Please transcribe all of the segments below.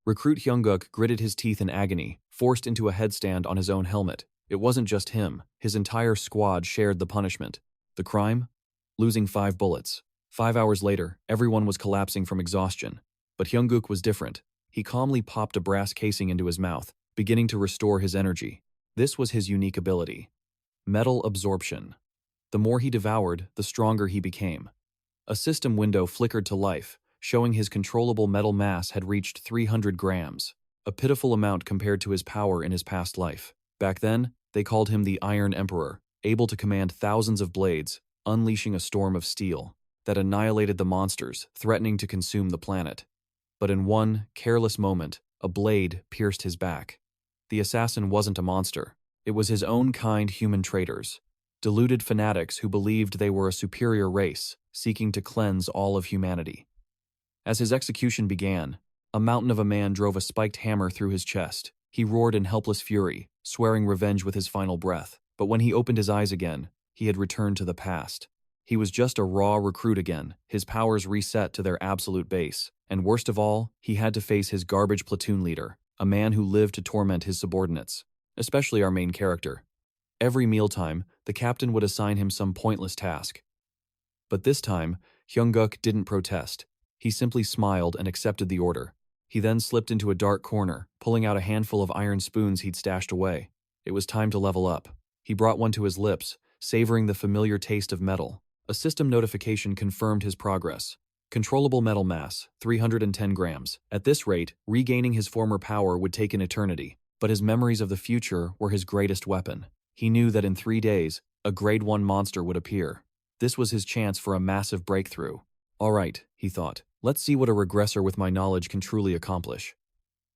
Recruit Hyunguk gritted his teeth in agony, forced into a headstand on his own helmet. It wasn't just him, his entire squad shared the punishment. The crime? Losing 5 bullets. 5 hours later, everyone was collapsing from exhaustion. But Hyunguk was different. He calmly popped a brass casing into his mouth, beginning to restore his energy. This was his unique ability. Metal absorption. The more he devoured, the stronger he became. A system window flickered to life, showing his controllable metal mass had reached 300 grams, a pitiful amount compared to his power in his past life. Back then, they called him the Iron Emperor, able to command thousands of blades, unleashing a storm of steel that annihilated the monsters, threatening to consume the planet. But in one careless moment, a blade pierced his back. The assassin wasn't a monster. It was his own kind human traitors, deluded fanatics who believed they were a superior race, seeking to cleanse all of humanity. As his execution began, a mountain of a man drove a spiked hammer through his chest. He roared in helpless fury, swearing revenge with his final breath. But when he opened his eyes again, he had returned to the past. He was just a raw recruit again, his powers reset to their absolute base. And worst of all, he had to face his garbage platoon leader, a man who lived to torment his subordinates, especially our main character. Every mealtime, the captain would assign him some pointless task. But this time, Hyunguk didn't protest. He simply smiled and accepted the order. He then slipped into a dark corner, pulling out a handful of iron spoons he'd stashed away. It was time to level up. He brought one to his lips, savoring the familiar taste of metal. A system notification confirmed his progress. Controllable metal mass, 310 grams. At this rate, regaining his former power would take an eternity. But his memories of the future were his greatest weapon. He knew that in 3 days, a Grade 1 monster would appear. This was his chance for a massive breakthrough. All right, he thought. Let's see what a regressor with my knowledge can truly accomplish.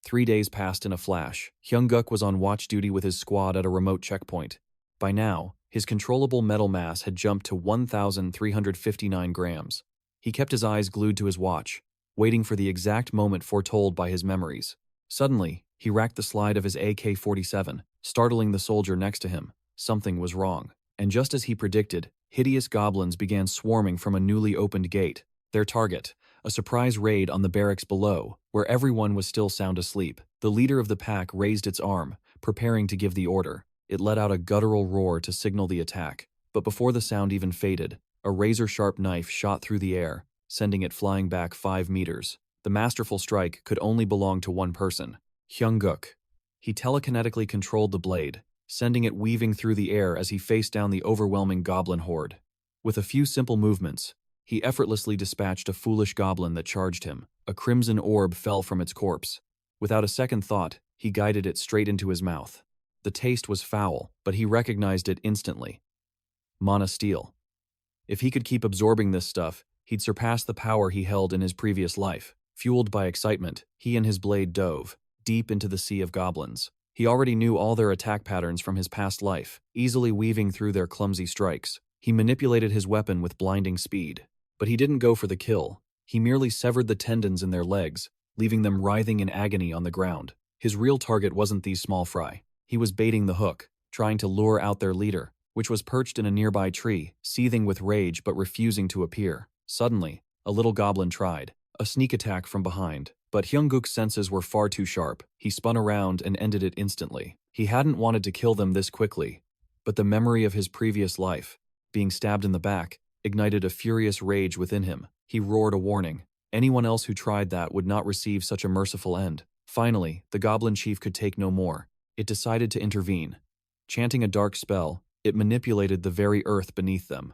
3 days passed in a flash. Hyunguk was on watch duty with his squad at a remote checkpoint. By now, his controllable metal mass had jumped to 1,359 grams. He kept his eyes glued to his watch, waiting for the exact moment foretold by his memories. Suddenly, he racked the slide of his AK-47, startling the soldier next to him. Something was wrong. And just as he predicted, hideous goblins began swarming from a newly opened gate. Their target, a surprise raid on the barracks below, where everyone was still sound asleep. The leader of the pack raised its arm, preparing to give the order. It let out a guttural roar to signal the attack. But before the sound even faded, a razor-sharp knife shot through the air, sending it flying back 5 meters. The masterful strike could only belong to one person, Hyunguk. He telekinetically controlled the blade, sending it weaving through the air as he faced down the overwhelming goblin horde. With a few simple movements, he effortlessly dispatched a foolish goblin that charged him. A crimson orb fell from its corpse. Without a second thought, he guided it straight into his mouth. The taste was foul, but he recognized it instantly. Mana steel. If he could keep absorbing this stuff, he'd surpass the power he held in his previous life. Fueled by excitement, he and his blade dove deep into the sea of goblins. He already knew all their attack patterns from his past life, easily weaving through their clumsy strikes. He manipulated his weapon with blinding speed. But he didn't go for the kill. He merely severed the tendons in their legs, leaving them writhing in agony on the ground. His real target wasn't these small fry. He was baiting the hook, trying to lure out their leader, which was perched in a nearby tree, seething with rage but refusing to appear. Suddenly, a little goblin tried a sneak attack from behind, but Hyunguk's senses were far too sharp. He spun around and ended it instantly. He hadn't wanted to kill them this quickly, but the memory of his previous life, being stabbed in the back, ignited a furious rage within him. He roared a warning. Anyone else who tried that would not receive such a merciful end. Finally, the goblin chief could take no more. It decided to intervene. Chanting a dark spell, it manipulated the very earth beneath them.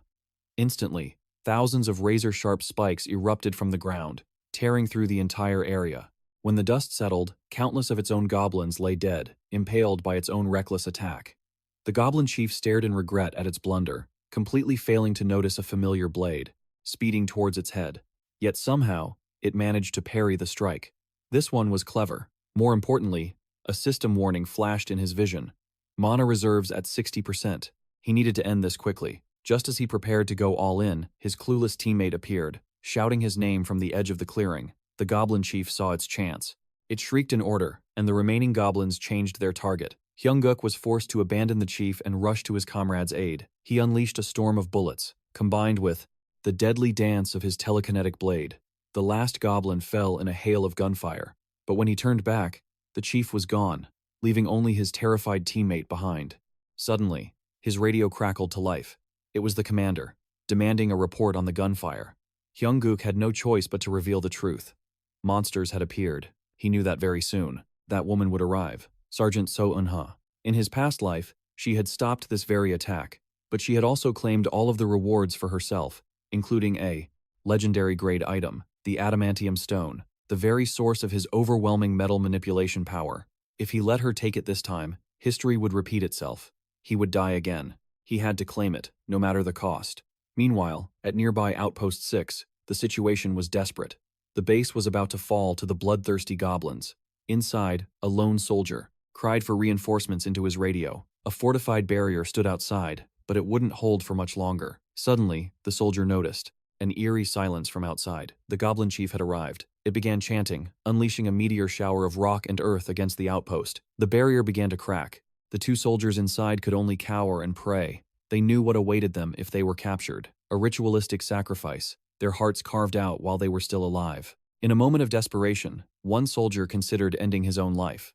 Instantly, thousands of razor-sharp spikes erupted from the ground, tearing through the entire area. When the dust settled, countless of its own goblins lay dead, impaled by its own reckless attack. The goblin chief stared in regret at its blunder, completely failing to notice a familiar blade, speeding towards its head. Yet somehow, it managed to parry the strike. This one was clever. More importantly, a system warning flashed in his vision. Mana reserves at 60%. He needed to end this quickly. Just as he prepared to go all in, his clueless teammate appeared, shouting his name from the edge of the clearing. The goblin chief saw its chance. It shrieked in order, and the remaining goblins changed their target. Hyunguk was forced to abandon the chief and rush to his comrade's aid. He unleashed a storm of bullets, combined with the deadly dance of his telekinetic blade. The last goblin fell in a hail of gunfire. But when he turned back, the chief was gone, leaving only his terrified teammate behind. Suddenly, his radio crackled to life. It was the commander, demanding a report on the gunfire. Hyung-guk had no choice but to reveal the truth. Monsters had appeared. He knew that very soon. That woman would arrive, Sergeant So Eun-ha. In his past life, she had stopped this very attack, but she had also claimed all of the rewards for herself, including a legendary grade item, the adamantium stone, the very source of his overwhelming metal manipulation power. If he let her take it this time, history would repeat itself. He would die again. He had to claim it, no matter the cost. Meanwhile, at nearby Outpost 6, the situation was desperate. The base was about to fall to the bloodthirsty goblins. Inside, a lone soldier cried for reinforcements into his radio. A fortified barrier stood outside, but it wouldn't hold for much longer. Suddenly, the soldier noticed an eerie silence from outside. The goblin chief had arrived. It began chanting, unleashing a meteor shower of rock and earth against the outpost. The barrier began to crack. The two soldiers inside could only cower and pray. They knew what awaited them if they were captured. A ritualistic sacrifice, their hearts carved out while they were still alive. In a moment of desperation, one soldier considered ending his own life.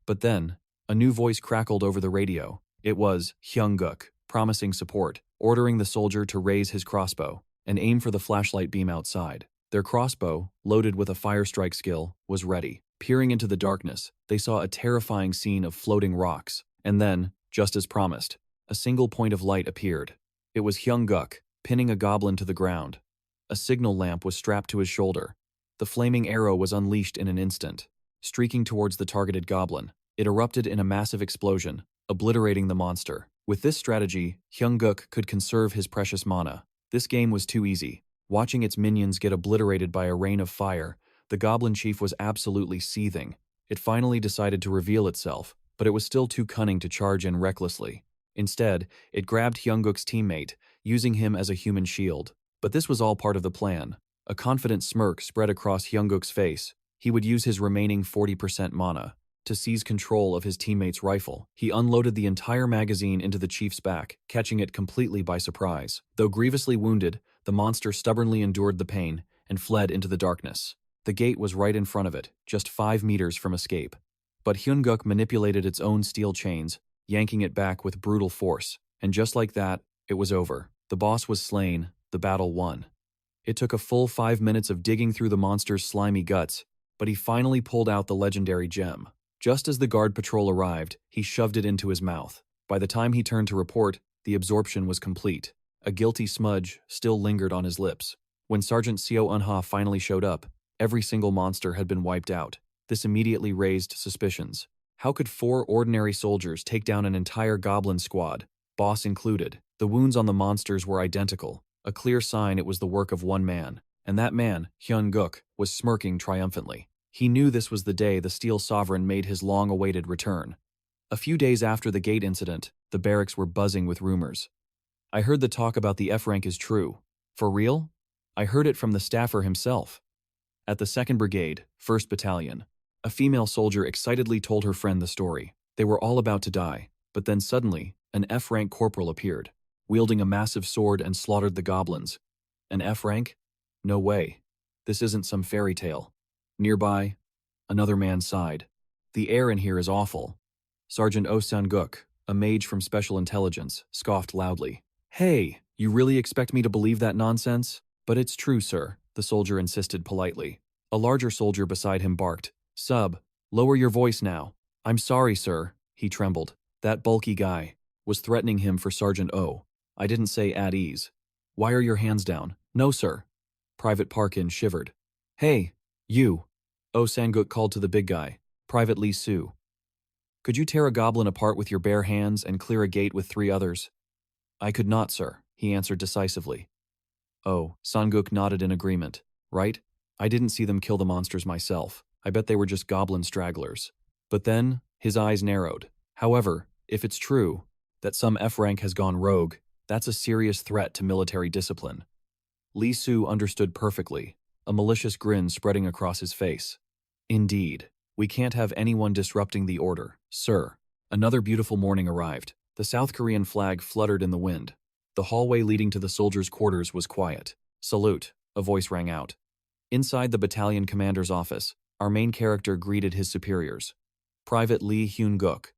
But then, a new voice crackled over the radio. It was Hyung-guk, promising support, ordering the soldier to raise his crossbow and aim for the flashlight beam outside. Their crossbow, loaded with a fire strike skill, was ready. Peering into the darkness, they saw a terrifying scene of floating rocks. And then, just as promised, a single point of light appeared. It was Hyung-guk, pinning a goblin to the ground. A signal lamp was strapped to his shoulder. The flaming arrow was unleashed in an instant, streaking towards the targeted goblin. It erupted in a massive explosion, obliterating the monster. With this strategy, Hyung-guk could conserve his precious mana. This game was too easy. Watching its minions get obliterated by a rain of fire, the goblin chief was absolutely seething. It finally decided to reveal itself, but it was still too cunning to charge in recklessly. Instead, it grabbed Hyung-guk's teammate, using him as a human shield. But this was all part of the plan. A confident smirk spread across Hyung-guk's face. He would use his remaining 40% mana to seize control of his teammate's rifle. He unloaded the entire magazine into the chief's back, catching it completely by surprise. Though grievously wounded, the monster stubbornly endured the pain and fled into the darkness. The gate was right in front of it, just 5 meters from escape. But Hyung-guk manipulated its own steel chains, yanking it back with brutal force. And just like that, it was over. The boss was slain, the battle won. It took a full 5 minutes of digging through the monster's slimy guts, but he finally pulled out the legendary gem. Just as the guard patrol arrived, he shoved it into his mouth. By the time he turned to report, the absorption was complete. A guilty smudge still lingered on his lips. When Sergeant So Eun-ha finally showed up, every single monster had been wiped out. This immediately raised suspicions. How could 4 ordinary soldiers take down an entire goblin squad, boss included? The wounds on the monsters were identical, a clear sign it was the work of one man. And that man, Hyung-guk, was smirking triumphantly. He knew this was the day the Steel Sovereign made his long-awaited return. A few days after the gate incident, the barracks were buzzing with rumors. I heard the talk about the F rank is true. For real? I heard it from the staffer himself. At the 2nd Brigade, 1st Battalion, a female soldier excitedly told her friend the story. They were all about to die, but then suddenly, an F rank corporal appeared, wielding a massive sword and slaughtered the goblins. An F rank? No way. This isn't some fairy tale. Nearby, another man sighed. The air in here is awful. Sergeant Oh Sang-guk, a mage from Special Intelligence, scoffed loudly. Hey, you really expect me to believe that nonsense? But it's true, sir, the soldier insisted politely. A larger soldier beside him barked. Sub, lower your voice now. I'm sorry, sir, he trembled. That bulky guy was threatening him for Sergeant Oh. I didn't say at ease. Why are your hands down? No, sir. Private Parkin shivered. Hey, you. Oh Sang-guk called to the big guy, Private Lee Soo. Could you tear a goblin apart with your bare hands and clear a gate with 3 others? I could not, sir, he answered decisively. Oh, Sang-guk nodded in agreement. Right? I didn't see them kill the monsters myself. I bet they were just goblin stragglers. But then, his eyes narrowed. However, if it's true that some F rank has gone rogue, that's a serious threat to military discipline. Lee Soo understood perfectly, a malicious grin spreading across his face. Indeed, we can't have anyone disrupting the order, sir. Another beautiful morning arrived. The South Korean flag fluttered in the wind. The hallway leading to the soldiers' quarters was quiet. Salute, a voice rang out. Inside the battalion commander's office, Our main character greeted his superiors. Private Lee Hyun-guk.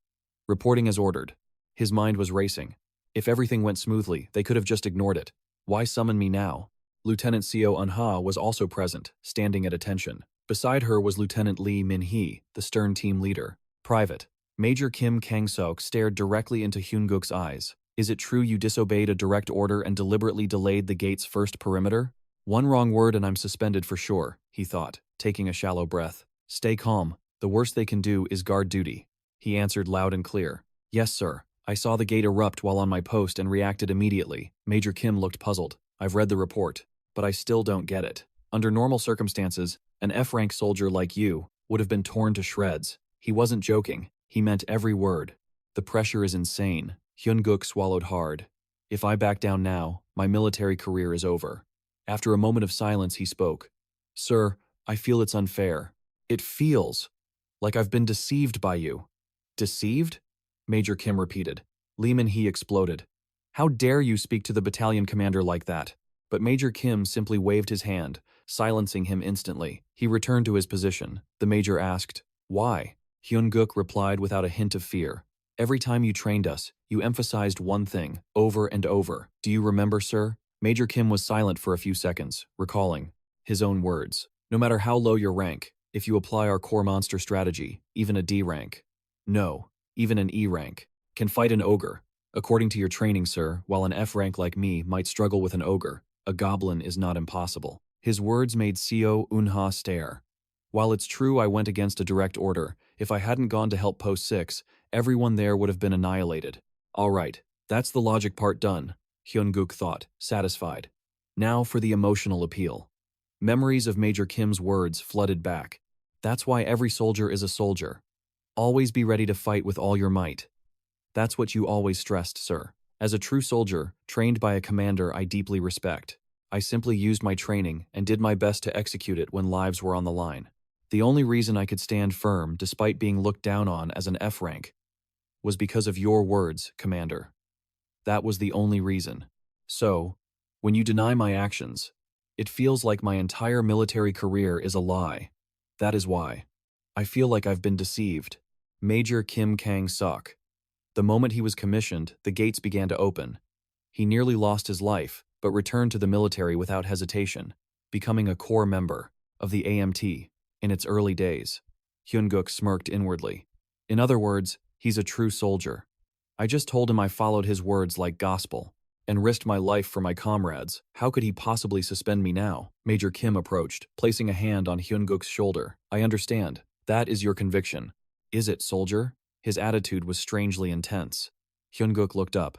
Reporting as ordered. His mind was racing. If everything went smoothly, they could have just ignored it. Why summon me now? Lieutenant Seo Eun-ha was also present, standing at attention. Beside her was Lieutenant Lee Min-hee, the stern team leader. Private. Major Kim Kang-seok stared directly into Hyun-guk's eyes. Is it true you disobeyed a direct order and deliberately delayed the gate's first perimeter? One wrong word and I'm suspended for sure, he thought, taking a shallow breath. Stay calm. The worst they can do is guard duty. He answered loud and clear. Yes, sir. I saw the gate erupt while on my post and reacted immediately. Major Kim looked puzzled. I've read the report, but I still don't get it. Under normal circumstances, an F-rank soldier like you would have been torn to shreds. He wasn't joking. He meant every word. The pressure is insane. Hyun-guk swallowed hard. If I back down now, my military career is over. After a moment of silence, he spoke. Sir, I feel it's unfair. It feels like I've been deceived by you. Deceived? Major Kim repeated. Lee Min-hee exploded. How dare you speak to the battalion commander like that? But Major Kim simply waved his hand, silencing him instantly. He returned to his position. The major asked, Why? Hyun-guk replied without a hint of fear. Every time you trained us, you emphasized one thing, over and over. Do you remember, sir? Major Kim was silent for a few seconds, recalling his own words. No matter how low your rank, if you apply our core monster strategy, even a D rank, no, even an E rank, can fight an ogre. According to your training, sir, while an F rank like me might struggle with an ogre, a goblin is not impossible. His words made Seo Eun-ha stare. While it's true I went against a direct order, if I hadn't gone to help Post 6, everyone there would have been annihilated. All right, that's the logic part done, Hyun-guk thought, satisfied. Now for the emotional appeal. Memories of Major Kim's words flooded back. That's why every soldier is a soldier. Always be ready to fight with all your might. That's what you always stressed, sir. As a true soldier, trained by a commander I deeply respect, I simply used my training and did my best to execute it when lives were on the line. The only reason I could stand firm despite being looked down on as an F rank was because of your words, Commander. That was the only reason. So, when you deny my actions, it feels like my entire military career is a lie. That is why. I feel like I've been deceived. Major Kim Kang-seok. The moment he was commissioned, the gates began to open. He nearly lost his life, but returned to the military without hesitation, becoming a core member of the AMT in its early days. Hyun-guk smirked inwardly. In other words, he's a true soldier. I just told him I followed his words like gospel and risked my life for my comrades. How could he possibly suspend me now? Major Kim approached, placing a hand on Hyun-guk's shoulder. I understand. That is your conviction. Is it, soldier? His attitude was strangely intense. Hyun-guk looked up.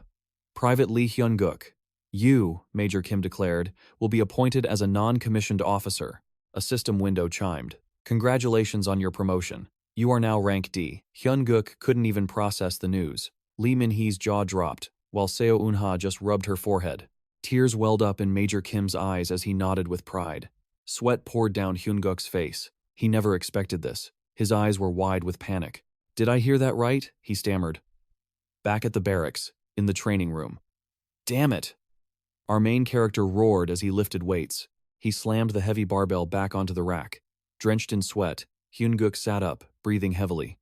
Private Lee Hyun-guk. You, Major Kim declared, will be appointed as a non-commissioned officer. A system window chimed. Congratulations on your promotion. You are now rank D. Hyun-guk couldn't even process the news. Lee Min-hee's jaw dropped, while Seo Eun-ha just rubbed her forehead. Tears welled up in Major Kim's eyes as he nodded with pride. Sweat poured down Hyun-guk's face. He never expected this. His eyes were wide with panic. Did I hear that right? He stammered. Back at the barracks, in the training room. Damn it! Our main character roared as he lifted weights. He slammed the heavy barbell back onto the rack. Drenched in sweat, Hyun-guk sat up, breathing heavily.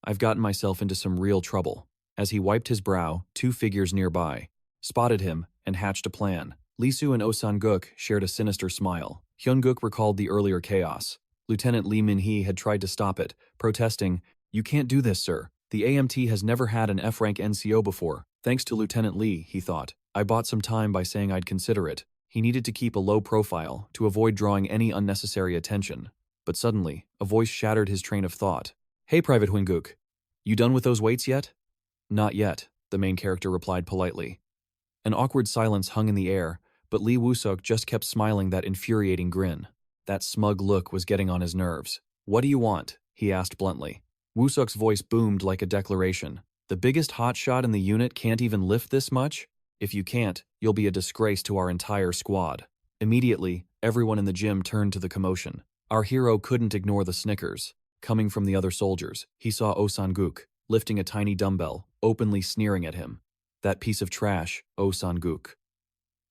I've gotten myself into some real trouble. As he wiped his brow, two figures nearby spotted him and hatched a plan. Lee-soo and Oh-san-guk shared a sinister smile. Hyun-guk recalled the earlier chaos. Lieutenant Lee Min-hee had tried to stop it, protesting, You can't do this, sir. The AMT has never had an F-rank NCO before. Thanks to Lieutenant Lee, he thought. I bought some time by saying I'd consider it. He needed to keep a low profile to avoid drawing any unnecessary attention. But suddenly, a voice shattered his train of thought. Hey, Private Hyun-guk. You done with those weights yet? Not yet, the main character replied politely. An awkward silence hung in the air, but Lee Woo-suk just kept smiling that infuriating grin. That smug look was getting on his nerves. What do you want? He asked bluntly. Woo-suk's voice boomed like a declaration. The biggest hotshot in the unit can't even lift this much? If you can't, you'll be a disgrace to our entire squad. Immediately, everyone in the gym turned to the commotion. Our hero couldn't ignore the snickers. Coming from the other soldiers, he saw Oh-san-guk, lifting a tiny dumbbell, openly sneering at him. That piece of trash, Oh-san-guk.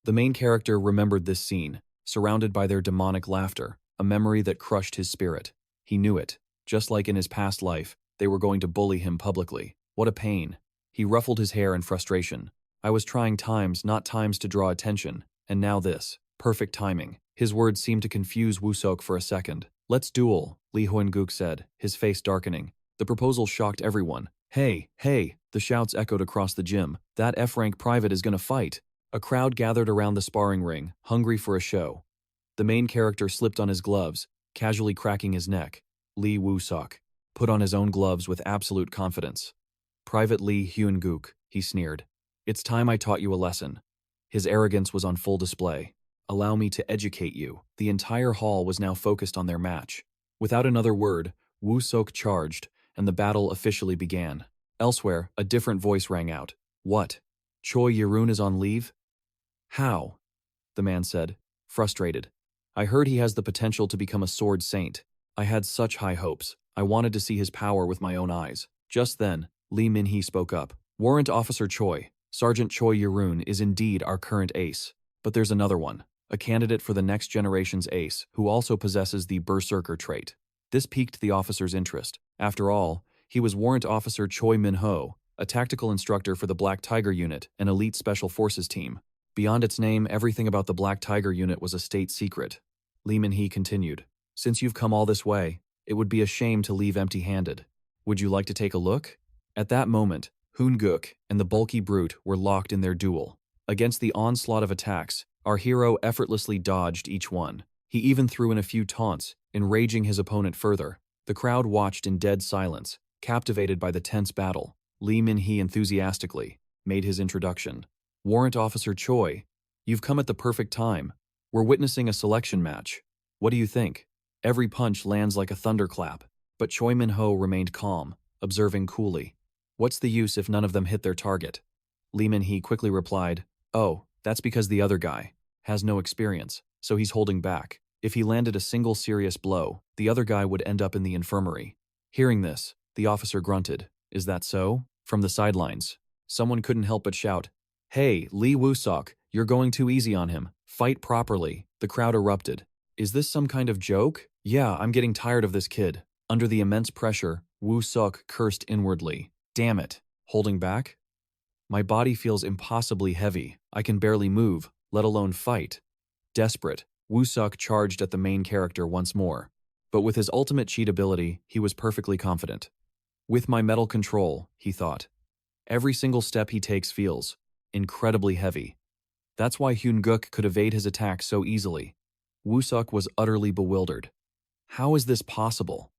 The main character remembered this scene, surrounded by their demonic laughter, a memory that crushed his spirit. He knew it. Just like in his past life, they were going to bully him publicly. What a pain. He ruffled his hair in frustration. I was trying not times to draw attention, and now this. Perfect timing. His words seemed to confuse Woo-sok for a second. Let's duel, Lee Hoon-gook said, his face darkening. The proposal shocked everyone. Hey, hey, the shouts echoed across the gym. That F-rank private is gonna fight. A crowd gathered around the sparring ring, hungry for a show. The main character slipped on his gloves, casually cracking his neck. Lee Woo-sok put on his own gloves with absolute confidence. Private Lee Hoon-gook, he sneered. It's time I taught you a lesson. His arrogance was on full display. Allow me to educate you. The entire hall was now focused on their match. Without another word, Woo-sok charged, and the battle officially began. Elsewhere, a different voice rang out. What? Choi Yirun is on leave? How? The man said, frustrated. I heard he has the potential to become a sword saint. I had such high hopes. I wanted to see his power with my own eyes. Just then, Lee Min-hee spoke up. Warrant Officer Choi, Sergeant Choi Yirun is indeed our current ace. But there's another one, a candidate for the next generation's ace who also possesses the berserker trait. This piqued the officer's interest. After all, he was Warrant Officer Choi Min-ho, a tactical instructor for the Black Tiger Unit, an elite special forces team. Beyond its name, everything about the Black Tiger Unit was a state secret. Lee Min-hee continued. Since you've come all this way, it would be a shame to leave empty-handed. Would you like to take a look? At that moment, Hoon-gook and the bulky brute were locked in their duel. Against the onslaught of attacks, our hero effortlessly dodged each one. He even threw in a few taunts, enraging his opponent further. The crowd watched in dead silence, captivated by the tense battle. Lee Min-hee enthusiastically made his introduction. Warrant Officer Choi, you've come at the perfect time. We're witnessing a selection match. What do you think? Every punch lands like a thunderclap, but Choi Min-ho remained calm, observing coolly. What's the use if none of them hit their target? Lee Min-hee quickly replied, oh, that's because the other guy has no experience, so he's holding back. If he landed a single serious blow, the other guy would end up in the infirmary. Hearing this, the officer grunted. Is that so? From the sidelines, someone couldn't help but shout, Hey, Lee Woo-sok, you're going too easy on him. Fight properly. The crowd erupted. Is this some kind of joke? Yeah, I'm getting tired of this kid. Under the immense pressure, Woo-sok cursed inwardly. Damn it. Holding back? My body feels impossibly heavy. I can barely move, let alone fight. Desperate, Woo-sok charged at the main character once more. But with his ultimate cheat ability, he was perfectly confident. With my metal control, he thought. Every single step he takes feels incredibly heavy. That's why Hoon-gook could evade his attack so easily. Woo-sok was utterly bewildered. How is this possible?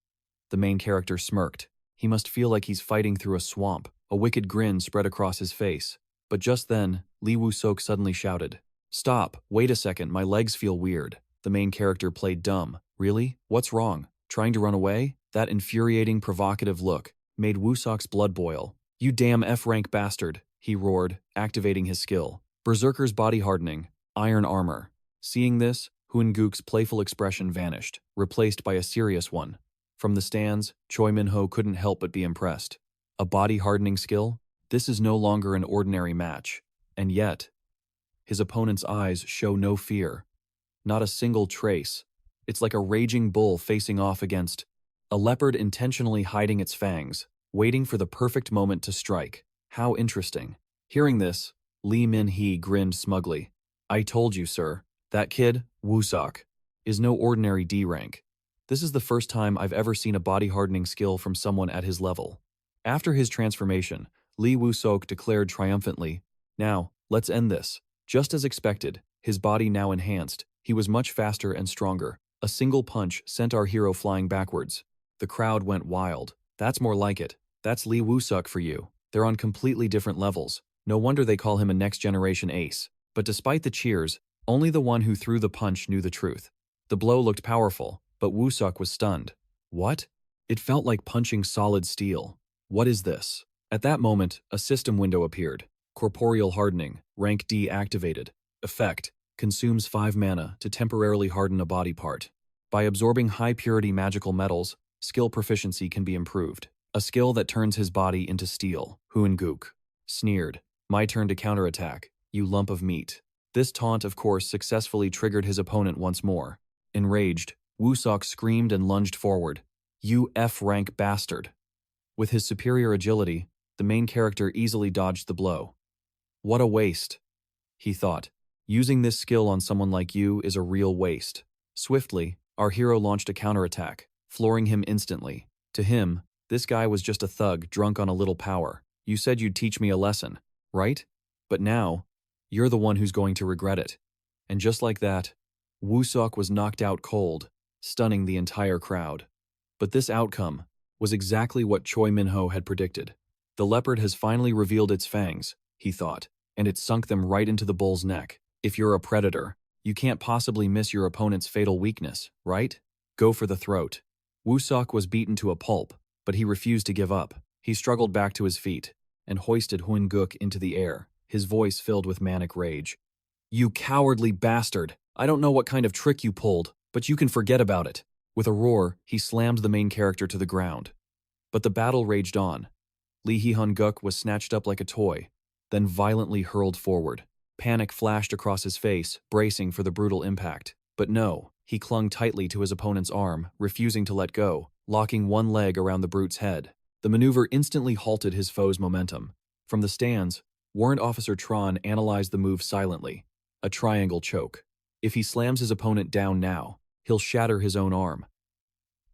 The main character smirked. He must feel like he's fighting through a swamp. A wicked grin spread across his face. But just then, Lee Woo-sok suddenly shouted, Stop, wait a second, my legs feel weird. The main character played dumb. Really? What's wrong? Trying to run away? That infuriating, provocative look made Woo-sok's blood boil. You damn F-rank bastard, he roared, activating his skill. Berserker's body hardening, iron armor. Seeing this, Hoon-gook's playful expression vanished, replaced by a serious one. From the stands, Choi Min-ho couldn't help but be impressed. A body hardening skill? This is no longer an ordinary match. And yet, his opponent's eyes show no fear. Not a single trace. It's like a raging bull facing off against a leopard intentionally hiding its fangs, waiting for the perfect moment to strike. How interesting. Hearing this, Lee Min-hee grinned smugly. I told you, sir. That kid, Woo-sok, is no ordinary D rank. This is the first time I've ever seen a body hardening skill from someone at his level. After his transformation, Lee Woo-sok declared triumphantly, Now, let's end this. Just as expected, his body now enhanced, he was much faster and stronger. A single punch sent our hero flying backwards. The crowd went wild. That's more like it. That's Lee Woo-sok for you. They're on completely different levels. No wonder they call him a next-generation ace. But despite the cheers, only the one who threw the punch knew the truth. The blow looked powerful, but Woo-sok was stunned. What? It felt like punching solid steel. What is this? At that moment, a system window appeared. Corporeal hardening, rank D activated. Effect: consumes 5 mana to temporarily harden a body part. By absorbing high-purity magical metals, skill proficiency can be improved. A skill that turns his body into steel. Hoon-gook sneered. My turn to counterattack, you lump of meat. This taunt, of course, successfully triggered his opponent once more. Enraged, Woo-sok screamed and lunged forward. You F-rank bastard. With his superior agility, the main character easily dodged the blow. What a waste, he thought. Using this skill on someone like you is a real waste. Swiftly, our hero launched a counterattack, flooring him instantly. To him, this guy was just a thug drunk on a little power. You said you'd teach me a lesson, right? But now, you're the one who's going to regret it. And just like that, 𝑹𝒐𝒏𝒌 was knocked out cold, stunning the entire crowd. But this outcome was exactly what Choi Min-ho had predicted. The leopard has finally revealed its fangs, he thought, and it sunk them right into the bull's neck. If you're a predator, you can't possibly miss your opponent's fatal weakness, right? Go for the throat. 𝑹𝒐𝒏𝒌 was beaten to a pulp, but he refused to give up. He struggled back to his feet and hoisted 𝒂𝒏𝒌 into the air, his voice filled with manic rage. You cowardly bastard! I don't know what kind of trick you pulled, but you can forget about it. With a roar, he slammed the main character to the ground. But the battle raged on. Lee Hee-hun-guk was snatched up like a toy, then violently hurled forward. Panic flashed across his face, bracing for the brutal impact. But no, he clung tightly to his opponent's arm, refusing to let go, locking one leg around the brute's head. The maneuver instantly halted his foe's momentum. From the stands, Warrant Officer Tron analyzed the move silently. A triangle choke. If he slams his opponent down now, he'll shatter his own arm.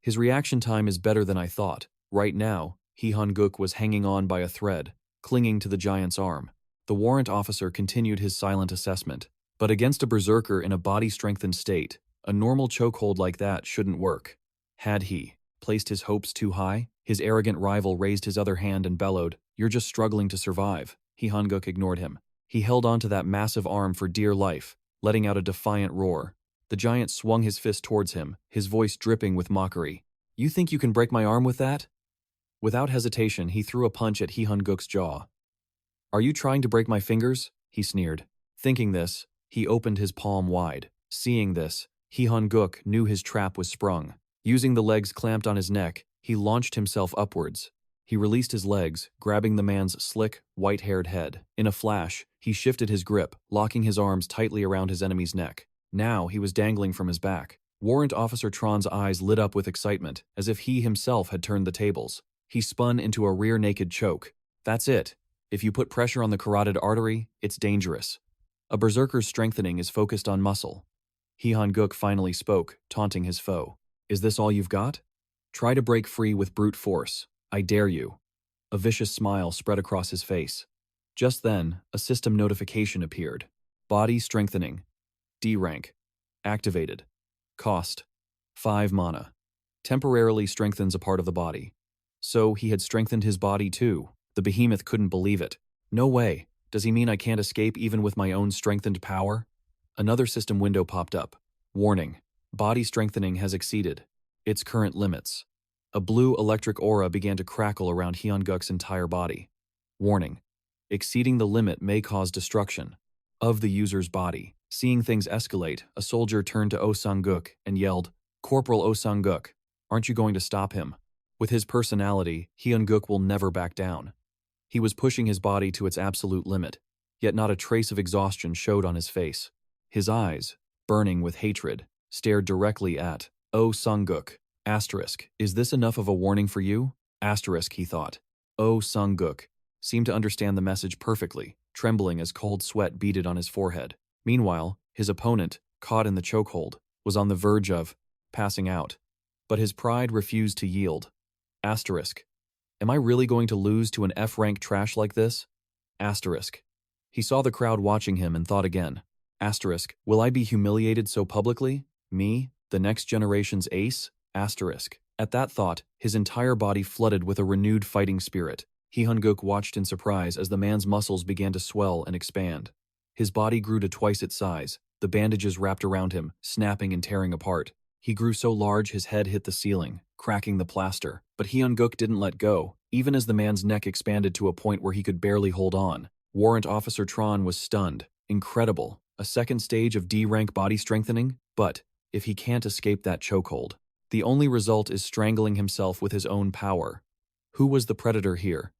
His reaction time is better than I thought. Right now, Hee-hun-guk was hanging on by a thread, clinging to the giant's arm. The warrant officer continued his silent assessment. But against a berserker in a body-strengthened state, a normal chokehold like that shouldn't work. Had he placed his hopes too high? His arrogant rival raised his other hand and bellowed, "You're just struggling to survive." Hee-hun-guk ignored him. He held onto that massive arm for dear life, letting out a defiant roar. The giant swung his fist towards him, his voice dripping with mockery. "You think you can break my arm with that?" Without hesitation, he threw a punch at Hee-hun-guk's jaw. "Are you trying to break my fingers?" he sneered. Thinking this, he opened his palm wide. Seeing this, Hee-hun-guk knew his trap was sprung. Using the legs clamped on his neck, he launched himself upwards. He released his legs, grabbing the man's slick, white-haired head. In a flash, he shifted his grip, locking his arms tightly around his enemy's neck. Now he was dangling from his back. Warrant Officer Tron's eyes lit up with excitement, as if he himself had turned the tables. He spun into a rear-naked choke. That's it. If you put pressure on the carotid artery, it's dangerous. A berserker's strengthening is focused on muscle. Hee-hun-guk finally spoke, taunting his foe. Is this all you've got? Try to break free with brute force. I dare you. A vicious smile spread across his face. Just then, a system notification appeared. Body strengthening. D rank. Activated. Cost. 5 mana. Temporarily strengthens a part of the body. So he had strengthened his body too. The behemoth couldn't believe it. No way. Does he mean I can't escape even with my own strengthened power? Another system window popped up. Warning. Body strengthening has exceeded its current limits. A blue electric aura began to crackle around Hee-hun-guk's entire body. Warning. Exceeding the limit may cause destruction of the user's body. Seeing things escalate, a soldier turned to Oh Sang-guk and yelled, "Corporal Oh Sang-guk, aren't you going to stop him?" With his personality, Hee-hun-guk will never back down. He was pushing his body to its absolute limit, yet not a trace of exhaustion showed on his face. His eyes, burning with hatred, stared directly at Oh Sang-guk. Asterisk, is this enough of a warning for you? Asterisk, he thought. Oh Sang-guk seemed to understand the message perfectly, trembling as cold sweat beaded on his forehead. Meanwhile, his opponent, caught in the chokehold, was on the verge of passing out. But his pride refused to yield. Asterisk. Am I really going to lose to an F-rank trash like this? Asterisk. He saw the crowd watching him and thought again. Asterisk. Will I be humiliated so publicly? Me, the next generation's ace? Asterisk. At that thought, his entire body flooded with a renewed fighting spirit. Hee-hun-guk watched in surprise as the man's muscles began to swell and expand. His body grew to twice its size, the bandages wrapped around him, snapping and tearing apart. He grew so large his head hit the ceiling, cracking the plaster. But Hee-hun-guk didn't let go, even as the man's neck expanded to a point where he could barely hold on. Warrant Officer Tron was stunned. Incredible. A second stage of D-rank body strengthening? But if he can't escape that chokehold, the only result is strangling himself with his own power. Who was the predator here?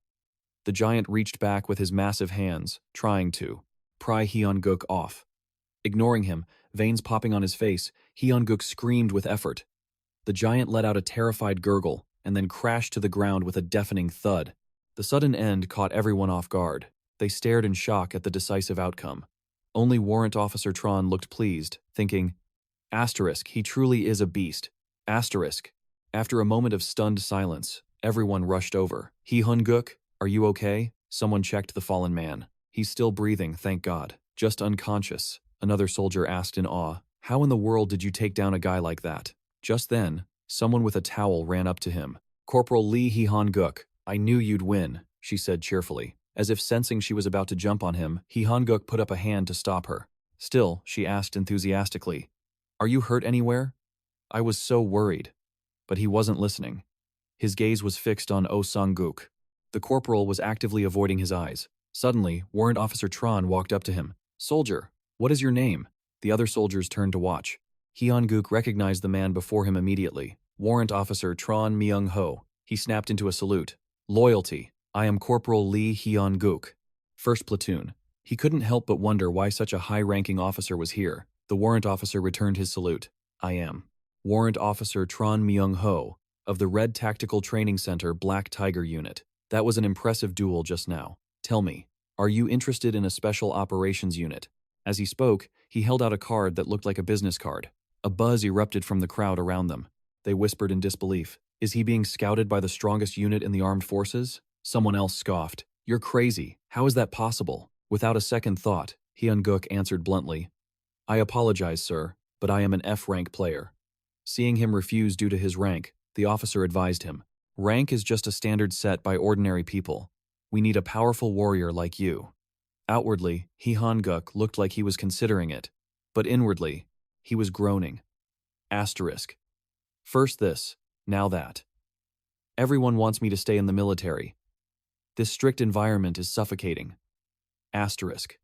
The giant reached back with his massive hands, trying to pry Hee-hun-guk off. Ignoring him, veins popping on his face, Hee-hun-guk screamed with effort. The giant let out a terrified gurgle and then crashed to the ground with a deafening thud. The sudden end caught everyone off guard. They stared in shock at the decisive outcome. Only Warrant Officer Tron looked pleased, thinking, Asterisk, he truly is a beast. Asterisk. After a moment of stunned silence, everyone rushed over. Hun-guk, are you okay? Someone checked the fallen man. He's still breathing, thank God. Just unconscious, another soldier asked in awe. How in the world did you take down a guy like that? Just then, someone with a towel ran up to him. Corporal Lee Hun-guk, I knew you'd win, she said cheerfully. As if sensing she was about to jump on him, Hun-guk put up a hand to stop her. Still, she asked enthusiastically, Are you hurt anywhere? I was so worried. But he wasn't listening. His gaze was fixed on Oh Sang-guk. The corporal was actively avoiding his eyes. Suddenly, Warrant Officer Tron walked up to him. Soldier, what is your name? The other soldiers turned to watch. Hun-guk recognized the man before him immediately. Warrant Officer Tron Myung-ho. He snapped into a salute. Loyalty. I am Corporal Lee Hun-guk. First Platoon. He couldn't help but wonder why such a high-ranking officer was here. The warrant officer returned his salute. I am Warrant Officer Tron Myung-ho of the Red Tactical Training Center Black Tiger Unit. That was an impressive duel just now. Tell me, are you interested in a special operations unit? As he spoke, he held out a card that looked like a business card. A buzz erupted from the crowd around them. They whispered in disbelief. Is he being scouted by the strongest unit in the armed forces? Someone else scoffed. You're crazy. How is that possible? Without a second thought, Hun-guk answered bluntly. I apologize, sir, but I am an F-rank player. Seeing him refuse due to his rank, the officer advised him. Rank is just a standard set by ordinary people. We need a powerful warrior like you. Outwardly, Hun-guk looked like he was considering it, but inwardly, he was groaning. Asterisk. First this, now that. Everyone wants me to stay in the military. This strict environment is suffocating. Asterisk.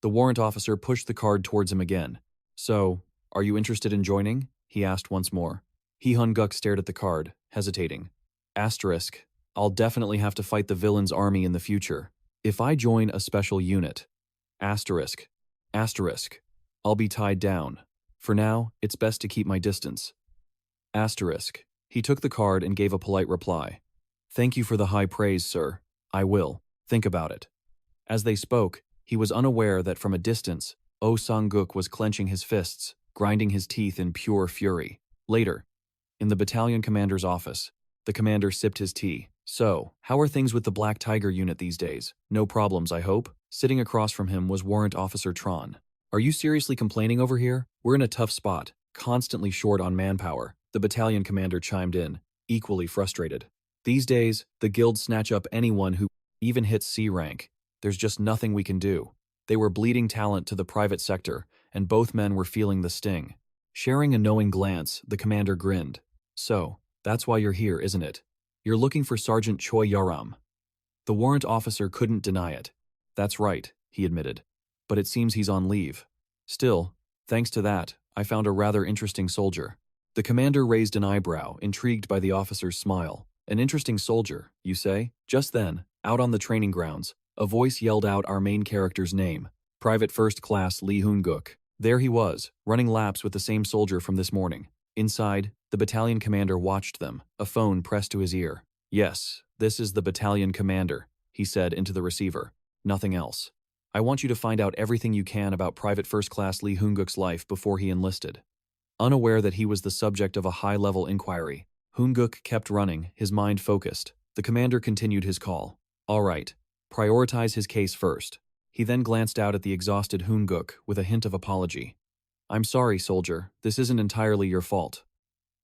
The warrant officer pushed the card towards him again. So, are you interested in joining? He asked once more. Hun-guk stared at the card, hesitating. Asterisk. I'll definitely have to fight the villain's army in the future. If I join a special unit. Asterisk. Asterisk. I'll be tied down. For now, it's best to keep my distance. Asterisk. He took the card and gave a polite reply. Thank you for the high praise, sir. I will. Think about it. As they spoke, he was unaware that from a distance, Oh Sang-guk was clenching his fists, grinding his teeth in pure fury. Later, in the battalion commander's office, the commander sipped his tea. So, how are things with the Black Tiger unit these days? No problems, I hope? Sitting across from him was Warrant Officer Tron. Are you seriously complaining over here? We're in a tough spot, constantly short on manpower. The battalion commander chimed in, equally frustrated. These days, the guilds snatch up anyone who even hits C rank. There's just nothing we can do. They were bleeding talent to the private sector, and both men were feeling the sting. Sharing a knowing glance, the commander grinned. So, that's why you're here, isn't it? You're looking for Sergeant Choi Yaram. The warrant officer couldn't deny it. That's right, he admitted. But it seems he's on leave. Still, thanks to that, I found a rather interesting soldier. The commander raised an eyebrow, intrigued by the officer's smile. An interesting soldier, you say? Just then, out on the training grounds, a voice yelled out our main character's name, Private First Class Lee Hun-guk. There he was, running laps with the same soldier from this morning. Inside, the battalion commander watched them, a phone pressed to his ear. Yes, this is the battalion commander, he said into the receiver. Nothing else. I want you to find out everything you can about Private First Class Lee Hun-guk's life before he enlisted. Unaware that he was the subject of a high-level inquiry, Hun-guk kept running, his mind focused. The commander continued his call. All right, prioritize his case first. He then glanced out at the exhausted Hun-guk with a hint of apology. I'm sorry, soldier, this isn't entirely your fault.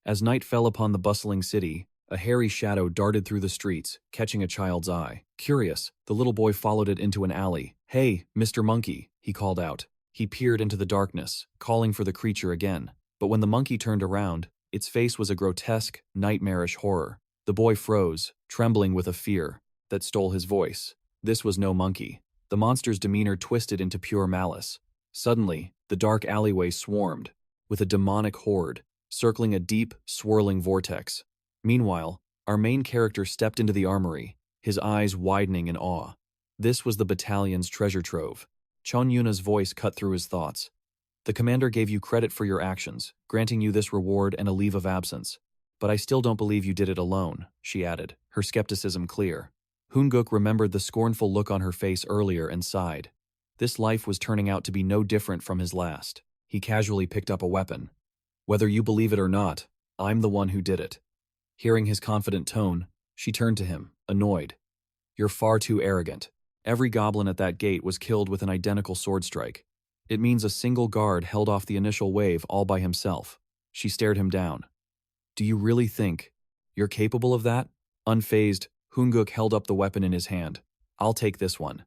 As night fell upon the bustling city, a hairy shadow darted through the streets, catching a child's eye. Curious, the little boy followed it into an alley. Hey, Mr. Monkey, he called out. He peered into the darkness, calling for the creature again. But when the monkey turned around, its face was a grotesque, nightmarish horror. The boy froze, trembling with a fear that stole his voice. This was no monkey. The monster's demeanor twisted into pure malice. Suddenly, the dark alleyway swarmed, with a demonic horde, circling a deep, swirling vortex. Meanwhile, our main character stepped into the armory, his eyes widening in awe. This was the battalion's treasure trove. Chon Yuna's voice cut through his thoughts. The commander gave you credit for your actions, granting you this reward and a leave of absence. But I still don't believe you did it alone, she added, her skepticism clear. Hoonguk remembered the scornful look on her face earlier and sighed. This life was turning out to be no different from his last. He casually picked up a weapon. Whether you believe it or not, I'm the one who did it. Hearing his confident tone, she turned to him, annoyed. You're far too arrogant. Every goblin at that gate was killed with an identical sword strike. It means a single guard held off the initial wave all by himself. She stared him down. Do you really think you're capable of that? Unfazed, Hoonguk held up the weapon in his hand. I'll take this one.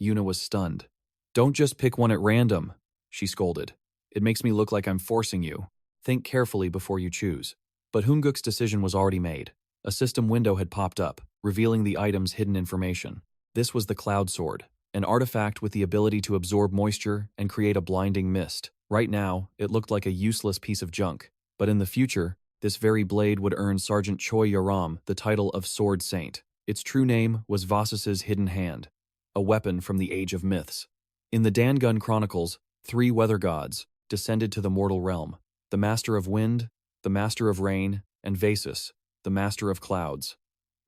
Yuna was stunned. Don't just pick one at random, she scolded. It makes me look like I'm forcing you. Think carefully before you choose. But Hoonguk's decision was already made. A system window had popped up, revealing the item's hidden information. This was the Cloud Sword, an artifact with the ability to absorb moisture and create a blinding mist. Right now, it looked like a useless piece of junk. But in the future, this very blade would earn Sergeant Choi Yoram the title of Sword Saint. Its true name was 𝑺𝑺𝑺 hidden hand, a weapon from the Age of Myths. In the Dangun Chronicles, 3 weather gods descended to the mortal realm: the Master of Wind, the Master of Rain, and 𝑹𝒂𝒏𝒌, the Master of Clouds.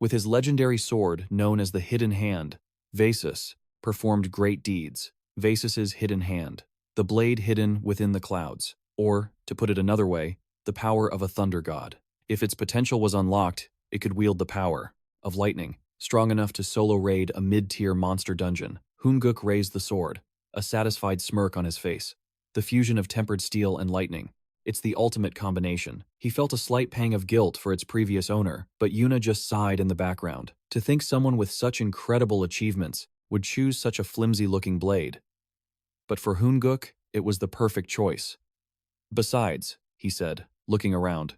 With his legendary sword known as the Hidden Hand, 𝑹𝒂𝒏𝒌 performed great deeds. 𝑹𝒂𝒏𝒌's hidden hand, the blade hidden within the clouds, or, to put it another way, the power of a thunder god. If its potential was unlocked, it could wield the power of lightning, strong enough to solo raid a mid-tier monster dungeon. Hoonguk raised the sword, a satisfied smirk on his face. The fusion of tempered steel and lightning. It's the ultimate combination. He felt a slight pang of guilt for its previous owner, but Yuna just sighed in the background. To think someone with such incredible achievements would choose such a flimsy-looking blade. But for Hoonguk, it was the perfect choice. Besides, he said, looking around,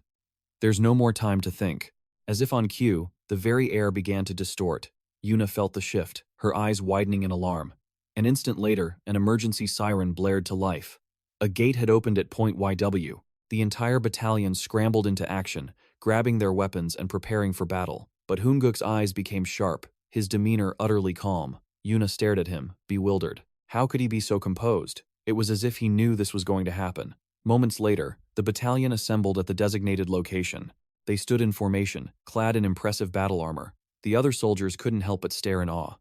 there's no more time to think. As if on cue, the very air began to distort. Yuna felt the shift, her eyes widening in alarm. An instant later, an emergency siren blared to life. A gate had opened at point YW. The entire battalion scrambled into action, grabbing their weapons and preparing for battle. But Hoonguk's eyes became sharp, his demeanor utterly calm. Yuna stared at him, bewildered. How could he be so composed? It was as if he knew this was going to happen. Moments later, the battalion assembled at the designated location. They stood in formation, clad in impressive battle armor. The other soldiers couldn't help but stare in awe.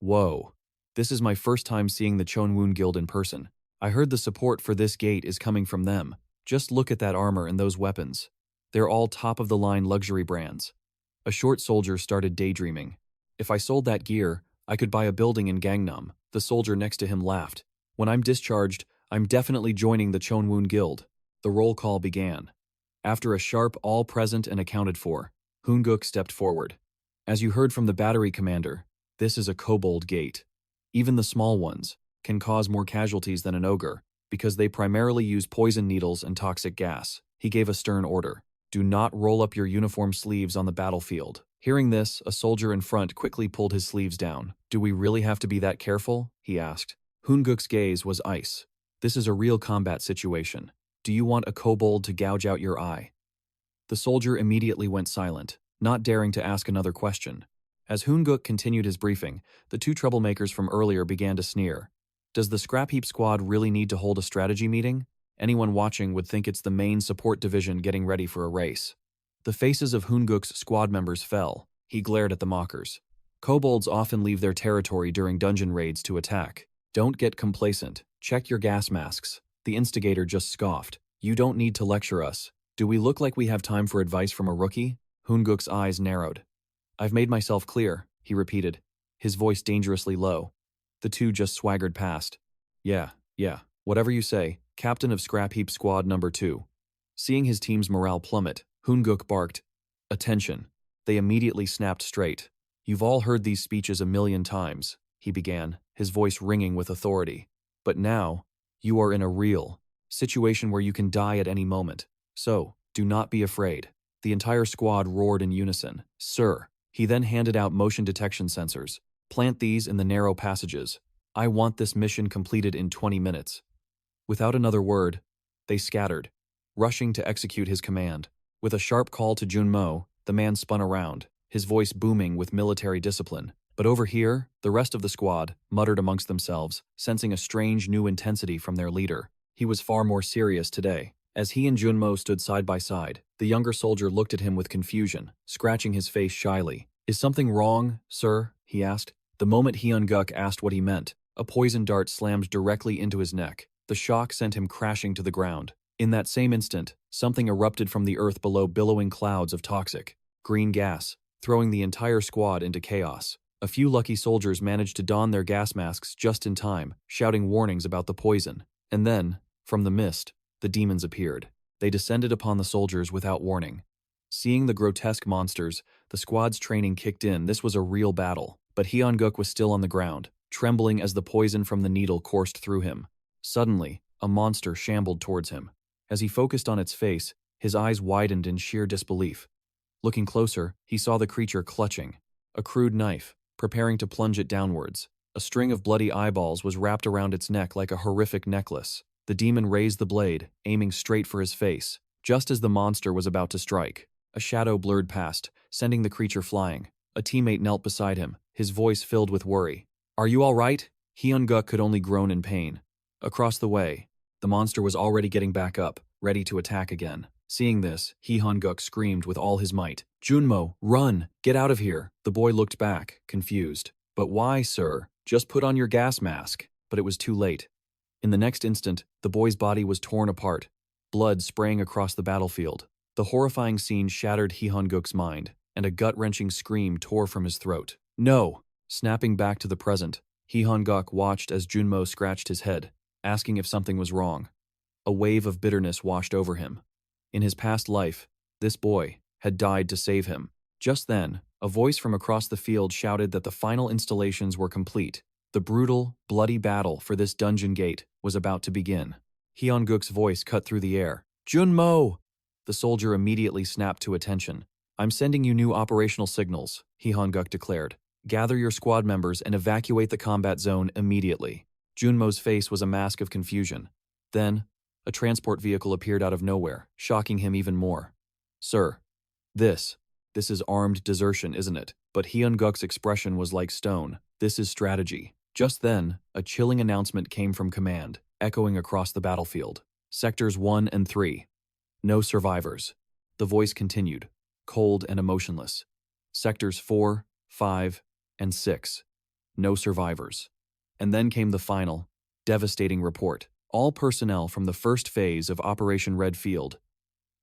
Whoa. This is my first time seeing the Chonwon Guild in person. I heard the support for this gate is coming from them. Just look at that armor and those weapons. They're all top-of-the-line luxury brands. A short soldier started daydreaming. If I sold that gear, I could buy a building in Gangnam. The soldier next to him laughed. When I'm discharged, I'm definitely joining the Chonwon Guild. The roll call began. After a sharp all present and accounted for, Hoonguk stepped forward. As you heard from the battery commander, this is a kobold gate. Even the small ones can cause more casualties than an ogre, because they primarily use poison needles and toxic gas. He gave a stern order. Do not roll up your uniform sleeves on the battlefield. Hearing this, a soldier in front quickly pulled his sleeves down. Do we really have to be that careful? He asked. Hoonguk's gaze was ice. This is a real combat situation. Do you want a kobold to gouge out your eye? The soldier immediately went silent, not daring to ask another question. As Hoonguk continued his briefing, the 2 troublemakers from earlier began to sneer. Does the Scrap Heap Squad really need to hold a strategy meeting? Anyone watching would think it's the main support division getting ready for a race. The faces of Hoonguk's squad members fell. He glared at the mockers. Kobolds often leave their territory during dungeon raids to attack. Don't get complacent. Check your gas masks. The instigator just scoffed. You don't need to lecture us. Do we look like we have time for advice from a rookie? Hoonguk's eyes narrowed. I've made myself clear, he repeated, his voice dangerously low. The 2 just swaggered past. Yeah, whatever you say, Captain of Scrap Heap Squad number 2. Seeing his team's morale plummet, Hoonguk barked, Attention. They immediately snapped straight. You've all heard these speeches a million times, he began, his voice ringing with authority. But now, you are in a real situation where you can die at any moment. So, do not be afraid. The entire squad roared in unison. Sir. He then handed out motion detection sensors. Plant these in the narrow passages. I want this mission completed in 20 minutes. Without another word, they scattered, rushing to execute his command. With a sharp call to Junmo, the man spun around, his voice booming with military discipline. But over here, the rest of the squad muttered amongst themselves, sensing a strange new intensity from their leader. He was far more serious today. As he and Junmo stood side by side, The younger soldier looked at him with confusion, scratching his face shyly. "Is something wrong, sir?" he asked. The moment Hyun-guk asked what he meant, a poison dart slammed directly into his neck. The shock sent him crashing to the ground. In that same instant, something erupted from the earth below, billowing clouds of toxic green gas, throwing the entire squad into chaos. A few lucky soldiers managed to don their gas masks just in time, shouting warnings about the poison. And then, from the mist, the demons appeared. They descended upon the soldiers without warning. Seeing the grotesque monsters, the squad's training kicked in. This was a real battle. But Hyun-guk was still on the ground, trembling as the poison from the needle coursed through him. Suddenly, a monster shambled towards him. As he focused on its face, his eyes widened in sheer disbelief. Looking closer, he saw the creature clutching a crude knife, preparing to plunge it downwards. A string of bloody eyeballs was wrapped around its neck like a horrific necklace. The demon raised the blade, aiming straight for his face. Just as the monster was about to strike, a shadow blurred past, sending the creature flying. A teammate knelt beside him, his voice filled with worry. "Are you all right?" Hyun-guk could only groan in pain. Across the way, the monster was already getting back up, ready to attack again. Seeing this, Hyun-guk screamed with all his might. "Junmo, run! Get out of here!" The boy looked back, confused. "But why, sir? Just put on your gas mask." But it was too late. In the next instant, the boy's body was torn apart, blood spraying across the battlefield. The horrifying scene shattered Hyun-guk's mind, and a gut-wrenching scream tore from his throat. "No!" Snapping back to the present, Hyun-guk watched as Junmo scratched his head, asking if something was wrong. A wave of bitterness washed over him. In his past life, this boy had died to save him. Just then, a voice from across the field shouted that the final installations were complete. The brutal, bloody battle for this dungeon gate was about to begin. Hyun-guk's voice cut through the air. "Junmo!" The soldier immediately snapped to attention. "I'm sending you new operational signals," Hyun-guk declared. "Gather your squad members and evacuate the combat zone immediately." Junmo's face was a mask of confusion. Then, a transport vehicle appeared out of nowhere, shocking him even more. "Sir, this is armed desertion, isn't it?" But Hyun-guk's expression was like stone. "This is strategy." Just then, a chilling announcement came from command, echoing across the battlefield. "Sectors 1 and 3. No survivors." The voice continued, cold and emotionless. "Sectors 4, 5, and 6. No survivors." And then came the final, devastating report. "All personnel from the first phase of Operation Red Field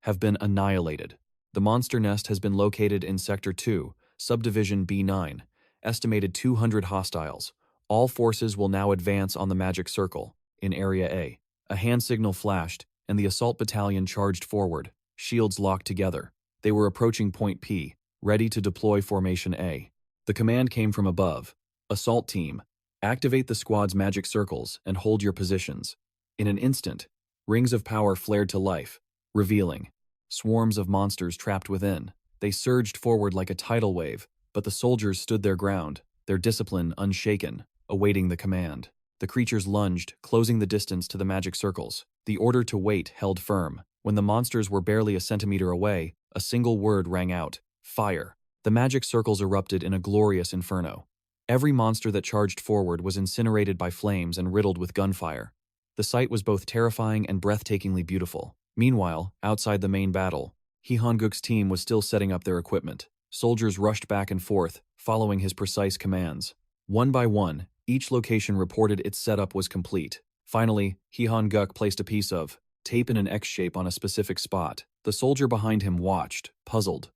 have been annihilated. The monster nest has been located in Sector 2, Subdivision B9. Estimated 200 hostiles. All forces will now advance on the Magic Circle, in Area A." A hand signal flashed, and the assault battalion charged forward, shields locked together. They were approaching Point P, ready to deploy Formation A. The command came from above. "Assault team, activate the squad's magic circles and hold your positions." In an instant, rings of power flared to life, revealing swarms of monsters trapped within. They surged forward like a tidal wave, but the soldiers stood their ground, their discipline unshaken, awaiting the command. The creatures lunged, closing the distance to the magic circles. The order to wait held firm. When the monsters were barely a centimeter away, a single word rang out: "Fire." The magic circles erupted in a glorious inferno. Every monster that charged forward was incinerated by flames and riddled with gunfire. The sight was both terrifying and breathtakingly beautiful. Meanwhile, outside the main battle, Hyun-guk's team was still setting up their equipment. Soldiers rushed back and forth, following his precise commands. One by one, each location reported its setup was complete. Finally, Hyun-guk placed a piece of tape in an X shape on a specific spot. The soldier behind him watched, puzzled.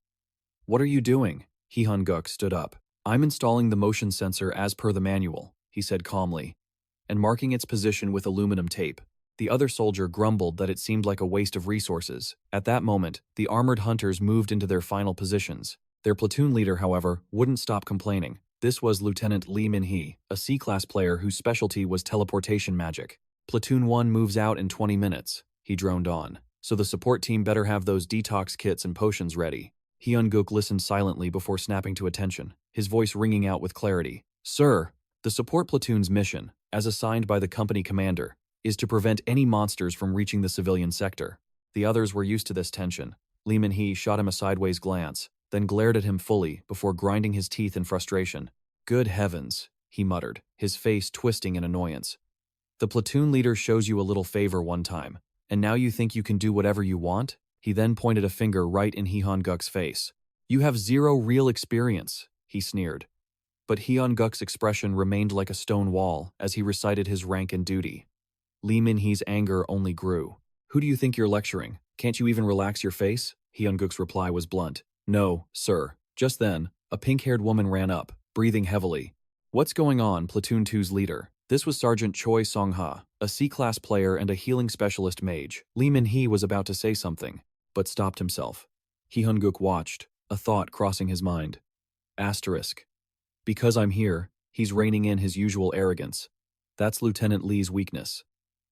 "What are you doing?" Hyun-guk stood up. "I'm installing the motion sensor as per the manual," he said calmly, and marking its position with aluminum tape. The other soldier grumbled that it seemed like a waste of resources. At that moment, the armored hunters moved into their final positions. Their platoon leader, however, wouldn't stop complaining. This was Lieutenant Lee Min-hee, a C-class player whose specialty was teleportation magic. "Platoon 1 moves out in 20 minutes, he droned on. "So the support team better have those detox kits and potions ready." Hyun-guk listened silently before snapping to attention, his voice ringing out with clarity. "Sir, the support platoon's mission, as assigned by the company commander, is to prevent any monsters from reaching the civilian sector." The others were used to this tension. Lee Min-hee shot him a sideways glance, then glared at him fully before grinding his teeth in frustration. "Good heavens," he muttered, his face twisting in annoyance. "The platoon leader shows you a little favor one time, and now you think you can do whatever you want?" He then pointed a finger right in Hyun-guk's face. "You have zero real experience," he sneered. But Hyun-guk's expression remained like a stone wall as he recited his rank and duty. Lee Min-hee's anger only grew. "Who do you think you're lecturing? Can't you even relax your face?" Hyun-guk's reply was blunt. "No, sir." Just then, a pink-haired woman ran up, breathing heavily. "What's going on, Platoon 2's leader?" This was Sergeant Choi Song-ha, a C-class player and a healing specialist mage. Lee Min-hee was about to say something, but stopped himself. Hyun-guk watched, a thought crossing his mind. Asterisk. Because I'm here, he's reining in his usual arrogance. That's Lieutenant Lee's weakness.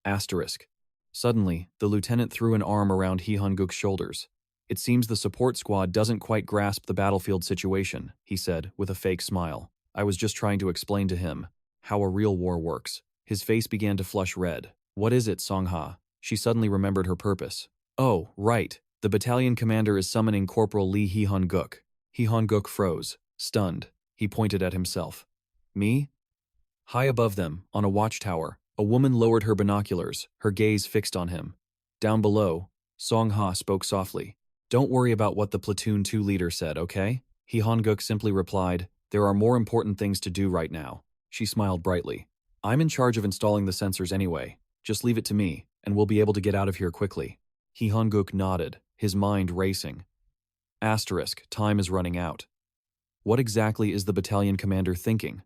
Asterisk. Suddenly, the lieutenant threw an arm around Hyun-guk's shoulders. "It seems the support squad doesn't quite grasp the battlefield situation," he said, with a fake smile. "I was just trying to explain to him how a real war works." His face began to flush red. "What is it, Song-ha?" She suddenly remembered her purpose. "Oh, right. The battalion commander is summoning Corporal Lee Hyun-guk." Hyun-guk froze, stunned. He pointed at himself. "Me?" High above them, on a watchtower, a woman lowered her binoculars, her gaze fixed on him. Down below, Song-ha spoke softly. "Don't worry about what the Platoon 2 leader said, okay?" Hyun-guk simply replied, "There are more important things to do right now." She smiled brightly. "I'm in charge of installing the sensors anyway. Just leave it to me, and we'll be able to get out of here quickly." Hyun-guk nodded, his mind racing. Asterisk, time is running out. What exactly is the battalion commander thinking?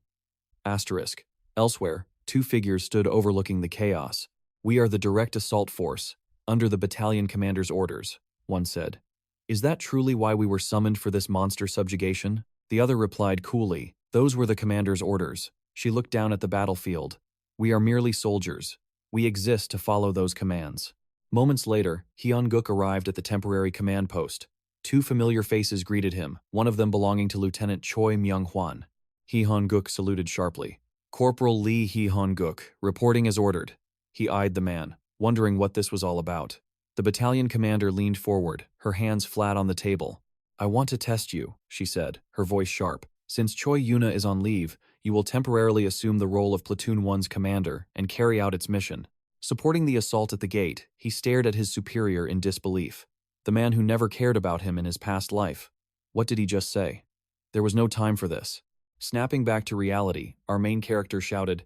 Asterisk. Elsewhere, two figures stood overlooking the chaos. "We are the direct assault force, under the battalion commander's orders," one said. "Is that truly why we were summoned for this monster subjugation?" The other replied coolly, "Those were the commander's orders." She looked down at the battlefield. "We are merely soldiers. We exist to follow those commands." Moments later, Hyun-guk arrived at the temporary command post. Two familiar faces greeted him, one of them belonging to Lieutenant Choi Myung-hwan. Hyun-guk saluted sharply. "Corporal Lee Hyun-guk, reporting as ordered." He eyed the man, wondering what this was all about. The battalion commander leaned forward, her hands flat on the table. "I want to test you," she said, her voice sharp. "Since Choi Yuna is on leave, you will temporarily assume the role of Platoon 1's commander and carry out its mission." Supporting the assault at the gate, he stared at his superior in disbelief. The man who never cared about him in his past life. What did he just say? There was no time for this. Snapping back to reality, our main character shouted,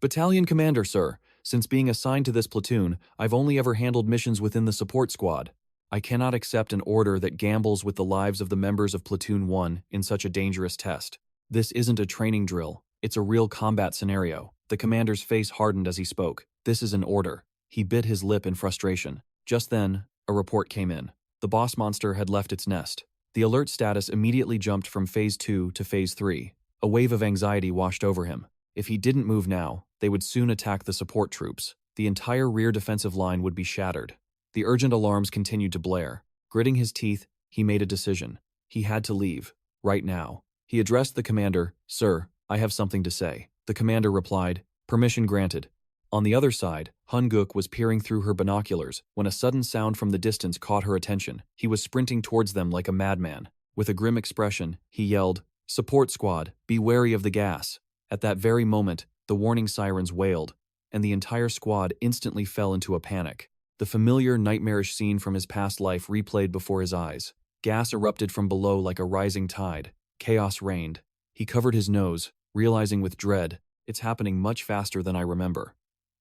"Battalion commander, sir. Since being assigned to this platoon, I've only ever handled missions within the support squad. I cannot accept an order that gambles with the lives of the members of Platoon 1 in such a dangerous test. This isn't a training drill. It's a real combat scenario." The commander's face hardened as he spoke. "This is an order." He bit his lip in frustration. Just then, a report came in. The boss monster had left its nest. The alert status immediately jumped from Phase 2 to Phase 3. A wave of anxiety washed over him. If he didn't move now, they would soon attack the support troops. The entire rear defensive line would be shattered. The urgent alarms continued to blare. Gritting his teeth, he made a decision. He had to leave, right now. He addressed the commander. "Sir, I have something to say." The commander replied, "Permission granted." On the other side, Hyun-guk was peering through her binoculars when a sudden sound from the distance caught her attention. He was sprinting towards them like a madman. With a grim expression, he yelled, "Support squad, be wary of the gas." At that very moment, the warning sirens wailed, and the entire squad instantly fell into a panic. The familiar nightmarish scene from his past life replayed before his eyes. Gas erupted from below like a rising tide. Chaos reigned. He covered his nose, realizing with dread, it's happening much faster than I remember.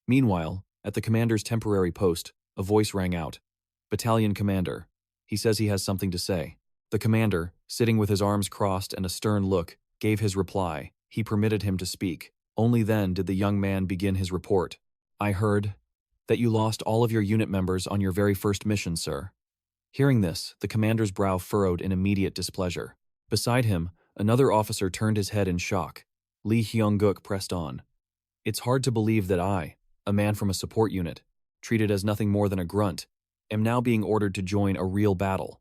Meanwhile, at the commander's temporary post, a voice rang out. "Battalion commander. He says he has something to say." The commander, sitting with his arms crossed and a stern look, gave his reply. He permitted him to speak. Only then did the young man begin his report. "I heard that you lost all of your unit members on your very first mission, sir." Hearing this, the commander's brow furrowed in immediate displeasure. Beside him, another officer turned his head in shock. Lee Hyun-guk pressed on. "It's hard to believe that I, a man from a support unit, treated as nothing more than a grunt, am now being ordered to join a real battle,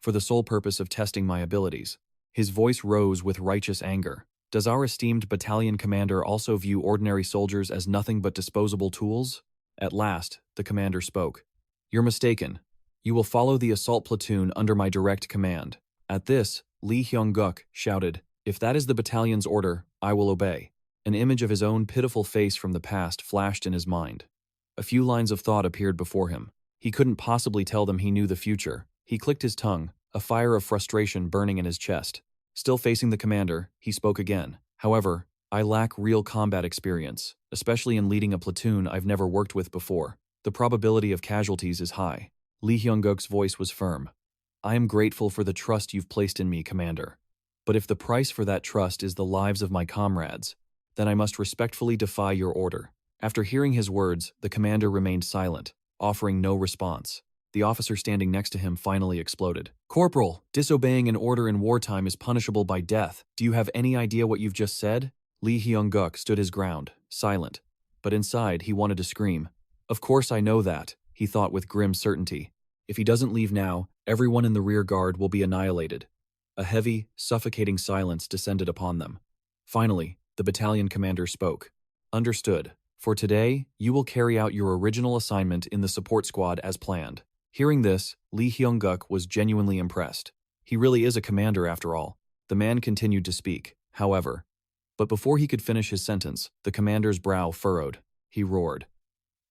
for the sole purpose of testing my abilities." His voice rose with righteous anger. "Does our esteemed battalion commander also view ordinary soldiers as nothing but disposable tools?" At last, the commander spoke. "You're mistaken. You will follow the assault platoon under my direct command." At this, Lee Hyun-guk shouted, "If that is the battalion's order, I will obey." An image of his own pitiful face from the past flashed in his mind. A few lines of thought appeared before him. He couldn't possibly tell them he knew the future. He clicked his tongue, a fire of frustration burning in his chest. Still facing the commander, he spoke again. However, I lack real combat experience, especially in leading a platoon I've never worked with before. The probability of casualties is high. Lee Hyung-guk's voice was firm. I am grateful for the trust you've placed in me, Commander. But if the price for that trust is the lives of my comrades, then I must respectfully defy your order. After hearing his words, the commander remained silent, offering no response. The officer standing next to him finally exploded. Corporal, disobeying an order in wartime is punishable by death. Do you have any idea what you've just said? Lee Hyung-guk stood his ground, silent. But inside, he wanted to scream. Of course I know that, he thought with grim certainty. If he doesn't leave now, everyone in the rear guard will be annihilated. A heavy, suffocating silence descended upon them. Finally, the battalion commander spoke. Understood. For today, you will carry out your original assignment in the support squad as planned. Hearing this, Lee Hyung-guk was genuinely impressed. He really is a commander after all. The man continued to speak, however. But before he could finish his sentence, the commander's brow furrowed. He roared.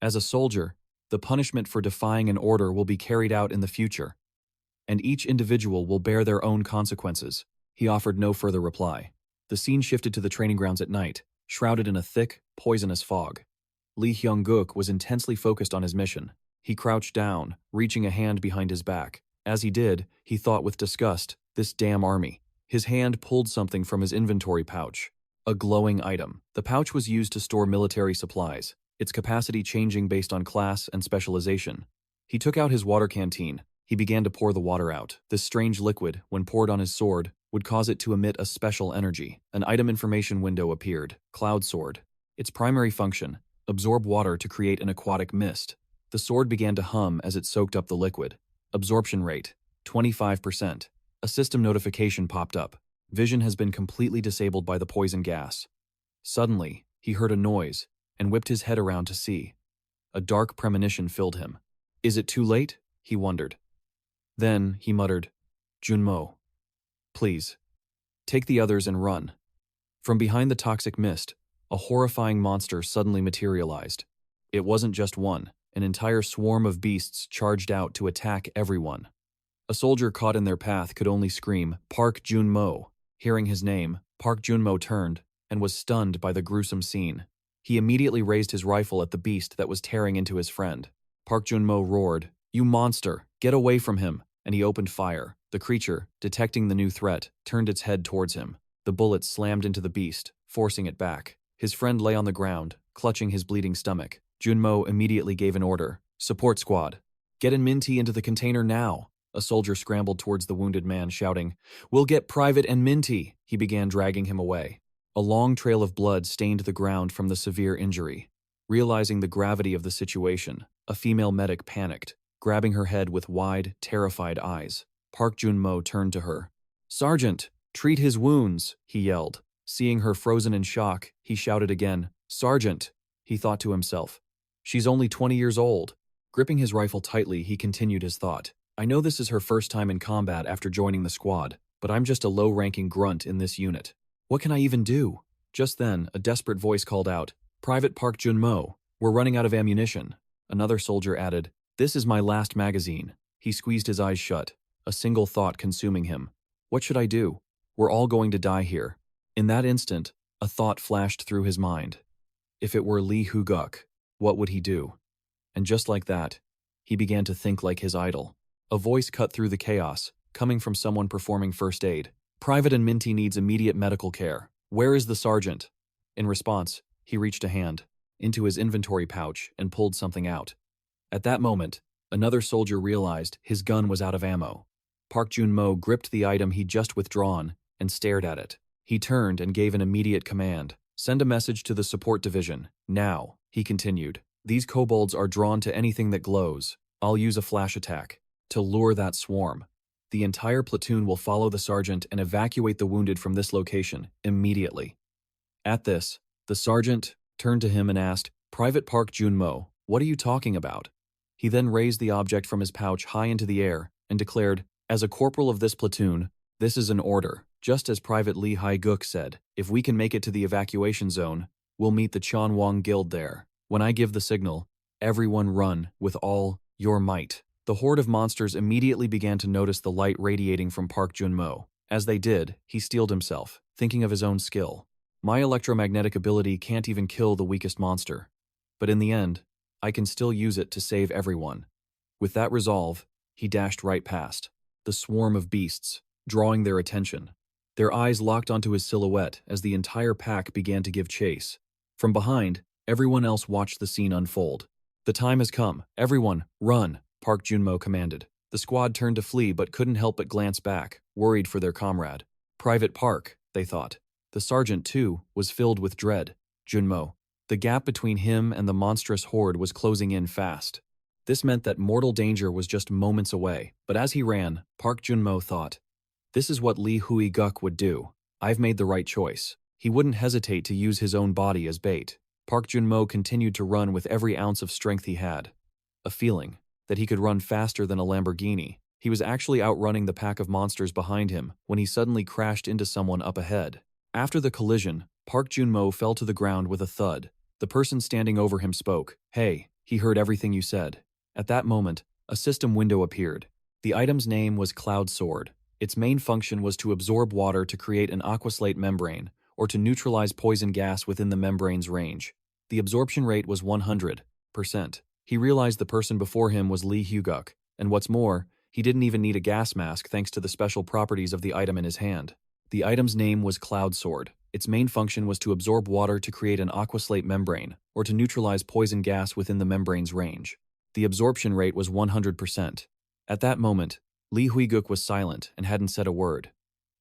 As a soldier, the punishment for defying an order will be carried out in the future, and each individual will bear their own consequences. He offered no further reply. The scene shifted to the training grounds at night, shrouded in a thick, poisonous fog. Lee Hyung-guk was intensely focused on his mission. He crouched down, reaching a hand behind his back. As he did, he thought with disgust, this damn army. His hand pulled something from his inventory pouch. A glowing item. The pouch was used to store military supplies, its capacity changing based on class and specialization. He took out his water canteen. He began to pour the water out. This strange liquid, when poured on his sword, would cause it to emit a special energy. An item information window appeared. Cloud Sword. Its primary function, absorb water to create an aquatic mist. The sword began to hum as it soaked up the liquid. Absorption rate, 25%. A system notification popped up. Vision has been completely disabled by the poison gas. Suddenly, he heard a noise and whipped his head around to see. A dark premonition filled him. Is it too late? He wondered. Then he muttered, Junmo, please, take the others and run. From behind the toxic mist, a horrifying monster suddenly materialized. It wasn't just one. An entire swarm of beasts charged out to attack everyone. A soldier caught in their path could only scream, Park Junmo. Hearing his name, Park Junmo turned and was stunned by the gruesome scene. He immediately raised his rifle at the beast that was tearing into his friend. Park Junmo roared, You monster, get away from him, and he opened fire. The creature, detecting the new threat, turned its head towards him. The bullet slammed into the beast, forcing it back. His friend lay on the ground, clutching his bleeding stomach. Junmo immediately gave an order. Support squad, get in Minty into the container now. A soldier scrambled towards the wounded man, shouting, We'll get Private and Minty. He began dragging him away. A long trail of blood stained the ground from the severe injury. Realizing the gravity of the situation, a female medic panicked, grabbing her head with wide, terrified eyes. Park Junmo turned to her. Sergeant, treat his wounds, he yelled. Seeing her frozen in shock, he shouted again, Sergeant, he thought to himself. She's only 20 years old. Gripping his rifle tightly, he continued his thought. I know this is her first time in combat after joining the squad, but I'm just a low-ranking grunt in this unit. What can I even do? Just then, a desperate voice called out, Private Park Junmo, we're running out of ammunition. Another soldier added, This is my last magazine. He squeezed his eyes shut, a single thought consuming him. What should I do? We're all going to die here. In that instant, a thought flashed through his mind. If it were Lee Hyung-guk, what would he do? And just like that, he began to think like his idol. A voice cut through the chaos, coming from someone performing first aid. Private and Minty needs immediate medical care. Where is the sergeant? In response, he reached a hand into his inventory pouch and pulled something out. At that moment, another soldier realized his gun was out of ammo. Park Junmo gripped the item he'd just withdrawn and stared at it. He turned and gave an immediate command. Send a message to the support division. Now, he continued. These kobolds are drawn to anything that glows. I'll use a flash attack to lure that swarm. The entire platoon will follow the sergeant and evacuate the wounded from this location immediately. At this, the sergeant turned to him and asked, Private Park Junmo, what are you talking about? He then raised the object from his pouch high into the air and declared, As a corporal of this platoon, this is an order. Just as Private Lee Hyung-guk said, if we can make it to the evacuation zone, we'll meet the Chonwong Guild there. When I give the signal, everyone run with all Your might. The horde of monsters immediately began to notice the light radiating from Park Jun-mo. As they did, he steeled himself, thinking of his own skill. My electromagnetic ability can't even kill the weakest monster. But in the end, I can still use it to save everyone. With that resolve, he dashed right past the swarm of beasts, drawing their attention. Their eyes locked onto his silhouette as the entire pack began to give chase. From behind, everyone else watched the scene unfold. The time has come. Everyone, run, Park Jun-mo commanded. The squad turned to flee but couldn't help but glance back, worried for their comrade. Private Park, they thought. The sergeant, too, was filled with dread. Jun-mo. The gap between him and the monstrous horde was closing in fast. This meant that mortal danger was just moments away, but as he ran, Park Jun-mo thought, "This is what Lee Hui-guk would do. I've made the right choice." He wouldn't hesitate to use his own body as bait. Park Jun-mo continued to run with every ounce of strength he had. A feeling that he could run faster than a Lamborghini. He was actually outrunning the pack of monsters behind him when he suddenly crashed into someone up ahead. After the collision, Park Jun-mo fell to the ground with a thud. The person standing over him spoke. "Hey, he heard everything you said." At that moment, a system window appeared. The item's name was Cloud Sword. Its main function was to absorb water to create an aquaslate membrane, or to neutralize poison gas within the membrane's range. The absorption rate was 100%. He realized the person before him was Lee Hui-guk, and what's more, he didn't even need a gas mask thanks to the special properties of the item in his hand. The item's name was Cloud Sword. Its main function was to absorb water to create an aquaslate membrane, or to neutralize poison gas within the membrane's range. The absorption rate was 100%. At that moment, Lee Hui-guk was silent and hadn't said a word.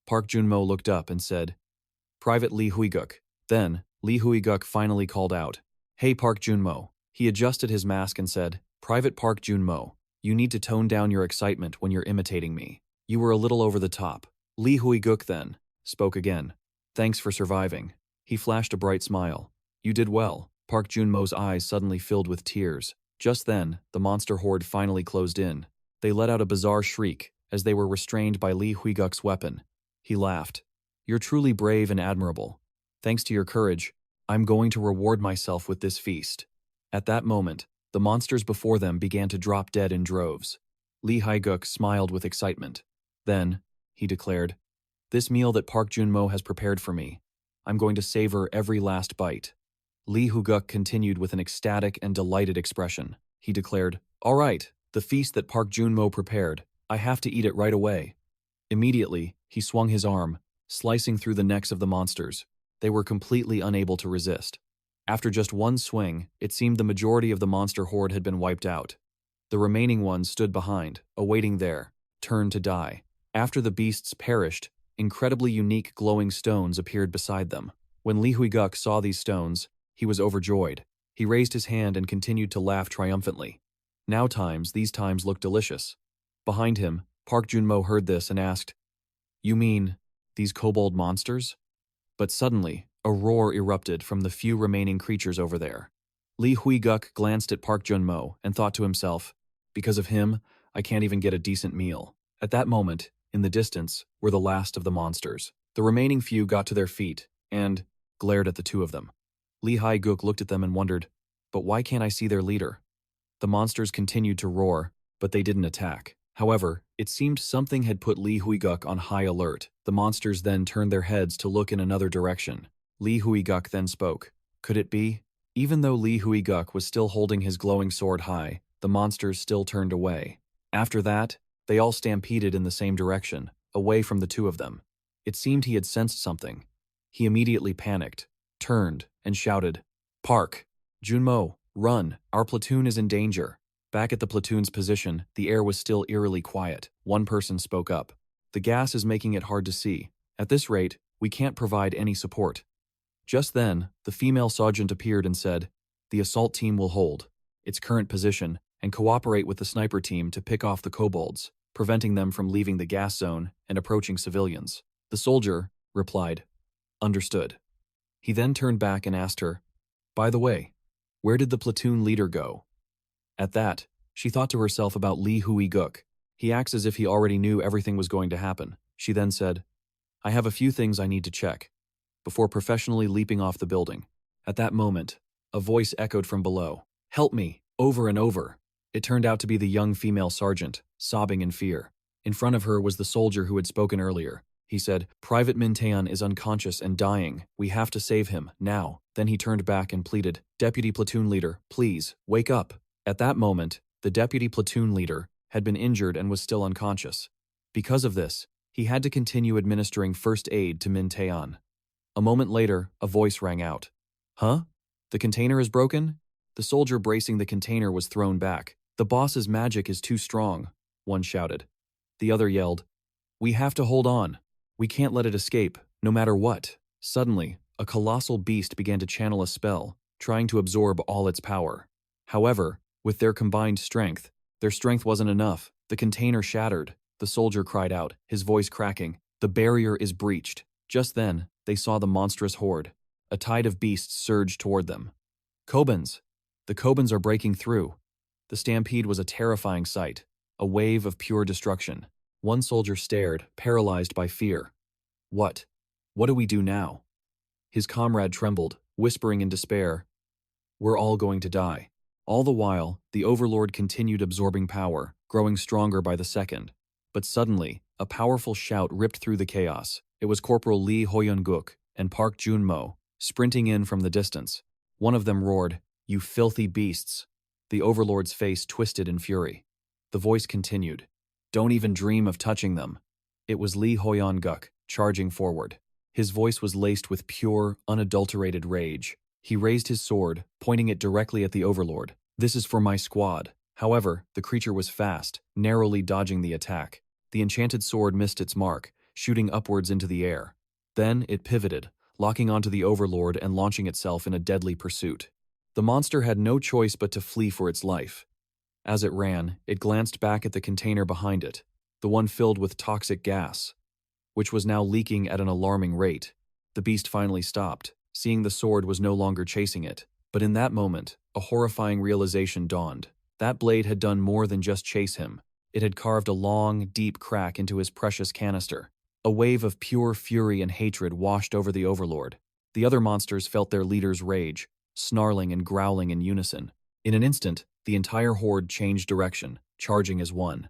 Park Jun-mo looked up and said, "Private Lee Hui-guk." Then, Lee Hui-guk finally called out, "Hey Park Jun-mo." He adjusted his mask and said, "Private Park Jun-mo, you need to tone down your excitement when you're imitating me. You were a little over the top." Lee Hui-guk then spoke again. "Thanks for surviving." He flashed a bright smile. "You did well." Park Jun-mo's eyes suddenly filled with tears. Just then, the monster horde finally closed in. They let out a bizarre shriek as they were restrained by Lee Hui-guk's weapon. He laughed. "You're truly brave and admirable. Thanks to your courage, I'm going to reward myself with this feast." At that moment, the monsters before them began to drop dead in droves. Lee Hui-guk smiled with excitement. "Then," he declared, "this meal that Park Jun-mo has prepared for me, I'm going to savor every last bite." Lee Hui-guk continued with an ecstatic and delighted expression. He declared, "All right, the feast that Park Jun-mo prepared, I have to eat it right away." Immediately, he swung his arm, slicing through the necks of the monsters. They were completely unable to resist. After just one swing, it seemed the majority of the monster horde had been wiped out. The remaining ones stood behind, awaiting their turn to die. After the beasts perished, incredibly unique glowing stones appeared beside them. When Lee Hui-guk saw these stones, he was overjoyed. He raised his hand and continued to laugh triumphantly. These times looked delicious. Behind him, Park Jun-mo heard this and asked, "You mean these kobold monsters?" But suddenly, a roar erupted from the few remaining creatures over there. Lee Hui-guk glanced at Park Jun-mo and thought to himself, "Because of him, I can't even get a decent meal." At that moment, in the distance, were the last of the monsters. The remaining few got to their feet and glared at the two of them. Lee Hui-guk looked at them and wondered, "But why can't I see their leader?" The monsters continued to roar, but they didn't attack. However, it seemed something had put Lee Hui-guk on high alert. The monsters then turned their heads to look in another direction. Lee Hui-guk then spoke. Could it be? Even though Lee Hui-guk was still holding his glowing sword high, the monsters still turned away. After that, they all stampeded in the same direction, away from the two of them. It seemed he had sensed something. He immediately panicked, turned, and shouted, "Park! Jun-mo, run! Our platoon is in danger." Back at the platoon's position, the air was still eerily quiet. One person spoke up. "The gas is making it hard to see. At this rate, we can't provide any support." Just then, the female sergeant appeared and said, "The assault team will hold its current position and cooperate with the sniper team to pick off the kobolds, preventing them from leaving the gas zone and approaching civilians." The soldier replied, "Understood." He then turned back and asked her, "By the way, where did the platoon leader go?" At that, she thought to herself about Lee Hui-guk. He acts as if he already knew everything was going to happen. She then said, "I have a few things I need to check," before professionally leaping off the building. At that moment, a voice echoed from below, "Help me," over and over. It turned out to be the young female sergeant, sobbing in fear. In front of her was the soldier who had spoken earlier. He said, "Private Min Taeyeon is unconscious and dying. We have to save him, now." Then he turned back and pleaded, "Deputy platoon leader, please, wake up." At that moment, the deputy platoon leader had been injured and was still unconscious. Because of this, he had to continue administering first aid to Min Taeyeon. A moment later, a voice rang out. "Huh? The container is broken?" The soldier bracing the container was thrown back. "The boss's magic is too strong," one shouted. The other yelled, "We have to hold on. We can't let it escape, no matter what." Suddenly, a colossal beast began to channel a spell, trying to absorb all its power. However, with their combined strength, their strength wasn't enough. The container shattered. The soldier cried out, his voice cracking, "The barrier is breached." Just then, they saw the monstrous horde. A tide of beasts surged toward them. "Kobans! The Kobans are breaking through." The stampede was a terrifying sight, a wave of pure destruction. One soldier stared, paralyzed by fear. What do we do now?" His comrade trembled, whispering in despair, "We're all going to die." All the while, the Overlord continued absorbing power, growing stronger by the second. But suddenly, a powerful shout ripped through the chaos. It was Corporal Lee Hoyeon-guk and Park Jun-mo, sprinting in from the distance. One of them roared, "You filthy beasts!" The Overlord's face twisted in fury. The voice continued, "Don't even dream of touching them." It was Lee Hoyeon-guk, charging forward. His voice was laced with pure, unadulterated rage. He raised his sword, pointing it directly at the Overlord. "This is for my squad." However, the creature was fast, narrowly dodging the attack. The enchanted sword missed its mark, shooting upwards into the air. Then it pivoted, locking onto the Overlord and launching itself in a deadly pursuit. The monster had no choice but to flee for its life. As it ran, it glanced back at the container behind it, the one filled with toxic gas, which was now leaking at an alarming rate. The beast finally stopped, seeing the sword was no longer chasing it. But in that moment, a horrifying realization dawned. That blade had done more than just chase him. It had carved a long, deep crack into his precious canister. A wave of pure fury and hatred washed over the Overlord. The other monsters felt their leader's rage, snarling and growling in unison. In an instant, the entire horde changed direction, charging as one.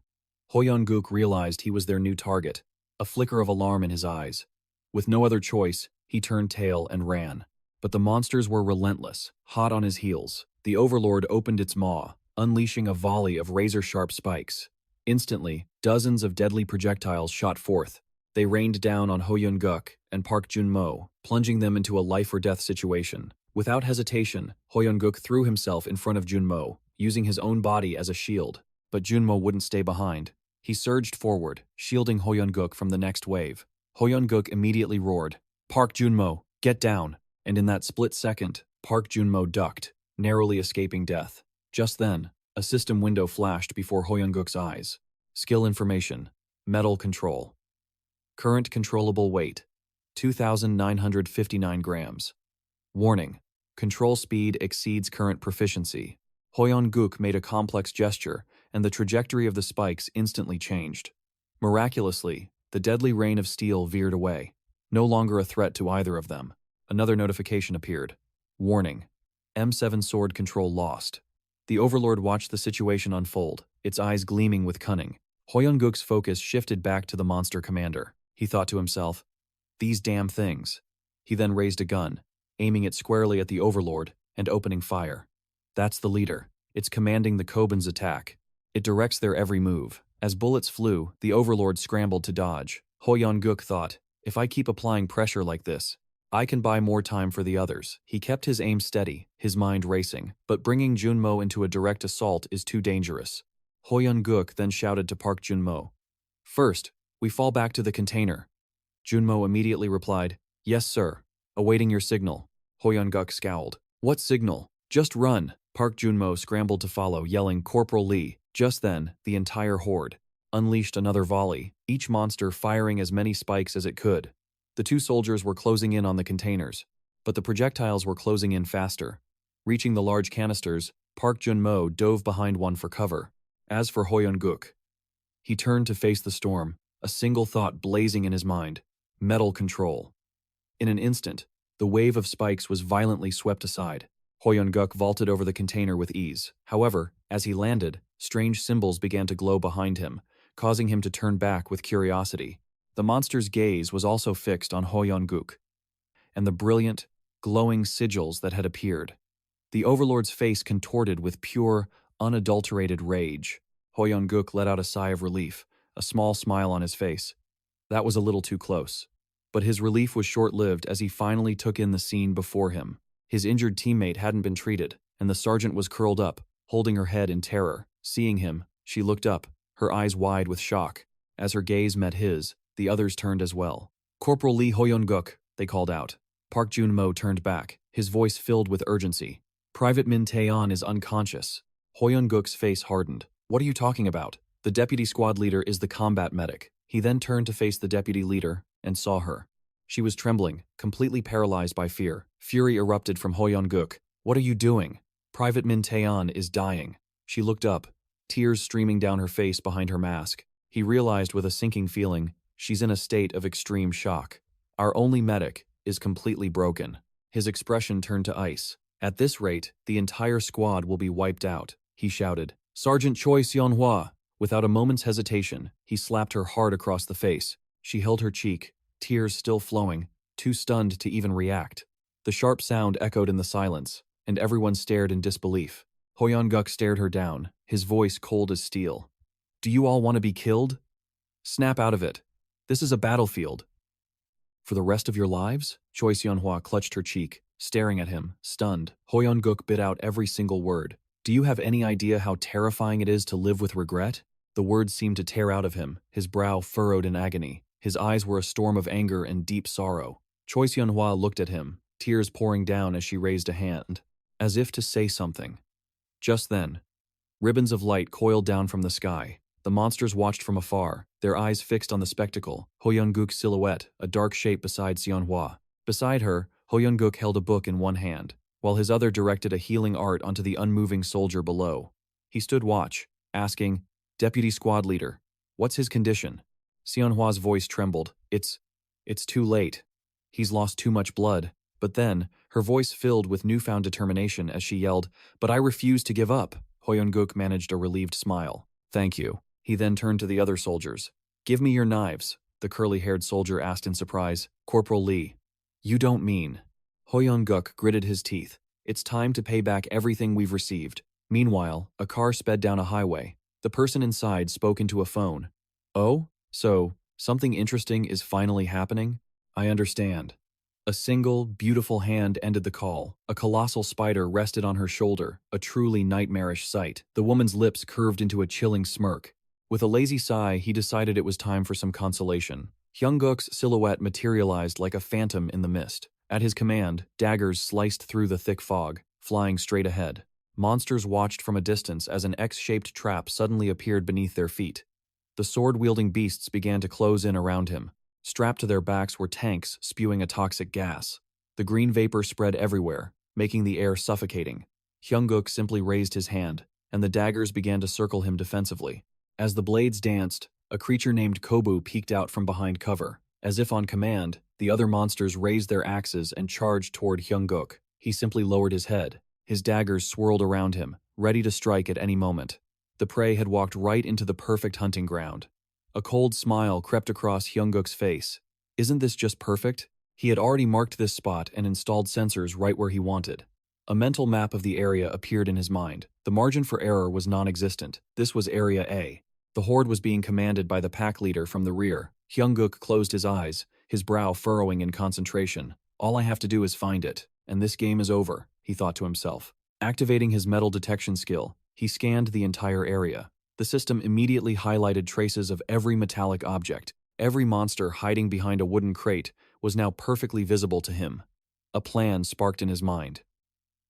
Hoyeon-guk realized he was their new target, a flicker of alarm in his eyes. With no other choice, he turned tail and ran. But the monsters were relentless, hot on his heels. The Overlord opened its maw, unleashing a volley of razor-sharp spikes. Instantly, dozens of deadly projectiles shot forth. They rained down on Hoyeon-guk and Park Jun-mo, plunging them into a life-or-death situation. Without hesitation, Hoyeon-guk threw himself in front of Jun-mo, using his own body as a shield. But Jun-mo wouldn't stay behind. He surged forward, shielding Hoyeon-guk from the next wave. Hoyeon-guk immediately roared, "Park Jun-mo, get down!" And in that split second, Park Jun-mo ducked, narrowly escaping death. Just then, a system window flashed before Hoyeon-guk's eyes. Skill information, metal control. Current controllable weight, 2,959 grams. Warning, control speed exceeds current proficiency. Hoyeon-guk made a complex gesture, and the trajectory of the spikes instantly changed. Miraculously, the deadly rain of steel veered away, no longer a threat to either of them. Another notification appeared. Warning, M7 sword control lost. The Overlord watched the situation unfold, its eyes gleaming with cunning. Hoyeon-guk's focus shifted back to the monster commander. He thought to himself, "These damn things." He then raised a gun, aiming it squarely at the Overlord and opening fire. That's the leader. It's commanding the Kobans' attack. It directs their every move. As bullets flew, the Overlord scrambled to dodge. Hoyeon-guk thought, "If I keep applying pressure like this, I can buy more time for the others." He kept his aim steady, his mind racing, but bringing Jun-mo into a direct assault is too dangerous. Hoyeon-guk then shouted to Park Jun-mo, "First, we fall back to the container." Jun-mo immediately replied, "Yes, sir. Awaiting your signal." Hoyeon-guk scowled. "What signal? Just run." Park Jun-mo scrambled to follow, yelling, "Corporal Lee." Just then, the entire horde unleashed another volley, each monster firing as many spikes as it could. The two soldiers were closing in on the containers, but the projectiles were closing in faster. Reaching the large canisters, Park Jun-mo dove behind one for cover. As for Hoyeon-guk, he turned to face the storm, a single thought blazing in his mind: metal control. In an instant, the wave of spikes was violently swept aside. Hoyeon-guk vaulted over the container with ease. However, as he landed, Strange symbols began to glow behind him, causing him to turn back with curiosity. The monster's gaze was also fixed on Hoyeon-guk and the brilliant, glowing sigils that had appeared. The overlord's face contorted with pure, unadulterated rage. Hoyeon-guk let out a sigh of relief, a small smile on his face. That was a little too close. But his relief was short-lived as he finally took in the scene before him. His injured teammate hadn't been treated, and the sergeant was curled up, holding her head in terror. Seeing him, she looked up, her eyes wide with shock. As her gaze met his, the others turned as well. "Corporal Lee Hoyeon-guk," they called out. Park Jun-mo turned back, his voice filled with urgency. "Private Min Tae-on is unconscious." Hoyeon-guk's face hardened. "What are you talking about? The deputy squad leader is the combat medic." He then turned to face the deputy leader and saw her. She was trembling, completely paralyzed by fear. Fury erupted from Hoyeon-guk. "What are you doing? Private Min Tae-on is dying." She looked up, tears streaming down her face behind her mask. He realized with a sinking feeling, she's in a state of extreme shock. "Our only medic is completely broken." His expression turned to ice. "At this rate, the entire squad will be wiped out," he shouted. "Sergeant Choi Seon-hwa!" Without a moment's hesitation, he slapped her hard across the face. She held her cheek, tears still flowing, too stunned to even react. The sharp sound echoed in the silence, and everyone stared in disbelief. Hoyeon-guk stared her down, his voice cold as steel. "Do you all want to be killed? Snap out of it. This is a battlefield." "For the rest of your lives?" Choi Seon-hwa clutched her cheek, staring at him, stunned. Hoyeon-guk bit out every single word. "Do you have any idea how terrifying it is to live with regret?" The words seemed to tear out of him, his brow furrowed in agony. His eyes were a storm of anger and deep sorrow. Choi Seon-hwa looked at him, tears pouring down as she raised a hand, as if to say something. Just then, ribbons of light coiled down from the sky. The monsters watched from afar, their eyes fixed on the spectacle. Hoyeon-guk's silhouette, a dark shape beside Seon-hwa. Beside her, Hoyeon-guk held a book in one hand, while his other directed a healing art onto the unmoving soldier below. He stood watch, asking, "Deputy squad leader, what's his condition?" Seon-hwa's voice trembled. It's too late. He's lost too much blood." But then, her voice filled with newfound determination as she yelled, "But I refuse to give up." Hoyeon-guk managed a relieved smile. "Thank you." He then turned to the other soldiers. "Give me your knives," the curly-haired soldier asked in surprise. "Corporal Lee." "You don't mean..." Hoyeon-guk gritted his teeth. "It's time to pay back everything we've received." Meanwhile, a car sped down a highway. The person inside spoke into a phone. "Oh? So, something interesting is finally happening? I understand." A single, beautiful hand ended the call. A colossal spider rested on her shoulder, a truly nightmarish sight. The woman's lips curved into a chilling smirk. With a lazy sigh, he decided it was time for some consolation. Hyung-guk's silhouette materialized like a phantom in the mist. At his command, daggers sliced through the thick fog, flying straight ahead. Monsters watched from a distance as an X-shaped trap suddenly appeared beneath their feet. The sword-wielding beasts began to close in around him. Strapped to their backs were tanks spewing a toxic gas. The green vapor spread everywhere, making the air suffocating. Hyung-guk simply raised his hand, and the daggers began to circle him defensively. As the blades danced, a creature named Kobu peeked out from behind cover. As if on command, the other monsters raised their axes and charged toward Hyung-guk. He simply lowered his head. His daggers swirled around him, ready to strike at any moment. The prey had walked right into the perfect hunting ground. A cold smile crept across Hyung-guk's face. Isn't this just perfect? He had already marked this spot and installed sensors right where he wanted. A mental map of the area appeared in his mind. The margin for error was non-existent. This was Area A. The horde was being commanded by the pack leader from the rear. Hyung-guk closed his eyes, his brow furrowing in concentration. "All I have to do is find it, and this game is over," he thought to himself. Activating his metal detection skill, he scanned the entire area. The system immediately highlighted traces of every metallic object. Every monster hiding behind a wooden crate was now perfectly visible to him. A plan sparked in his mind.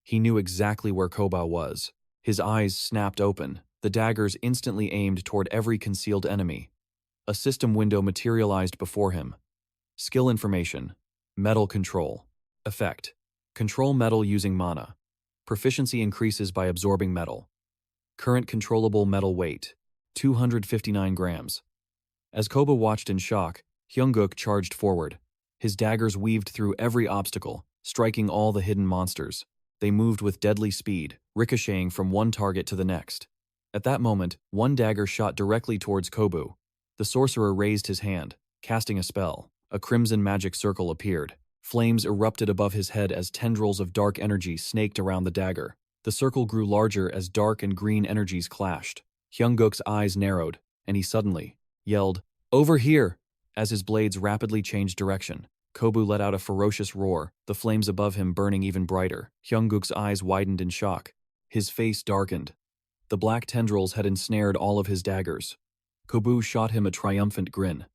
He knew exactly where Koba was. His eyes snapped open, the daggers instantly aimed toward every concealed enemy. A system window materialized before him. Skill information. Metal control. Effect. Control metal using mana. Proficiency increases by absorbing metal. Current controllable metal weight, 259 grams. As Koba watched in shock, Hyung-guk charged forward. His daggers weaved through every obstacle, striking all the hidden monsters. They moved with deadly speed, ricocheting from one target to the next. At that moment, one dagger shot directly towards Kobu. The sorcerer raised his hand, casting a spell. A crimson magic circle appeared. Flames erupted above his head as tendrils of dark energy snaked around the dagger. The circle grew larger as dark and green energies clashed. Hyunguk's eyes narrowed, and he suddenly yelled, "Over here!" As his blades rapidly changed direction. Kobu let out a ferocious roar, the flames above him burning even brighter. Hyunguk's eyes widened in shock. His face darkened. The black tendrils had ensnared all of his daggers. Kobu shot him a triumphant grin.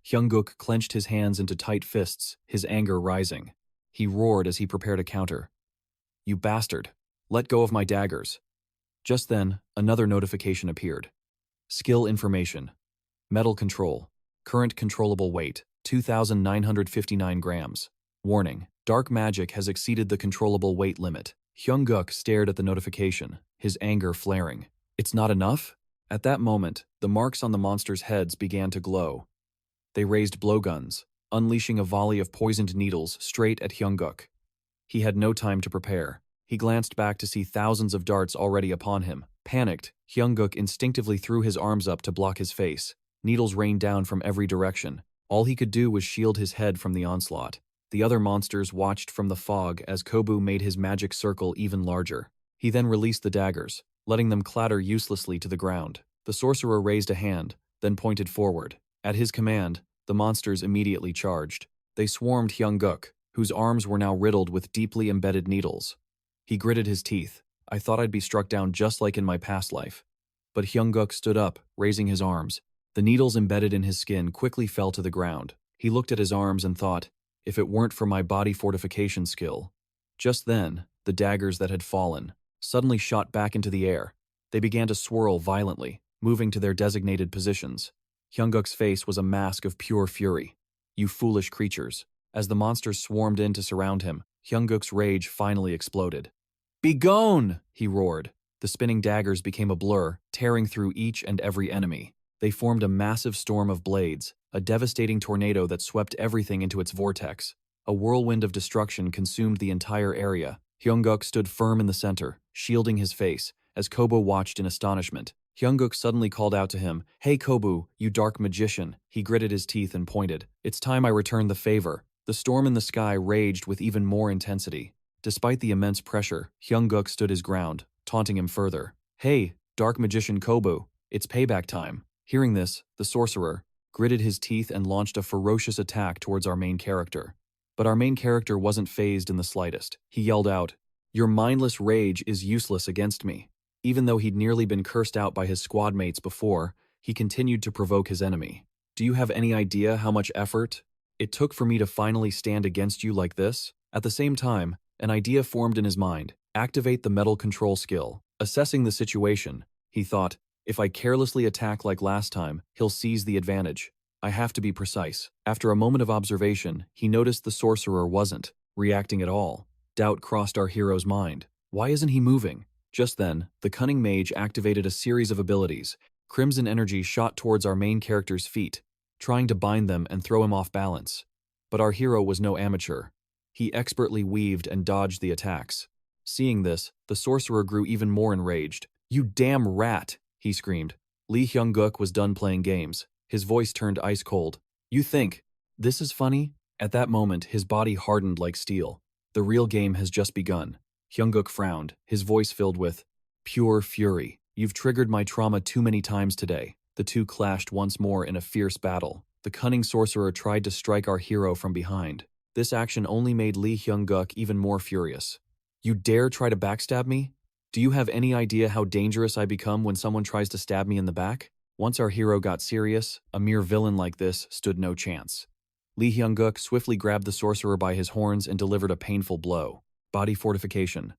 Hyunguk clenched his hands into tight fists, his anger rising. He roared as he prepared a counter. "You bastard! Let go of my daggers!" Just then, another notification appeared. Skill information. Metal control. Current controllable weight, 2,959 grams. Warning, dark magic has exceeded the controllable weight limit. Hyunguk stared at the notification, his anger flaring. It's not enough? At that moment, the marks on the monsters' heads began to glow. They raised blowguns, unleashing a volley of poisoned needles straight at Hyunguk. He had no time to prepare. He glanced back to see thousands of darts already upon him. Panicked, Hyunguk instinctively threw his arms up to block his face. Needles rained down from every direction. All he could do was shield his head from the onslaught. The other monsters watched from the fog as Kobu made his magic circle even larger. He then released the daggers, letting them clatter uselessly to the ground. The sorcerer raised a hand, then pointed forward. At his command, the monsters immediately charged. They swarmed Hyunguk, whose arms were now riddled with deeply embedded needles. He gritted his teeth. "I thought I'd be struck down just like in my past life." But Hyunguk stood up, raising his arms. The needles embedded in his skin quickly fell to the ground. He looked at his arms and thought, if it weren't for my body fortification skill. Just then, the daggers that had fallen suddenly shot back into the air. They began to swirl violently, moving to their designated positions. Hyunguk's face was a mask of pure fury. "You foolish creatures." As the monsters swarmed in to surround him, Hyunguk's rage finally exploded. "Begone!" he roared. The spinning daggers became a blur, tearing through each and every enemy. They formed a massive storm of blades, a devastating tornado that swept everything into its vortex. A whirlwind of destruction consumed the entire area. Hyunguk stood firm in the center, shielding his face, as Kobu watched in astonishment. Hyunguk suddenly called out to him, "Hey Kobu, you dark magician." He gritted his teeth and pointed. "It's time I return the favor." The storm in the sky raged with even more intensity. Despite the immense pressure, Hyunguk stood his ground, taunting him further. "Hey, dark magician Kobu, it's payback time." Hearing this, the sorcerer gritted his teeth and launched a ferocious attack towards our main character. But our main character wasn't fazed in the slightest. He yelled out, "Your mindless rage is useless against me." Even though he'd nearly been cursed out by his squad mates before, he continued to provoke his enemy. "Do you have any idea how much effort it took for me to finally stand against you like this?" At the same time, an idea formed in his mind. Activate the metal control skill. Assessing the situation, he thought, if I carelessly attack like last time, he'll seize the advantage. I have to be precise. After a moment of observation, he noticed the sorcerer wasn't reacting at all. Doubt crossed our hero's mind. Why isn't he moving? Just then, the cunning mage activated a series of abilities. Crimson energy shot towards our main character's feet, trying to bind them and throw him off balance. But our hero was no amateur. He expertly weaved and dodged the attacks. Seeing this, the sorcerer grew even more enraged. "You damn rat!" he screamed. Lee Hyunguk was done playing games. His voice turned ice cold. "You think this is funny?" At that moment, his body hardened like steel. The real game has just begun. Hyunguk frowned, his voice filled with pure fury. "You've triggered my trauma too many times today." The two clashed once more in a fierce battle. The cunning sorcerer tried to strike our hero from behind. This action only made Lee Hyunguk even more furious. "You dare try to backstab me? Do you have any idea how dangerous I become when someone tries to stab me in the back?" Once our hero got serious, a mere villain like this stood no chance. Lee Hyunguk swiftly grabbed the sorcerer by his horns and delivered a painful blow. Body fortification.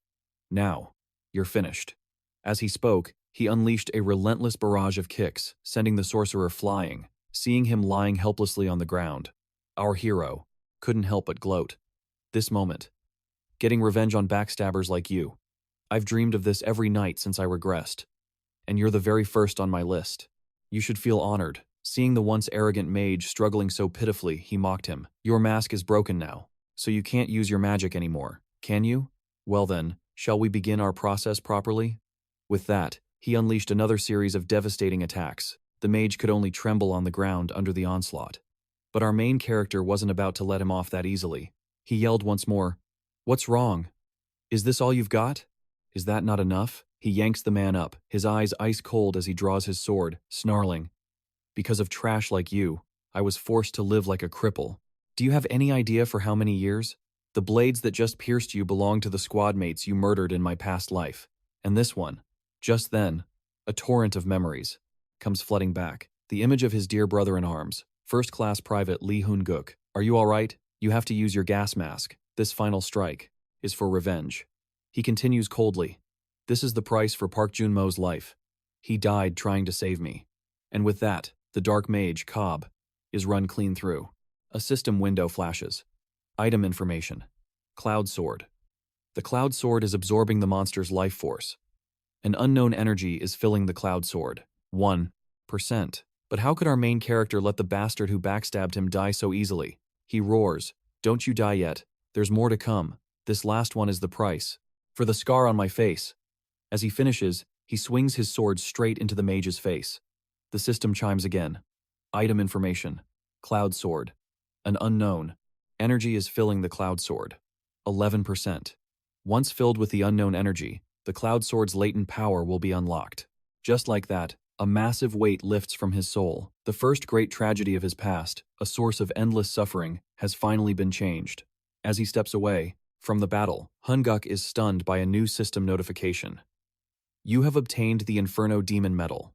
"Now, you're finished." As he spoke, he unleashed a relentless barrage of kicks, sending the sorcerer flying. Seeing him lying helplessly on the ground, our hero couldn't help but gloat. This moment. Getting revenge on backstabbers like you. I've dreamed of this every night since I regressed. And you're the very first on my list. You should feel honored. Seeing the once arrogant mage struggling so pitifully, he mocked him. "Your mask is broken now, so you can't use your magic anymore, can you? Well then, shall we begin our process properly?" With that, He unleashed another series of devastating attacks. The mage could only tremble on the ground under the onslaught. But our main character wasn't about to let him off that easily. He yelled once more, "What's wrong? Is this all you've got? Is that not enough?" He yanks the man up, his eyes ice cold as he draws his sword, snarling, "Because of trash like you, I was forced to live like a cripple. Do you have any idea for how many years? The blades that just pierced you belong to the squad mates you murdered in my past life. And this one." Just then, a torrent of memories comes flooding back. The image of his dear brother in arms, First Class Private Lee Hoon-guk. "Are you all right? You have to use your gas mask. This final strike is for revenge." He continues coldly, "This is the price for Park Jun-mo's life. He died trying to save me." And with that, the dark mage, Cobb, is run clean through. A system window flashes. Item information. Cloud Sword. The Cloud Sword is absorbing the monster's life force. An unknown energy is filling the Cloud Sword. 1%. But how could our main character let the bastard who backstabbed him die so easily? He roars, "Don't you die yet. There's more to come. This last one is the price. For the scar on my face." As he finishes, he swings his sword straight into the mage's face. The system chimes again. Item information. Cloud Sword. An unknown energy is filling the Cloud Sword. 11%. Once filled with the unknown energy, the Cloud Sword's latent power will be unlocked. Just like that, a massive weight lifts from his soul. The first great tragedy of his past, a source of endless suffering, has finally been changed. As he steps away from the battle, Hoon-guk is stunned by a new system notification. You have obtained the Inferno Demon Metal,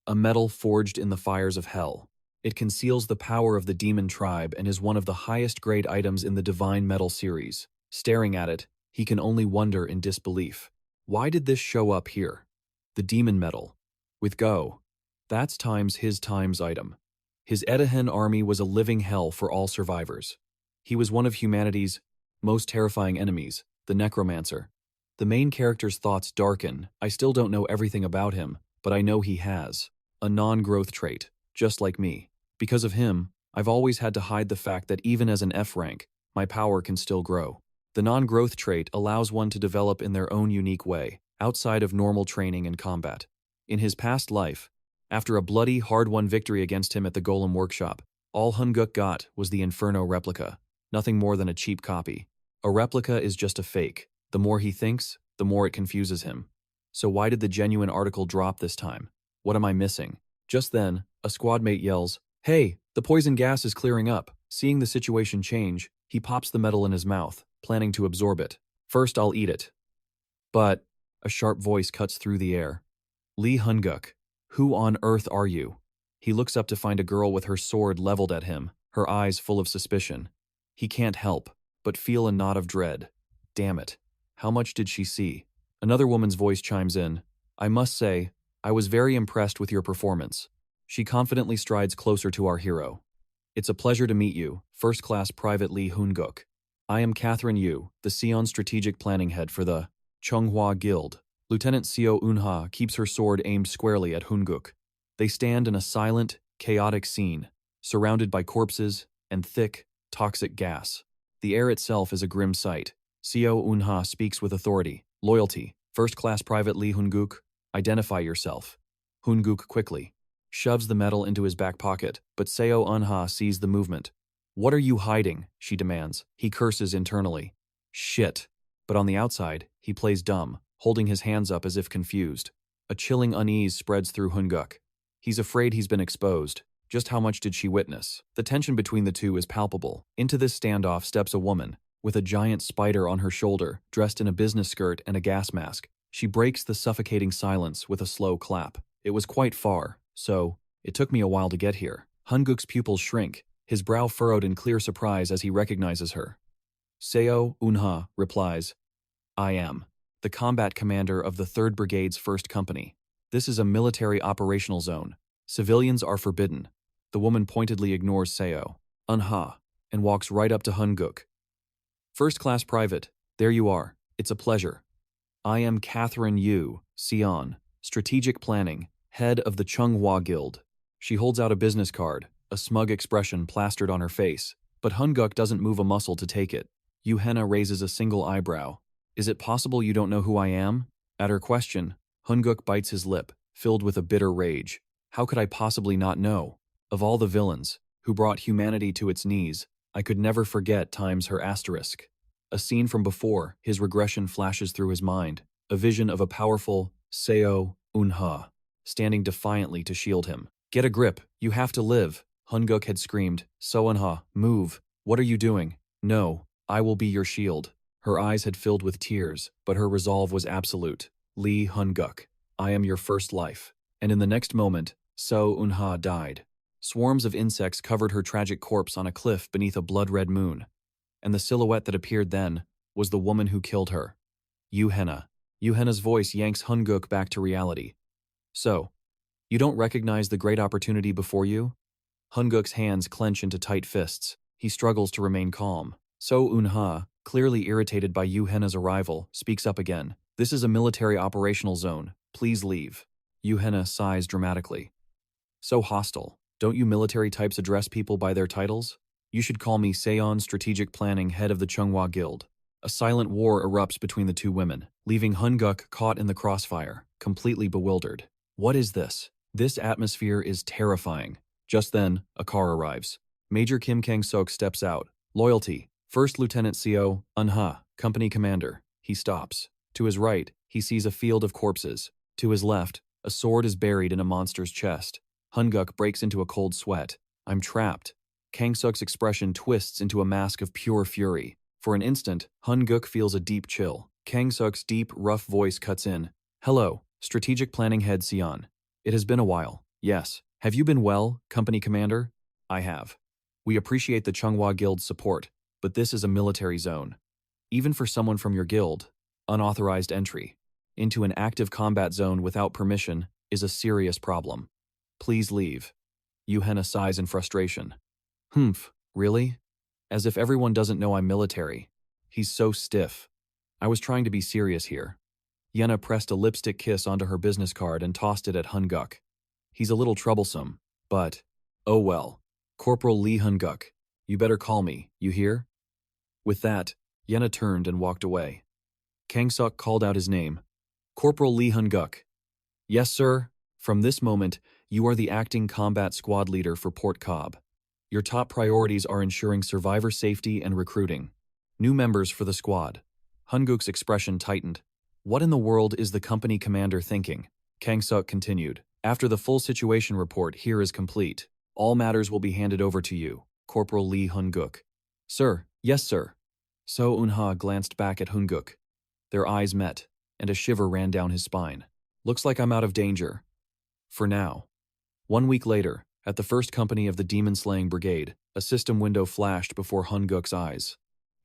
a metal forged in the fires of hell. It conceals the power of the demon tribe and is one of the highest grade items in the Divine Metal series. Staring at it, he can only wonder in disbelief. Why did this show up here? The Demon Metal. With Go. That's his times item. His Edahen army was a living hell for all survivors. He was one of humanity's most terrifying enemies, the Necromancer. The main character's thoughts darken. I still don't know everything about him, but I know he has a non-growth trait, just like me. Because of him, I've always had to hide the fact that even as an F rank, my power can still grow. The non-growth trait allows one to develop in their own unique way, outside of normal training and combat. In his past life, after a bloody, hard-won victory against him at the Golem Workshop, all Hoon-guk got was the Inferno replica, nothing more than a cheap copy. A replica is just a fake. The more he thinks, the more it confuses him. So why did the genuine article drop this time? What am I missing? Just then, a squad mate yells, "Hey, the poison gas is clearing up." Seeing the situation change, he pops the metal in his mouth, planning to absorb it. "First, I'll eat it." But a sharp voice cuts through the air. "Lee Hoon-guk, who on earth are you?" He looks up to find a girl with her sword leveled at him, her eyes full of suspicion. He can't help but feel a knot of dread. Damn it. How much did she see? Another woman's voice chimes in. "I must say, I was very impressed with your performance." She confidently strides closer to our hero. "It's a pleasure to meet you, First Class Private Lee Hoon-guk. I am Catherine Yu, the Sion Strategic Planning Head for the Chunghwa Guild." Lieutenant Seo Eun-ha keeps her sword aimed squarely at Hoon-guk. They stand in a silent, chaotic scene, surrounded by corpses and thick, toxic gas. The air itself is a grim sight. Seo Eun-ha speaks with authority. "Loyalty. First Class Private Lee Hoon-guk, identify yourself." Hoon-guk quickly shoves the metal into his back pocket, but Seo Eun-ha sees the movement. "What are you hiding?" she demands. He curses internally. "Shit." But on the outside, he plays dumb, holding his hands up as if confused. A chilling unease spreads through Hoon-guk. He's afraid he's been exposed. Just how much did she witness? The tension between the two is palpable. Into this standoff steps a woman, with a giant spider on her shoulder, dressed in a business skirt and a gas mask. She breaks the suffocating silence with a slow clap. It was quite far, so it took me a while to get here. Hoon-guk's pupils shrink, his brow furrowed in clear surprise as he recognizes her. Seo Eun-ha replies, "I am the combat commander of the 3rd Brigade's 1st Company. This is a military operational zone. Civilians are forbidden." The woman pointedly ignores Seo Eun-ha and walks right up to Hoon-guk. "First Class Private, there you are. It's a pleasure. I am Catherine Yu, Sion, Strategic Planning, head of the Chunghwa Guild." She holds out a business card, a smug expression plastered on her face, but Hoon-guk doesn't move a muscle to take it. Yu Henna raises a single eyebrow. "Is it possible you don't know who I am?" At her question, Hunguk bites his lip, filled with a bitter rage. How could I possibly not know? Of all the villains who brought humanity to its knees, I could never forget times her asterisk. A scene from before, his regression flashes through his mind, a vision of a powerful Seo Unha standing defiantly to shield him. Get a grip, you have to live, Hunguk had screamed. So Unha, move. What are you doing? No, I will be your shield. Her eyes had filled with tears, but her resolve was absolute. Lee Hunguk, I am your first life. And in the next moment, So Unha died. Swarms of insects covered her tragic corpse on a cliff beneath a blood-red moon. And the silhouette that appeared then was the woman who killed her. Yuhenna. Yuhenna's voice yanks Hunguk back to reality. So, you don't recognize the great opportunity before you? Hunguk's hands clench into tight fists. He struggles to remain calm. So Unha, clearly irritated by Yuhenna's arrival, speaks up again. This is a military operational zone. Please leave. Yuhenna sighs dramatically. So hostile. Don't you military types address people by their titles? You should call me Seon Strategic Planning Head of the Chunghwa Guild. A silent war erupts between the two women, leaving Hunguk caught in the crossfire, completely bewildered. What is this? This atmosphere is terrifying. Just then, a car arrives. Major Kim Kang-sok steps out. Loyalty. First Lieutenant Seo Unha, Company Commander. He stops. To his right, he sees a field of corpses. To his left, a sword is buried in a monster's chest. Hunguk breaks into a cold sweat. I'm trapped. Kang-sok's expression twists into a mask of pure fury. For an instant, Hunguk feels a deep chill. Kang-sok's deep, rough voice cuts in. Hello, Strategic Planning Head Sion. It has been a while. Yes. Have you been well, Company Commander? I have. We appreciate the Chunghwa Guild's support, but this is a military zone. Even for someone from your guild, unauthorized entry into an active combat zone without permission is a serious problem. Please leave. Yuhenna sighs in frustration. Humph, really? As if everyone doesn't know I'm military. He's so stiff. I was trying to be serious here. Yenna pressed a lipstick kiss onto her business card and tossed it at Hunguk. He's a little troublesome, but, oh well. Corporal Lee Hunguk, you better call me, you hear? With that, Yenna turned and walked away. Kang-sok called out his name. Corporal Lee Hunguk. Yes, sir. From this moment, you are the acting combat squad leader for Port Cobb. Your top priorities are ensuring survivor safety and recruiting new members for the squad. Hunguk's expression tightened. What in the world is the company commander thinking? Kang-sok continued. After the full situation report here is complete, all matters will be handed over to you, Corporal Lee Hunguk. Sir, yes sir. So Unha glanced back at Hunguk. Their eyes met, and a shiver ran down his spine. Looks like I'm out of danger. For now. 1 week later, at the first company of the Demon-Slaying Brigade, a system window flashed before Hunguk's eyes.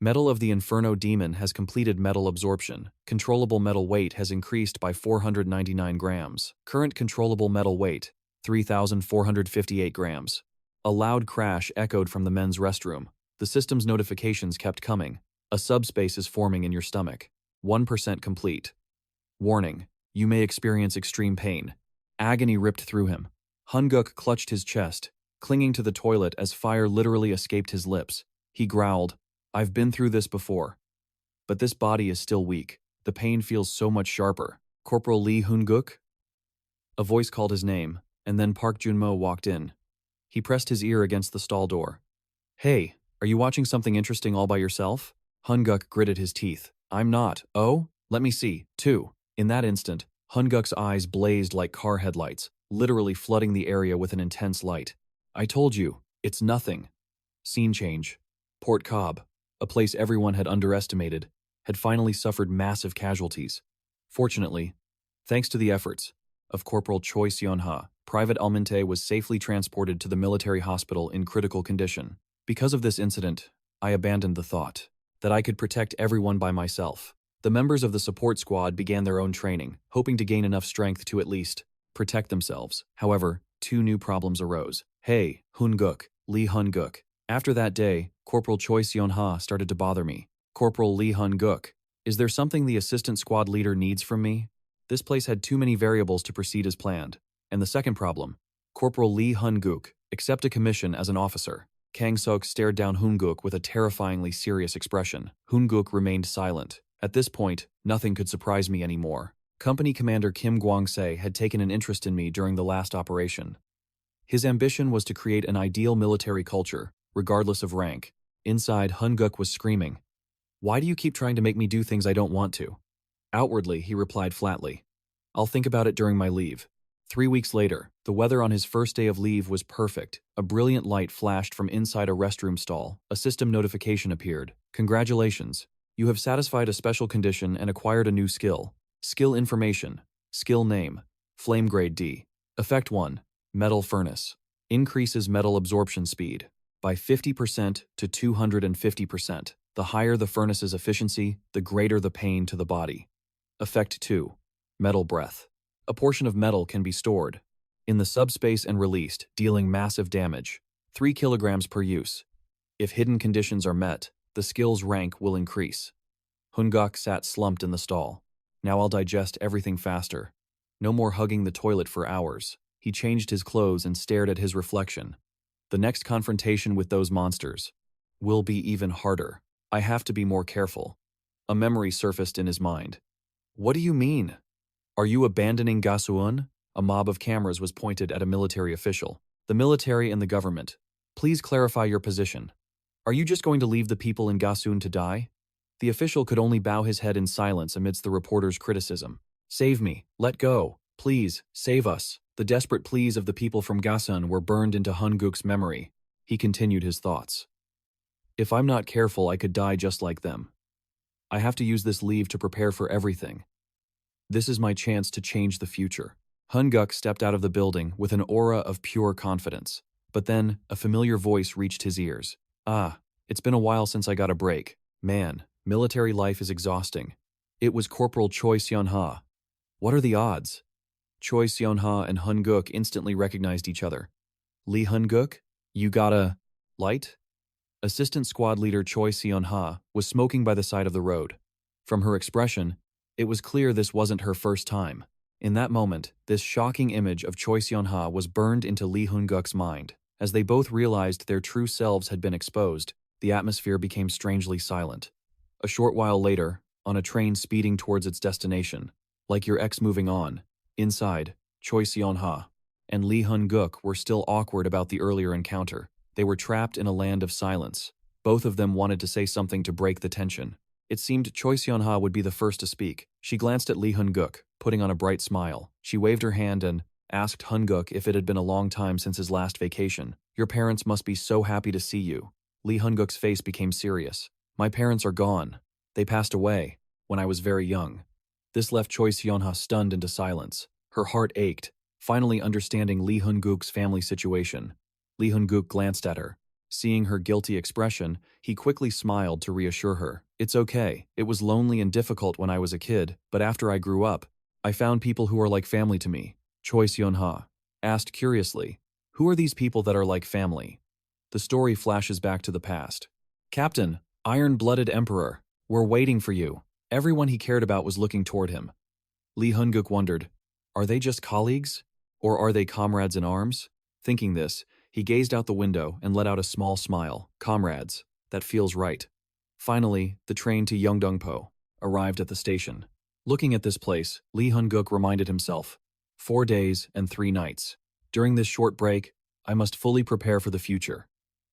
Metal of the Inferno Demon has completed metal absorption. Controllable metal weight has increased by 499 grams. Current controllable metal weight, 3,458 grams. A loud crash echoed from the men's restroom. The system's notifications kept coming. A subspace is forming in your stomach. 1% complete. Warning, you may experience extreme pain. Agony ripped through him. Hunguk clutched his chest, clinging to the toilet as fire literally escaped his lips. He growled, I've been through this before. But this body is still weak. The pain feels so much sharper. Corporal Lee Hunguk? A voice called his name, and then Park Junmo walked in. He pressed his ear against the stall door. Hey, are you watching something interesting all by yourself? Hunguk gritted his teeth. I'm not. Oh? Let me see. 2. In that instant, Hunguk's eyes blazed like car headlights, literally flooding the area with an intense light. I told you, it's nothing. Scene change. Port Cobb, a place everyone had underestimated, had finally suffered massive casualties. Fortunately, thanks to the efforts of Corporal Choi Seon-ha, Private Alminte was safely transported to the military hospital in critical condition. Because of this incident, I abandoned the thought that I could protect everyone by myself. The members of the support squad began their own training, hoping to gain enough strength to at least protect themselves. However, 2 new problems arose. Hey, Hunguk, Lee Hunguk. After that day, Corporal Choi Seon-ha started to bother me. Corporal Lee Hunguk, is there something the assistant squad leader needs from me? This place had too many variables to proceed as planned. And the second problem, Corporal Lee Hunguk, accept a commission as an officer. Kang-sok stared down Hunguk with a terrifyingly serious expression. Hunguk remained silent. At this point, nothing could surprise me anymore. Company Commander Kim Guang-se had taken an interest in me during the last operation. His ambition was to create an ideal military culture, regardless of rank. Inside, Hunguk was screaming, "Why do you keep trying to make me do things I don't want to?" Outwardly, he replied flatly, "I'll think about it during my leave." 3 weeks later, the weather on his first day of leave was perfect. A brilliant light flashed from inside a restroom stall. A system notification appeared. "Congratulations. You have satisfied a special condition and acquired a new skill. Skill information. Skill name. Flame grade D. Effect 1. Metal furnace. Increases metal absorption speed by 50% to 250%. The higher the furnace's efficiency, the greater the pain to the body. Effect 2. Metal breath. A portion of metal can be stored in the subspace and released, dealing massive damage. 3 kilograms per use. If hidden conditions are met, the skill's rank will increase." Hunguk sat slumped in the stall. "Now I'll digest everything faster. No more hugging the toilet for hours." He changed his clothes and stared at his reflection. "The next confrontation with those monsters will be even harder. I have to be more careful." A memory surfaced in his mind. "What do you mean? Are you abandoning Gasuun?" A mob of cameras was pointed at a military official. "The military and the government. Please clarify your position. Are you just going to leave the people in Gasuun to die?" The official could only bow his head in silence amidst the reporter's criticism. "Save me. Let go. Please, save us." The desperate pleas of the people from Gasuun were burned into Hunguk's memory. He continued his thoughts. "If I'm not careful, I could die just like them. I have to use this leave to prepare for everything. This is my chance to change the future." Hunguk stepped out of the building with an aura of pure confidence. But then, a familiar voice reached his ears. "Ah, it's been a while since I got a break. Man, military life is exhausting." It was Corporal Choi Seon-ha. "What are the odds?" Choi Seon-ha and Hunguk instantly recognized each other. "Lee Hunguk, you got a light?" Assistant Squad Leader Choi Seon-ha was smoking by the side of the road. From her expression, it was clear this wasn't her first time. In that moment, this shocking image of Choi Seon-ha was burned into Lee Hunguk's mind. As they both realized their true selves had been exposed, the atmosphere became strangely silent. A short while later, on a train speeding towards its destination, like your ex moving on, inside, Choi Seon-ha and Lee Hunguk were still awkward about the earlier encounter. They were trapped in a land of silence. Both of them wanted to say something to break the tension. It seemed Choi Seon-ha would be the first to speak. She glanced at Lee Hunguk, putting on a bright smile. She waved her hand and asked Hunguk if it had been a long time since his last vacation. "Your parents must be so happy to see you." Lee Hunguk's face became serious. "My parents are gone. They passed away when I was very young." This left Choi Seon-ha stunned into silence. Her heart ached, finally understanding Lee Hunguk's family situation. Lee Hunguk glanced at her. Seeing her guilty expression, he quickly smiled to reassure her. "It's okay. It was lonely and difficult when I was a kid, but after I grew up, I found people who are like family to me." Choi Seon-ha asked curiously, "Who are these people that are like family?" The story flashes back to the past. "Captain, Iron-Blooded Emperor, we're waiting for you." Everyone he cared about was looking toward him. Lee Hunguk wondered, are they just colleagues? Or are they comrades in arms? Thinking this, he gazed out the window and let out a small smile. Comrades, that feels right. Finally, the train to Yeongdongpo arrived at the station. Looking at this place, Lee Hunguk reminded himself, 4 days and 3 nights. During this short break, I must fully prepare for the future.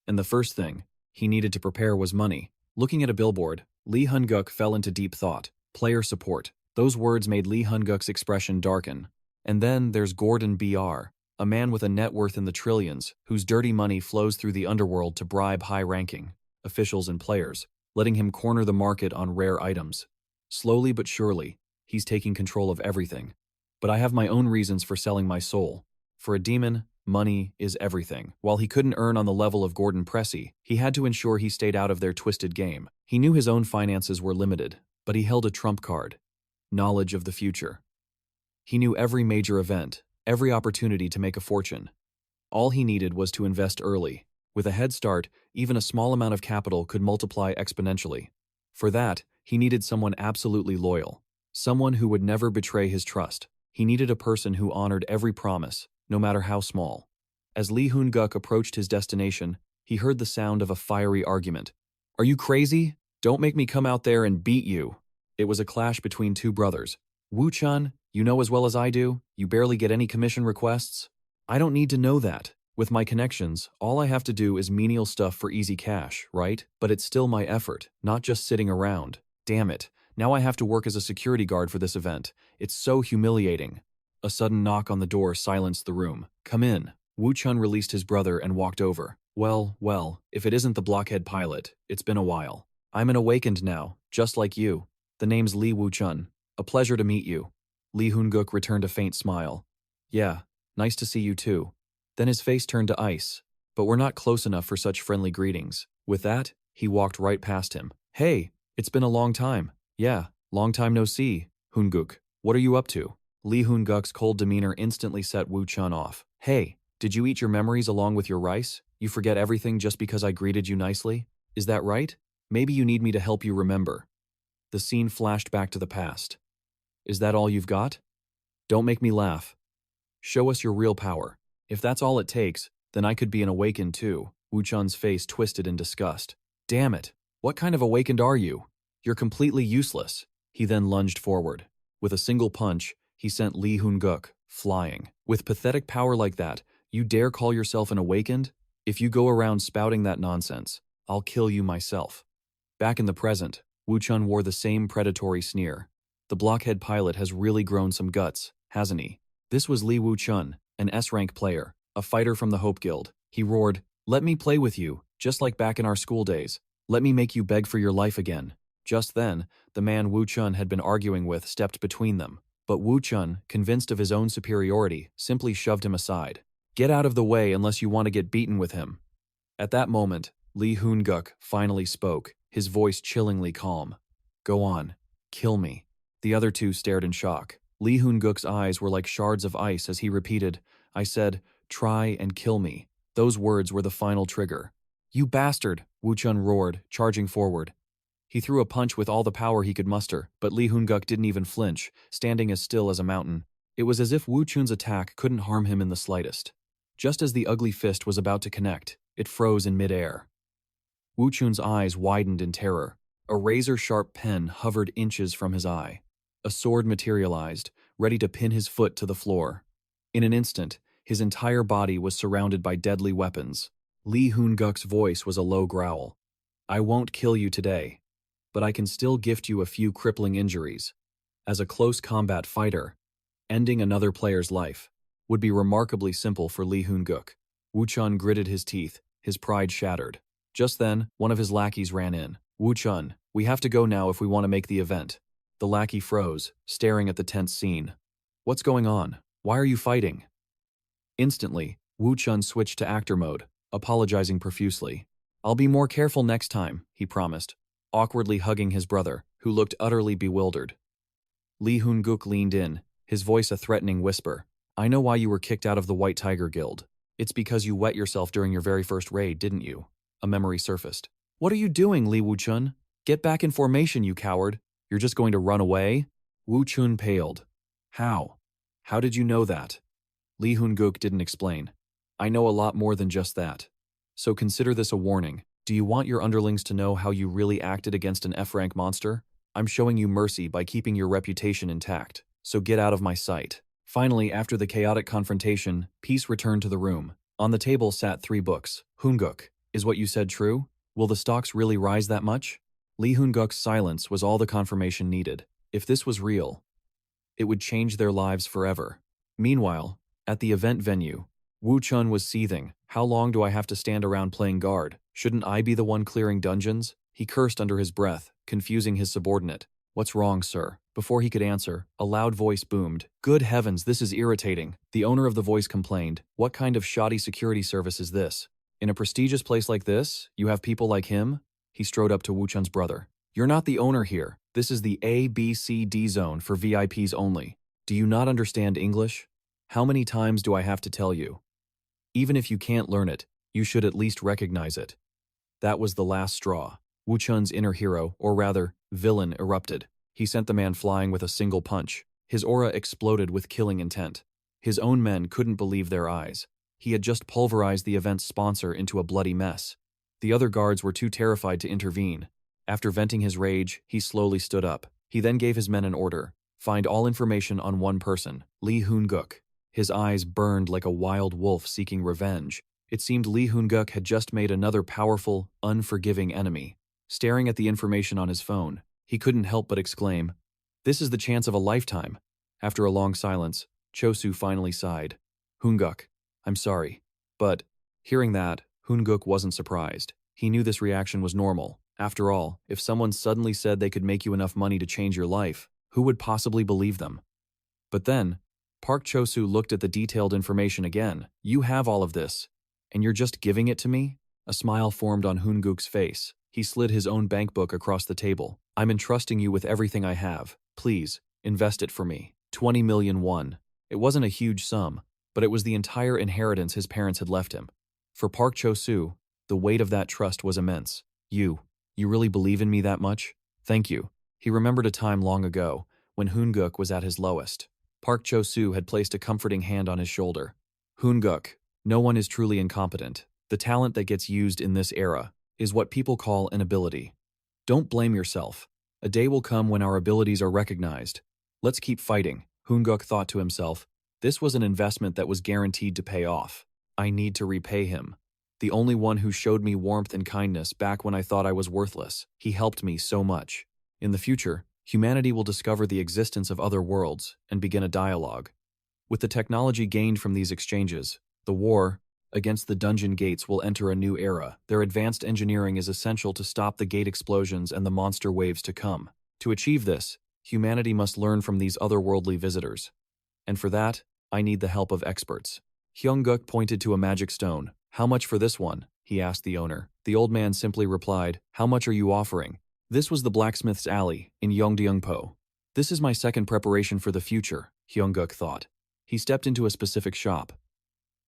And the first thing he needed to prepare was money. Looking at a billboard, Lee Hunguk fell into deep thought. Player support. Those words made Lee Hunguk's expression darken. And then there's Gordon Br, a man with a net worth in the trillions, whose dirty money flows through the underworld to bribe high-ranking officials and players, letting him corner the market on rare items. Slowly but surely, he's taking control of everything. But I have my own reasons for selling my soul. For a demon, money is everything. While he couldn't earn on the level of Gordon Pressy, he had to ensure he stayed out of their twisted game. He knew his own finances were limited, but he held a trump card: knowledge of the future. He knew every major event, every opportunity to make a fortune. All he needed was to invest early. With a head start, even a small amount of capital could multiply exponentially. For that, he needed someone absolutely loyal, someone who would never betray his trust. He needed a person who honored every promise, no matter how small. As Lee Hunguk approached his destination, he heard the sound of a fiery argument. "Are you crazy? Don't make me come out there and beat you." It was a clash between two brothers. Wu-chun, you know as well as I do, you barely get any commission requests. I don't need to know that. With my connections, all I have to do is menial stuff for easy cash, right? But it's still my effort, not just sitting around. Damn it. Now I have to work as a security guard for this event. It's so humiliating. A sudden knock on the door silenced the room. Come in. Wu-chun released his brother and walked over. Well, if it isn't the blockhead pilot, it's been a while. I'm an awakened now, just like you. The name's Lee Wu-chun. A pleasure to meet you. Lee Hoon-guk returned a faint smile. Yeah, nice to see you too. Then his face turned to ice. But we're not close enough for such friendly greetings. With that, he walked right past him. Hey, it's been a long time. Yeah, long time no see. Hoon-guk, what are you up to? Lee Hoon-guk's cold demeanor instantly set Wu-chun off. Hey, did you eat your memories along with your rice? You forget everything just because I greeted you nicely? Is that right? Maybe you need me to help you remember. The scene flashed back to the past. Is that all you've got? Don't make me laugh. Show us your real power. If that's all it takes, then I could be an awakened too. Wu-chun's face twisted in disgust. Damn it, what kind of awakened are you? You're completely useless. He then lunged forward. With a single punch, he sent Lee Hoon-guk flying. With pathetic power like that, you dare call yourself an awakened? If you go around spouting that nonsense, I'll kill you myself. Back in the present, Wu-chun wore the same predatory sneer. The blockhead pilot has really grown some guts, hasn't he? This was Lee Wu-chun, an S-rank player, a fighter from the Hope Guild. He roared, "Let me play with you, just like back in our school days. Let me make you beg for your life again." Just then, the man Wu-chun had been arguing with stepped between them. But Wu-chun, convinced of his own superiority, simply shoved him aside. Get out of the way unless you want to get beaten with him. At that moment, Lee Hoon-guk finally spoke, his voice chillingly calm. Go on. Kill me. The other two stared in shock. Lee Hoon-guk's eyes were like shards of ice as he repeated, I said, try and kill me. Those words were the final trigger. You bastard, Wu-chun roared, charging forward. He threw a punch with all the power he could muster, but Lee Hoon-guk didn't even flinch, standing as still as a mountain. It was as if Wu-chun's attack couldn't harm him in the slightest. Just as the ugly fist was about to connect, it froze in midair. Wu-chun's eyes widened in terror. A razor-sharp pen hovered inches from his eye. A sword materialized, ready to pin his foot to the floor. In an instant, his entire body was surrounded by deadly weapons. Lee Hoon-guk's voice was a low growl. I won't kill you today, but I can still gift you a few crippling injuries. As a close combat fighter, ending another player's life would be remarkably simple for Lee Hoon-guk. Wu-chun gritted his teeth, his pride shattered. Just then, one of his lackeys ran in. Wu-chun, we have to go now if we want to make the event. The lackey froze, staring at the tense scene. What's going on? Why are you fighting? Instantly, Wu-chun switched to actor mode, apologizing profusely. I'll be more careful next time, he promised, awkwardly hugging his brother, who looked utterly bewildered. Lee Hoon-guk leaned in, his voice a threatening whisper. I know why you were kicked out of the White Tiger Guild. It's because you wet yourself during your very first raid, didn't you? A memory surfaced. What are you doing, Lee Wu-chun? Get back in formation, you coward. You're just going to run away? Wu-chun paled. How? How did you know that? Lee Hoon-guk didn't explain. I know a lot more than just that. So consider this a warning. Do you want your underlings to know how you really acted against an F-rank monster? I'm showing you mercy by keeping your reputation intact. So get out of my sight. Finally, after the chaotic confrontation, peace returned to the room. On the table sat 3 books. Hoon-guk, is what you said true? Will the stocks really rise that much? Lee Hoon-guk's silence was all the confirmation needed. If this was real, it would change their lives forever. Meanwhile, at the event venue, Wu-chun was seething. How long do I have to stand around playing guard? Shouldn't I be the one clearing dungeons? He cursed under his breath, confusing his subordinate. What's wrong, sir? Before he could answer, a loud voice boomed. Good heavens, this is irritating. The owner of the voice complained. What kind of shoddy security service is this? In a prestigious place like this, you have people like him? He strode up to Wu-chun's brother. You're not the owner here. This is the A, B, C, D zone for VIPs only. Do you not understand English? How many times do I have to tell you? Even if you can't learn it, you should at least recognize it. That was the last straw. Wu-chun's inner hero, or rather, villain, erupted. He sent the man flying with a single punch. His aura exploded with killing intent. His own men couldn't believe their eyes. He had just pulverized the event's sponsor into a bloody mess. The other guards were too terrified to intervene. After venting his rage, he slowly stood up. He then gave his men an order. Find all information on one person, Lee Hoon-guk. His eyes burned like a wild wolf seeking revenge. It seemed Lee Hoon-guk had just made another powerful, unforgiving enemy. Staring at the information on his phone, he couldn't help but exclaim, "This is the chance of a lifetime." After a long silence, Chosu finally sighed. "Hoon-guk, I'm sorry." But, hearing that, Hoon-guk wasn't surprised. He knew this reaction was normal. After all, if someone suddenly said they could make you enough money to change your life, who would possibly believe them? But then, Park Chosu looked at the detailed information again. "You have all of this, and you're just giving it to me?" A smile formed on Hoon-guk's face. He slid his own bank book across the table. "I'm entrusting you with everything I have. Please, invest it for me. 20 million won. It wasn't a huge sum, but it was the entire inheritance his parents had left him. For Park Chosu, the weight of that trust was immense. You really believe in me that much? Thank you." He remembered a time long ago, when Hoon-guk was at his lowest. Park Chosu had placed a comforting hand on his shoulder. "Hoon-guk, no one is truly incompetent. The talent that gets used in this era is what people call an ability. Don't blame yourself. A day will come when our abilities are recognized. Let's keep fighting." Hoon-guk thought to himself. This was an investment that was guaranteed to pay off. I need to repay him. The only one who showed me warmth and kindness back when I thought I was worthless. He helped me so much. In the future, humanity will discover the existence of other worlds and begin a dialogue. With the technology gained from these exchanges, the war against the dungeon gates will enter a new era. Their advanced engineering is essential to stop the gate explosions and the monster waves to come. To achieve this, humanity must learn from these otherworldly visitors. And for that, I need the help of experts. Hyung-guk pointed to a magic stone. "How much for this one?" he asked the owner. The old man simply replied, "How much are you offering?" This was the blacksmith's alley in Yongdeungpo. This is my second preparation for the future, Hyung-guk thought. He stepped into a specific shop.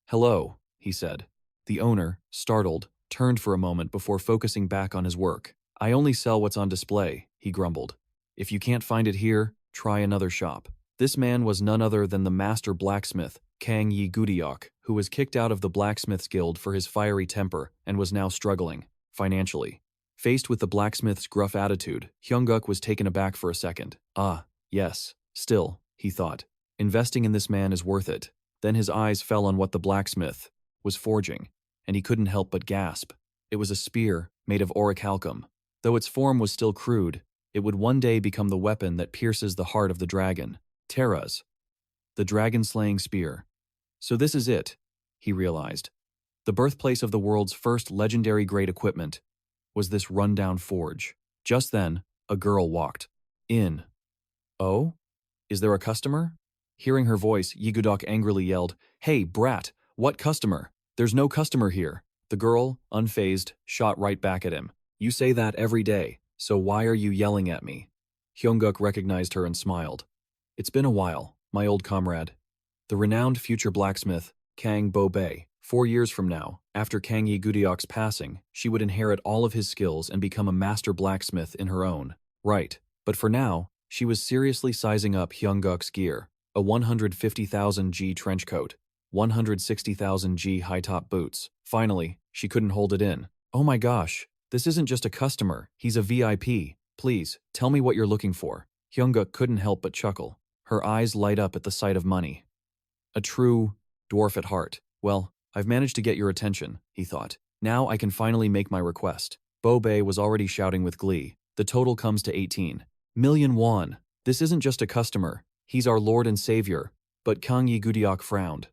"Hello," he said. The owner, startled, turned for a moment before focusing back on his work. "I only sell what's on display," he grumbled. "If you can't find it here, try another shop." This man was none other than the master blacksmith, Kang Yi-gudiok, who was kicked out of the Blacksmiths Guild for his fiery temper and was now struggling, financially. Faced with the blacksmith's gruff attitude, Hyung-guk was taken aback for a second. "Ah, yes, still," he thought. "Investing in this man is worth it." Then his eyes fell on what the blacksmith was forging, and he couldn't help but gasp. It was a spear made of orichalcum. Though its form was still crude, it would one day become the weapon that pierces the heart of the dragon. Terra's, the dragon-slaying spear. So this is it, he realized. The birthplace of the world's first legendary great equipment was this rundown forge. Just then, a girl walked in. "Oh? Is there a customer?" Hearing her voice, Yigudok angrily yelled, "Hey, brat, what customer? There's no customer here." The girl, unfazed, shot right back at him. "You say that every day, so why are you yelling at me?" Hyung-guk recognized her and smiled. "It's been a while, my old comrade. The renowned future blacksmith, Kang Bo-bae. 4 years from now, after Kang Yi-gudiok's passing, she would inherit all of his skills and become a master blacksmith in her own right. But for now, she was seriously sizing up Hyung-guk's gear. A 150,000 G trench coat, 160,000 G high-top boots. Finally, she couldn't hold it in. "Oh my gosh, this isn't just a customer, he's a VIP. Please, tell me what you're looking for." Hyung-guk couldn't help but chuckle. Her eyes light up at the sight of money. A true dwarf at heart. "Well, I've managed to get your attention," he thought. "Now I can finally make my request." Bo-bae was already shouting with glee. "The total comes to 18 million won. This isn't just a customer, he's our Lord and Savior." But Kang Yi-gudiok frowned.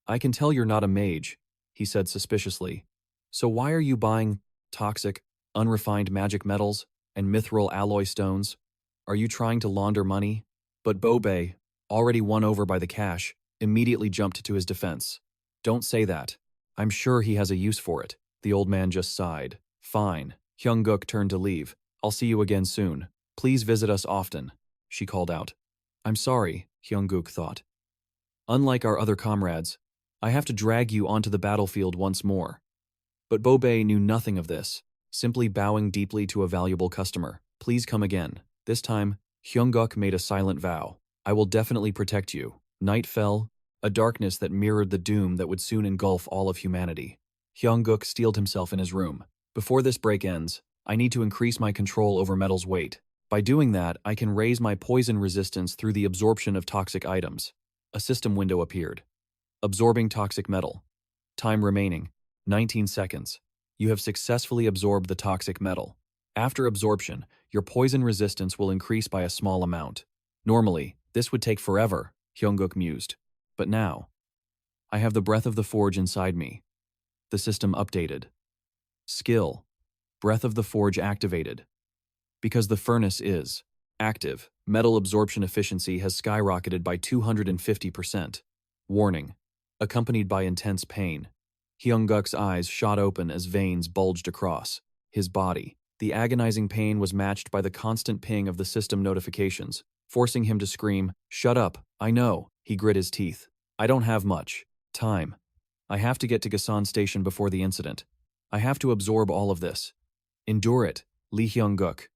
"I can tell you're not a mage," he said suspiciously. "So why are you buying toxic, unrefined magic metals and mithril alloy stones? Are you trying to launder money?" But Bo-bae, already won over by the cash, immediately jumped to his defense. "Don't say that. I'm sure he has a use for it." The old man just sighed. "Fine." Hyung-guk turned to leave. "I'll see you again soon. Please visit us often," she called out. "I'm sorry," Hyung-guk thought. "Unlike our other comrades, I have to drag you onto the battlefield once more." But Bo-bae knew nothing of this, simply bowing deeply to a valuable customer. "Please come again." This time, Hyung-guk made a silent vow. "I will definitely protect you." Night fell, a darkness that mirrored the doom that would soon engulf all of humanity. Hyung-guk steeled himself in his room. "Before this break ends, I need to increase my control over metal's weight. By doing that, I can raise my poison resistance through the absorption of toxic items. A system window appeared. Absorbing toxic metal. Time remaining, 19 seconds. You have successfully absorbed the toxic metal. After absorption, your poison resistance will increase by a small amount. Normally, this would take forever, Hyungkook mused. But now, I have the breath of the forge inside me. The system updated. Skill. Breath of the forge activated. Because the furnace is active, metal absorption efficiency has skyrocketed by 250%. Warning. Accompanied by intense pain. Hyungkook's eyes shot open as veins bulged across his body. The agonizing pain was matched by the constant ping of the system notifications, forcing him to scream, "Shut up, I know." He grit his teeth. "I don't have much time. I have to get to Gasan Station before the incident. I have to absorb all of this. Endure it, Lee Hyungkook."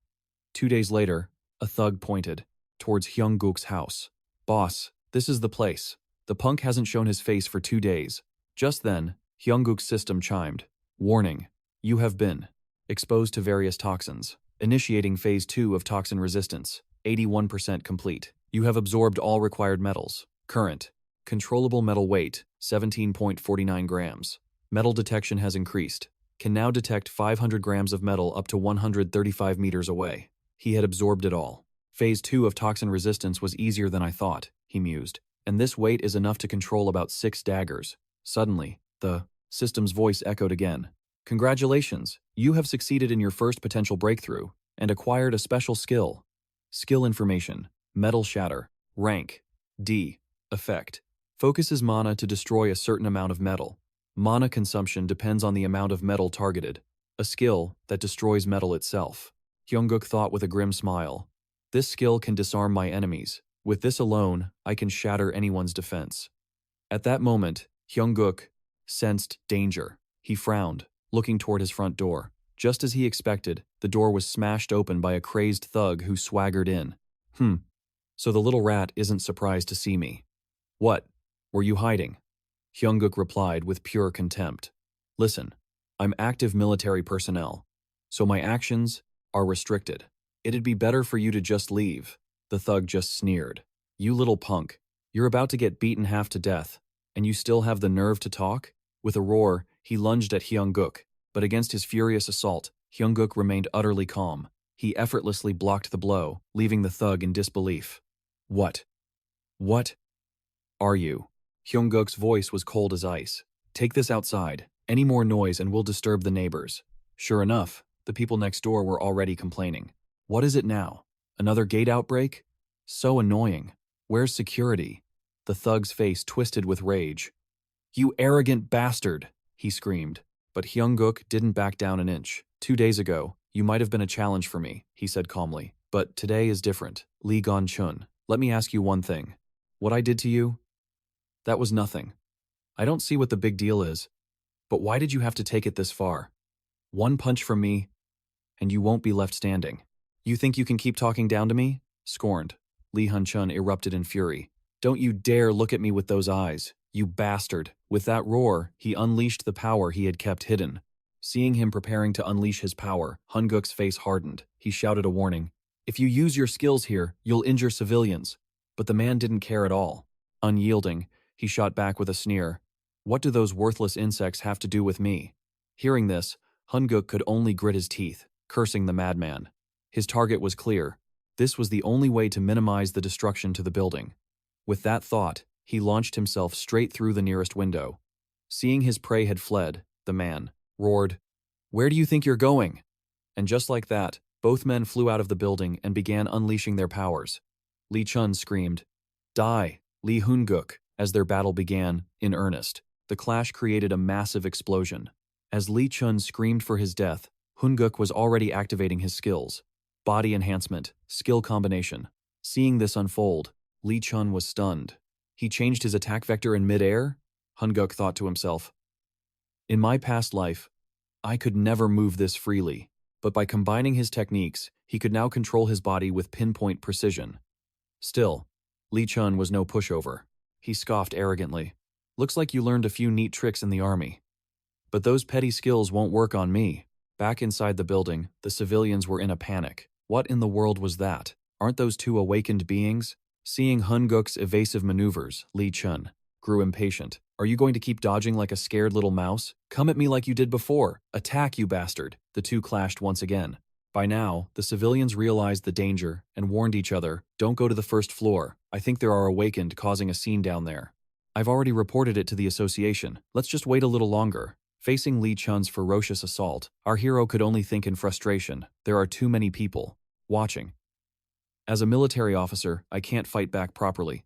2 days later, a thug pointed towards Hyungkook's house. "Boss, this is the place. The punk hasn't shown his face for 2 days. Just then, Hyungkook's system chimed. "Warning, you have been exposed to various toxins. Initiating Phase 2 of toxin resistance. 81% complete. You have absorbed all required metals. Current. Controllable metal weight, 17.49 grams. Metal detection has increased. Can now detect 500 grams of metal up to 135 meters away." He had absorbed it all. Phase 2 of toxin resistance was easier than I thought, he mused. And this weight is enough to control about 6 daggers. Suddenly, the system's voice echoed again. "Congratulations, you have succeeded in your first potential breakthrough and acquired a special skill. Skill information, metal shatter, rank, D, effect. Focuses mana to destroy a certain amount of metal. Mana consumption depends on the amount of metal targeted. A skill that destroys metal itself." Hyungkook thought with a grim smile. "This skill can disarm my enemies. With this alone, I can shatter anyone's defense." At that moment, Hyungkook sensed danger. He frowned, looking toward his front door. Just as he expected, the door was smashed open by a crazed thug who swaggered in. So the little rat isn't surprised to see me. "What? Were you hiding?" Hyungkook replied with pure contempt. "Listen, I'm active military personnel, so my actions are restricted. It'd be better for you to just leave." The thug just sneered. "You little punk, you're about to get beaten half to death, and you still have the nerve to talk?" With a roar, he lunged at Hyungkook, but against his furious assault, Hyungkook remained utterly calm. He effortlessly blocked the blow, leaving the thug in disbelief. What are you?" Hyungkook's voice was cold as ice. "Take this outside. Any more noise and we'll disturb the neighbors." Sure enough, the people next door were already complaining. "What is it now? Another gate outbreak? So annoying. Where's security?" The thug's face twisted with rage. "You arrogant bastard!" he screamed. But Hyungkook didn't back down an inch. 2 days ago, you might have been a challenge for me, he said calmly. But today is different. Lee Gon-chun, let me ask you one thing. What I did to you? That was nothing. I don't see what the big deal is. But why did you have to take it this far? One punch from me, and you won't be left standing. You think you can keep talking down to me? Scorned. Lee Hun-chun erupted in fury. Don't you dare look at me with those eyes, you bastard. With that roar, he unleashed the power he had kept hidden. Seeing him preparing to unleash his power, Hyungkook's face hardened. He shouted a warning. If you use your skills here, you'll injure civilians. But the man didn't care at all. Unyielding, he shot back with a sneer. What do those worthless insects have to do with me? Hearing this, Hyungkook could only grit his teeth, cursing the madman. His target was clear. This was the only way to minimize the destruction to the building. With that thought, he launched himself straight through the nearest window. Seeing his prey had fled, the man roared, Where do you think you're going? And just like that, both men flew out of the building and began unleashing their powers. Lee Chun screamed, Die, Lee Hyungkook, as their battle began, in earnest. The clash created a massive explosion. As Lee Chun screamed for his death, Hyungkook was already activating his skills. Body enhancement, skill combination. Seeing this unfold, Lee Chun was stunned. He changed his attack vector in mid-air? Hyungkook thought to himself. In my past life, I could never move this freely, but by combining his techniques, he could now control his body with pinpoint precision. Still, Lee Chun was no pushover. He scoffed arrogantly. Looks like you learned a few neat tricks in the army. But those petty skills won't work on me. Back inside the building, the civilians were in a panic. What in the world was that? Aren't those two awakened beings? Seeing Hunguk's evasive maneuvers, Li Chun grew impatient. Are you going to keep dodging like a scared little mouse? Come at me like you did before. Attack, you bastard. The two clashed once again. By now, the civilians realized the danger and warned each other, don't go to the first floor. I think there are awakened causing a scene down there. I've already reported it to the association. Let's just wait a little longer. Facing Li Chun's ferocious assault, our hero could only think in frustration. There are too many people watching. As a military officer, I can't fight back properly.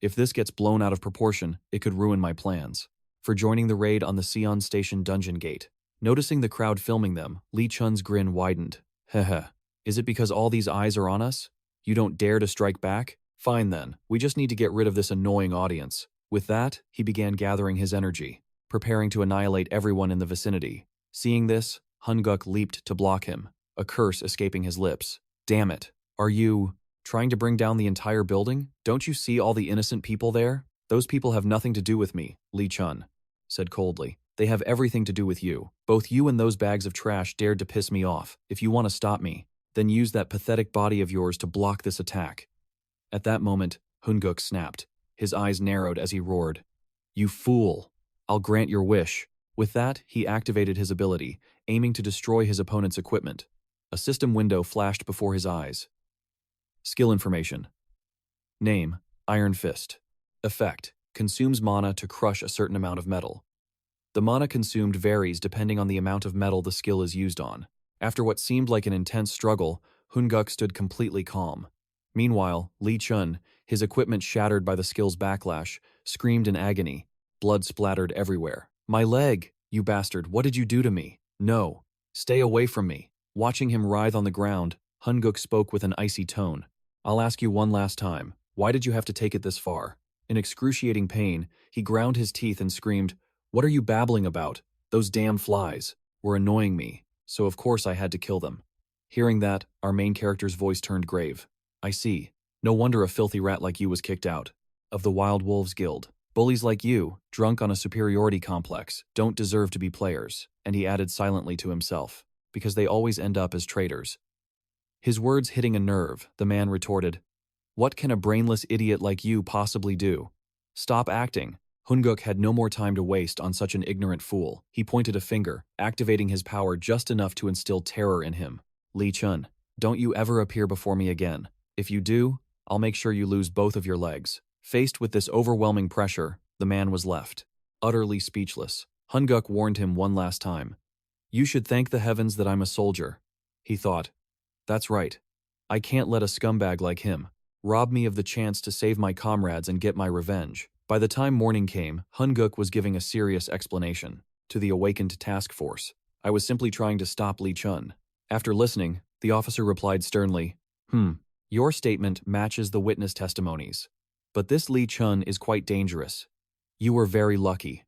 If this gets blown out of proportion, it could ruin my plans. For joining the raid on the Sion Station dungeon gate. Noticing the crowd filming them, Li Chun's grin widened. Heh. Is it because all these eyes are on us? You don't dare to strike back? Fine then, we just need to get rid of this annoying audience. With that, he began gathering his energy, preparing to annihilate everyone in the vicinity. Seeing this, Hunguk leaped to block him, a curse escaping his lips. Damn it, are you trying to bring down the entire building? Don't you see all the innocent people there? Those people have nothing to do with me, Li Chun said coldly. They have everything to do with you. Both you and those bags of trash dared to piss me off. If you want to stop me, then use that pathetic body of yours to block this attack. At that moment, Hunguk snapped. His eyes narrowed as he roared. You fool! I'll grant your wish. With that, he activated his ability, aiming to destroy his opponent's equipment. A system window flashed before his eyes. Skill information. Name, Iron Fist. Effect, consumes mana to crush a certain amount of metal. The mana consumed varies depending on the amount of metal the skill is used on. After what seemed like an intense struggle, Hunguk stood completely calm. Meanwhile, Li Chun, his equipment shattered by the skill's backlash, screamed in agony. Blood splattered everywhere. My leg! You bastard, what did you do to me? No. Stay away from me. Watching him writhe on the ground, Hunguk spoke with an icy tone. I'll ask you one last time. Why did you have to take it this far? In excruciating pain, he ground his teeth and screamed, What are you babbling about? Those damn flies were annoying me, so of course I had to kill them. Hearing that, our main character's voice turned grave. I see. No wonder a filthy rat like you was kicked out of the Wild Wolves Guild. Bullies like you, drunk on a superiority complex, don't deserve to be players, and he added silently to himself, because they always end up as traitors. His words hitting a nerve, the man retorted, What can a brainless idiot like you possibly do? Stop acting. Hunguk had no more time to waste on such an ignorant fool. He pointed a finger, activating his power just enough to instill terror in him. Li Chun, don't you ever appear before me again. If you do, I'll make sure you lose both of your legs. Faced with this overwhelming pressure, the man was left, utterly speechless. Hunguk warned him one last time. You should thank the heavens that I'm a soldier. He thought, that's right. I can't let a scumbag like him rob me of the chance to save my comrades and get my revenge. By the time morning came, Hunguk was giving a serious explanation to the awakened task force. I was simply trying to stop Li Chun. After listening, the officer replied sternly, Your statement matches the witness testimonies. But this Li Chun is quite dangerous. You were very lucky.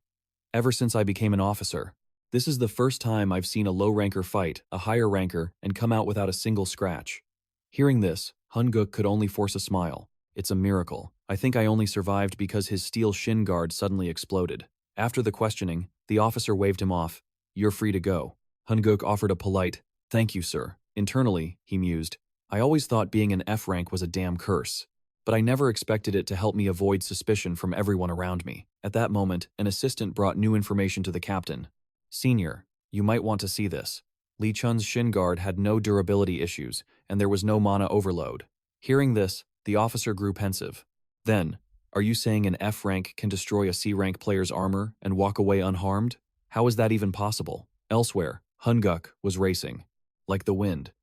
Ever since I became an officer, this is the first time I've seen a low-ranker fight a higher ranker and come out without a single scratch. Hearing this, Hunguk could only force a smile. It's a miracle. I think I only survived because his steel shin guard suddenly exploded. After the questioning, the officer waved him off. You're free to go. Hunguk offered a polite, thank you, sir. Internally, he mused, I always thought being an F rank was a damn curse. But I never expected it to help me avoid suspicion from everyone around me. At that moment, an assistant brought new information to the captain. Senior, you might want to see this. Li Chun's shin guard had no durability issues, and there was no mana overload. Hearing this, the officer grew pensive. Then, are you saying an F rank can destroy a C rank player's armor and walk away unharmed? How is that even possible? Elsewhere, Hunguk was racing, like the wind.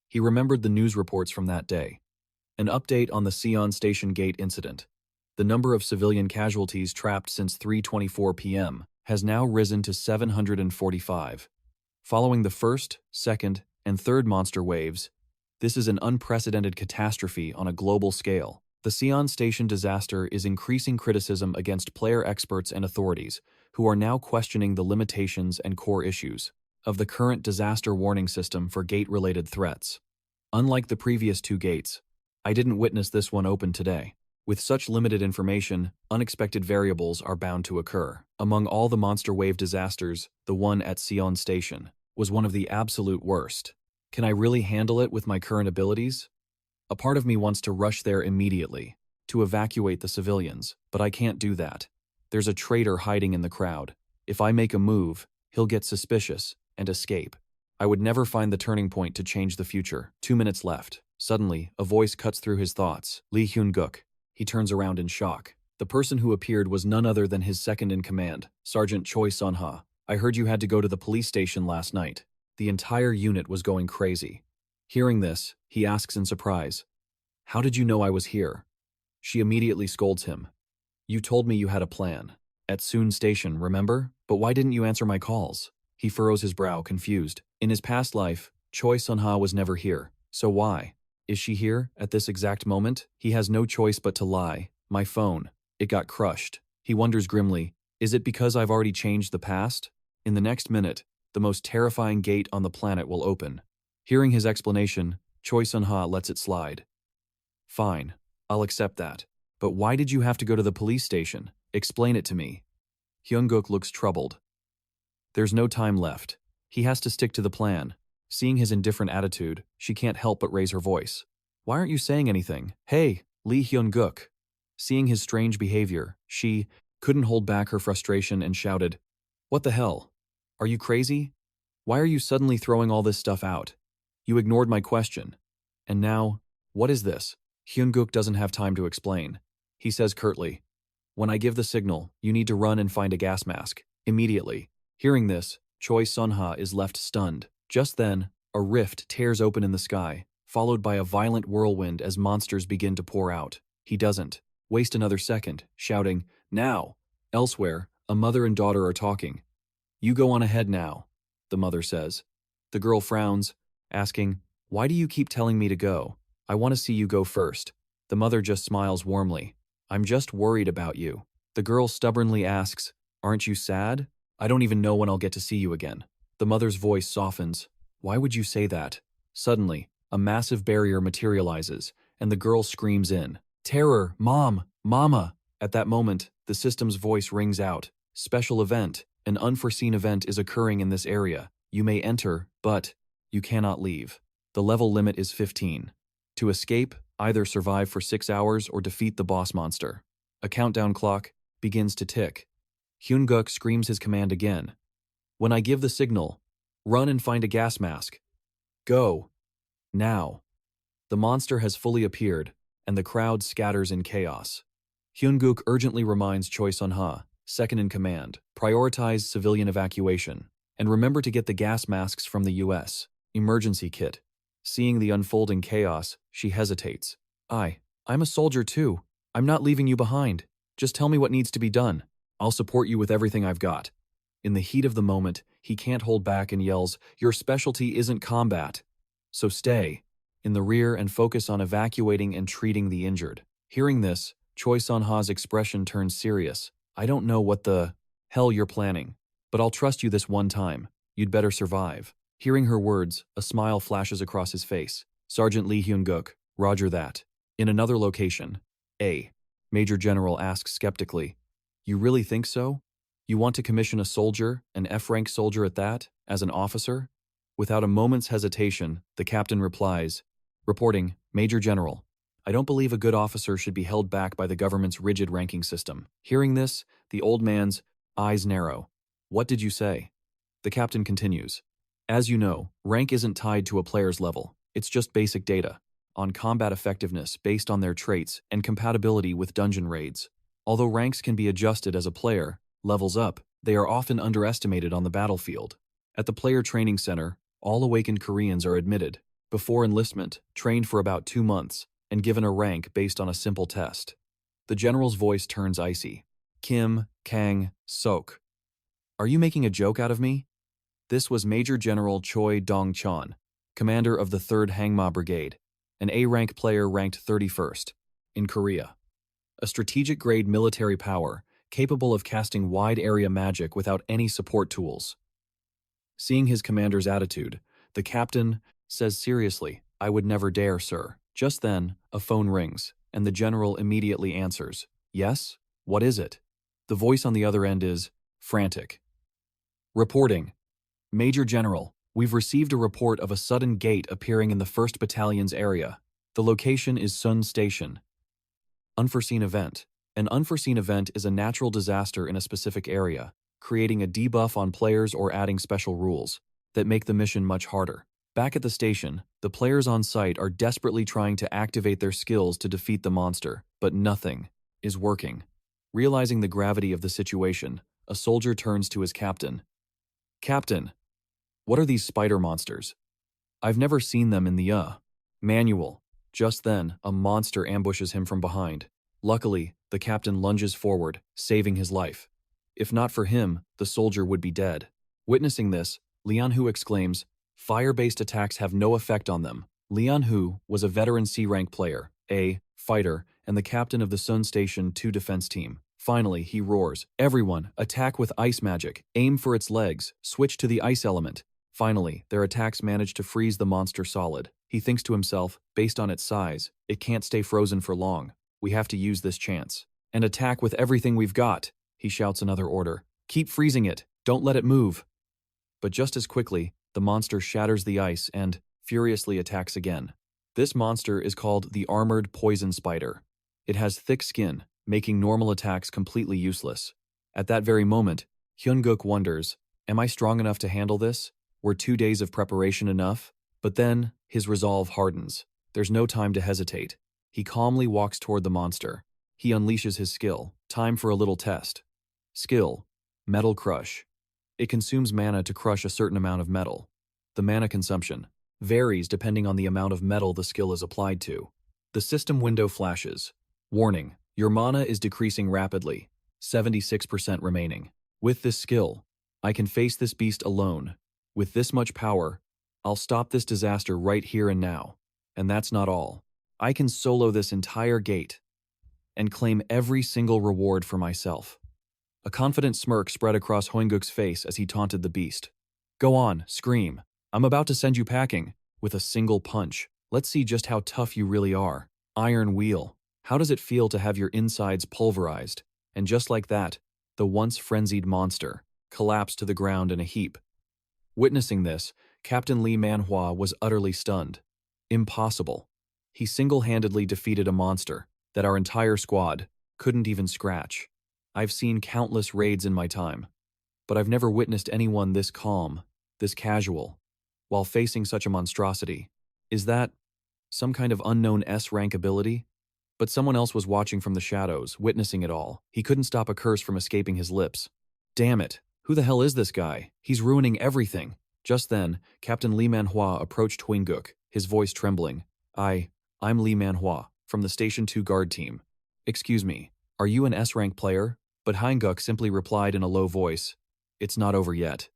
He remembered the news reports from that day. An update on the Sion Station Gate incident. The number of civilian casualties trapped since 3:24 p.m. has now risen to 745. Following the first, second, and third monster waves, this is an unprecedented catastrophe on a global scale. The Sion Station disaster is increasing criticism against player experts and authorities, who are now questioning the limitations and core issues of the current disaster warning system for gate-related threats. Unlike the previous two gates, I didn't witness this one open today. With such limited information, unexpected variables are bound to occur. Among all the monster wave disasters, the one at Sion Station was one of the absolute worst. Can I really handle it with my current abilities? A part of me wants to rush there immediately, to evacuate the civilians, but I can't do that. There's a traitor hiding in the crowd. If I make a move, he'll get suspicious and escape. I would never find the turning point to change the future. 2 minutes left. Suddenly, a voice cuts through his thoughts. Lee Hyun-guk. He turns around in shock. The person who appeared was none other than his second-in-command, Sergeant Choi Sun-ha. I heard you had to go to the police station last night. The entire unit was going crazy. Hearing this, he asks in surprise, "How did you know I was here?" She immediately scolds him. "You told me you had a plan. At Soon Station, remember? But why didn't you answer my calls?" He furrows his brow, confused. In his past life, Choi Sun-ha was never here. So why? Is she here, at this exact moment? He has no choice but to lie. My phone. It got crushed. He wonders grimly, is it because I've already changed the past? In the next minute, the most terrifying gate on the planet will open. Hearing his explanation, Choi Sun-ha lets it slide. Fine, I'll accept that. But why did you have to go to the police station? Explain it to me. Hyun-guk looks troubled. There's no time left. He has to stick to the plan. Seeing his indifferent attitude, she can't help but raise her voice. Why aren't you saying anything? Hey, Lee Hyun-guk. Seeing his strange behavior, she couldn't hold back her frustration and shouted, "What the hell? Are you crazy? Why are you suddenly throwing all this stuff out? You ignored my question. And now, what is this?" Hyun-guk doesn't have time to explain. He says curtly, "When I give the signal, you need to run and find a gas mask. Immediately." Hearing this, Choi Sun-ha is left stunned. Just then, a rift tears open in the sky, followed by a violent whirlwind as monsters begin to pour out. He doesn't waste another second, shouting, "Now!" Elsewhere, a mother and daughter are talking. "You go on ahead now," the mother says. The girl frowns, asking, "Why do you keep telling me to go? I want to see you go first." The mother just smiles warmly. "I'm just worried about you." The girl stubbornly asks, "Aren't you sad? I don't even know when I'll get to see you again." The mother's voice softens. "Why would you say that?" Suddenly, a massive barrier materializes, and the girl screams in, "Terror! Mom! Mama!" At that moment, the system's voice rings out. "Special event. An unforeseen event is occurring in this area. You may enter, but you cannot leave. The level limit is 15. To escape, either survive for 6 hours or defeat the boss monster." A countdown clock begins to tick. Hyun-guk screams his command again. "When I give the signal, run and find a gas mask. Go. Now." The monster has fully appeared, and the crowd scatters in chaos. Hyun-guk urgently reminds Choi Sun-ha, second in command, prioritize civilian evacuation, and remember to get the gas masks from the U.S. emergency kit. Seeing the unfolding chaos, she hesitates. I'm a soldier too. I'm not leaving you behind. Just tell me what needs to be done. I'll support you with everything I've got." In the heat of the moment, he can't hold back and yells, "Your specialty isn't combat. So stay in the rear and focus on evacuating and treating the injured." Hearing this, Choi Sun-ha's expression turns serious. "I don't know what the hell you're planning, but I'll trust you this one time. You'd better survive." Hearing her words, a smile flashes across his face. "Sergeant Lee Hyun-guk, roger that." In another location, Major General asks skeptically, "You really think so? You want to commission a soldier, an F-rank soldier at that, as an officer?" Without a moment's hesitation, the captain replies, reporting, "Major General, I don't believe a good officer should be held back by the government's rigid ranking system." Hearing this, the old man's eyes narrow. "What did you say?" The captain continues, "As you know, rank isn't tied to a player's level. It's just basic data on combat effectiveness based on their traits and compatibility with dungeon raids. Although ranks can be adjusted as a player levels up, they are often underestimated on the battlefield. At the player training center, all awakened Koreans are admitted, before enlistment, trained for about 2 months, and given a rank based on a simple test." The general's voice turns icy. "Kim Kang-sok. Are you making a joke out of me?" This was Major General Choi Dong-chon, commander of the 3rd Hangma Brigade, an A-rank player ranked 31st in Korea. A strategic-grade military power capable of casting wide-area magic without any support tools. Seeing his commander's attitude, the captain says seriously, "I would never dare, sir." Just then, a phone rings, and the general immediately answers, "Yes? What is it?" The voice on the other end is frantic. "Reporting. Major General, We've received a report of a sudden gate appearing in the 1st Battalion's area. The location is Sun Station. Unforeseen event. An unforeseen event is a natural disaster in a specific area, creating a debuff on players or adding special rules that make the mission much harder. Back at the station, the players on site are desperately trying to activate their skills to defeat the monster, but nothing is working. Realizing the gravity of the situation, a soldier turns to his captain. "Captain, what are these spider monsters? I've never seen them in the manual." Just then, a monster ambushes him from behind. Luckily, the captain lunges forward, saving his life. If not for him, the soldier would be dead. Witnessing this, Lianhu exclaims, "Fire-based attacks have no effect on them." Lianhu was a veteran C-rank player, a fighter, and the captain of the Sun Station 2 defense team. Finally, he roars, "Everyone, attack with ice magic. Aim for its legs. Switch to the ice element." Finally, their attacks manage to freeze the monster solid. He thinks to himself, based on its size, it can't stay frozen for long. We have to use this chance. "And attack with everything we've got," he shouts another order. "Keep freezing it. Don't let it move." But just as quickly, the monster shatters the ice and furiously attacks again. This monster is called the Armored Poison Spider. It has thick skin, making normal attacks completely useless. At that very moment, Hyunguk wonders, "Am I strong enough to handle this? Were 2 days of preparation enough?" But then, his resolve hardens. There's no time to hesitate. He calmly walks toward the monster. He unleashes his skill. Time for a little test. Skill: Metal Crush. It consumes mana to crush a certain amount of metal. The mana consumption varies depending on the amount of metal the skill is applied to. The system window flashes. Warning: your mana is decreasing rapidly. 76% remaining. With this skill, I can face this beast alone. With this much power, I'll stop this disaster right here and now. And that's not all. I can solo this entire gate and claim every single reward for myself. A confident smirk spread across Hyunguk's face as he taunted the beast. "Go on, scream. I'm about to send you packing with a single punch. Let's see just how tough you really are. Iron Wheel. How does it feel to have your insides pulverized?" And just like that, the once frenzied monster collapsed to the ground in a heap. Witnessing this, Captain Lee MANHWA was utterly stunned. Impossible. He single-handedly defeated a monster that our entire squad couldn't even scratch. I've seen countless raids in my time, but I've never witnessed anyone this calm, this casual, while facing such a monstrosity. Is that some kind of unknown S-rank ability? But someone else was watching from the shadows, witnessing it all. He couldn't stop a curse from escaping his lips. "Damn it, who the hell is this guy? He's ruining everything." Just then, Captain Lee MANHWA approached Hyunguk, his voice trembling. I'm Lee MANHWA, from the Station 2 guard team. "Excuse me, are you an S-rank player?" But Hyunguk simply replied in a low voice, "It's not over yet."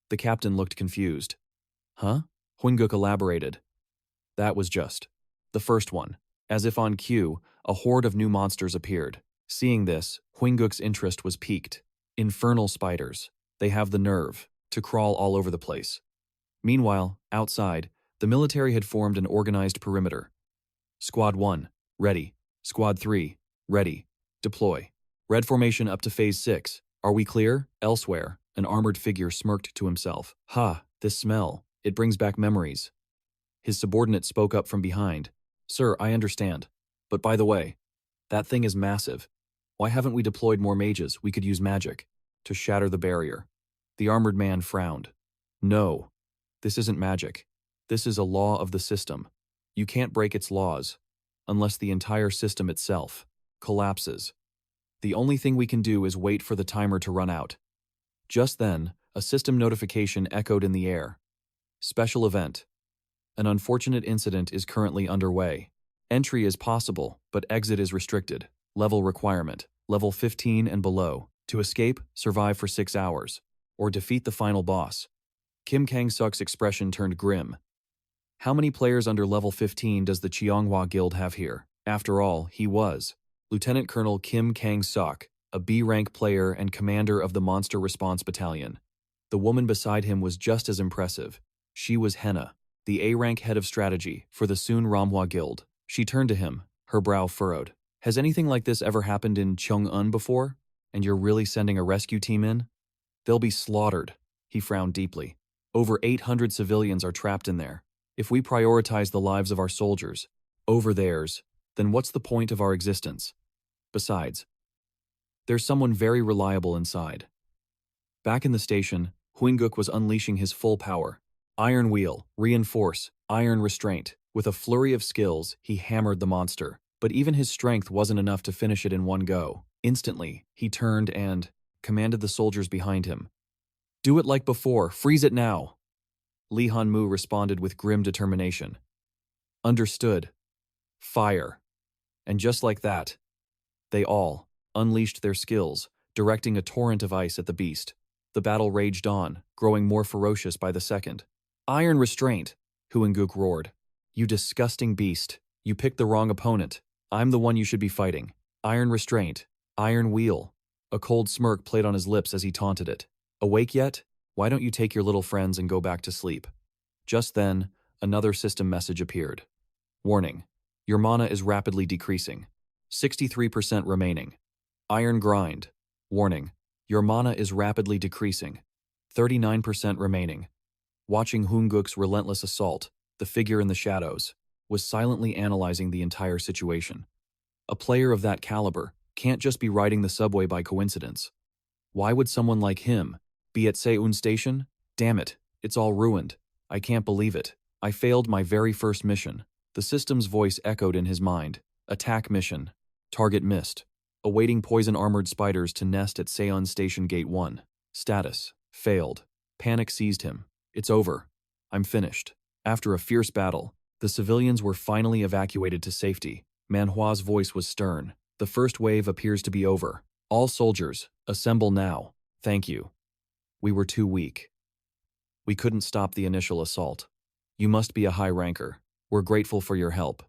The captain looked confused. "Huh?" Hyunguk elaborated. "That was just the first one." As if on cue, a horde of new monsters appeared. Seeing this, Hyunguk's interest was piqued. Infernal spiders. They have the nerve to crawl all over the place. Meanwhile, outside, the military had formed an organized perimeter. Squad 1, ready. Squad 3, ready. Deploy. Red formation up to Phase 6. Are we clear? Elsewhere, an armored figure smirked to himself. "Ha, this smell. It brings back memories." His subordinate spoke up from behind. "Sir, I understand. But by the way, that thing is massive. Why haven't we deployed more mages? We could use magic to shatter the barrier." The armored man frowned. "No, this isn't magic. This is a law of the system. You can't break its laws unless the entire system itself collapses. The only thing we can do is wait for the timer to run out." Just then, a system notification echoed in the air. Special event. An unfortunate incident is currently underway. Entry is possible, but exit is restricted. Level requirement: level 15 and below. To escape, survive for 6 hours, or defeat the final boss. Kim Kang-suk's expression turned grim. How many players under level 15 does the Cheonghwa Guild have here? After all, he was Lieutenant Colonel Kim Kang-suk, a B-rank player and commander of the Monster Response Battalion. The woman beside him was just as impressive. She was Henna, the A-rank head of strategy for the Soon Ramhwa Guild. She turned to him, her brow furrowed. "Has anything like this ever happened in Cheong'un before? And you're really sending a rescue team in?" "They'll be slaughtered." He frowned deeply. Over 800 civilians are trapped in there. If we prioritize the lives of our soldiers over theirs, then what's the point of our existence? Besides, there's someone very reliable inside. Back in the station, Huinguk was unleashing his full power. Iron wheel, reinforce, iron restraint. With a flurry of skills, he hammered the monster. But even his strength wasn't enough to finish it in one go. Instantly, he turned and commanded the soldiers behind him. "Do it like before, freeze it now!" Li Hanmu responded with grim determination. "Understood. Fire." And just like that, they all unleashed their skills, directing a torrent of ice at the beast. The battle raged on, growing more ferocious by the second. "Iron restraint," Huinguk roared. "You disgusting beast. You picked the wrong opponent. I'm the one you should be fighting. Iron restraint. Iron wheel." A cold smirk played on his lips as he taunted it. "Awake yet? Why don't you take your little friends and go back to sleep?" Just then, another system message appeared. "Warning. Your mana is rapidly decreasing. 63% remaining. Iron grind. Warning. Your mana is rapidly decreasing. 39% remaining." Watching Huinguk's relentless assault, the figure in the shadows was silently analyzing the entire situation. A player of that caliber can't just be riding the subway by coincidence. Why would someone like him be at Seun Station? Damn it, it's all ruined. I can't believe it. I failed my very first mission. The system's voice echoed in his mind. Attack mission. Target missed. Awaiting poison-armored spiders to nest at Seon Station Gate 1. Status. Failed. Panic seized him. It's over. I'm finished. After a fierce battle, the civilians were finally evacuated to safety. Manhwa's voice was stern. The first wave appears to be over. All soldiers, assemble now. Thank you. We were too weak. We couldn't stop the initial assault. You must be a high ranker. We're grateful for your help.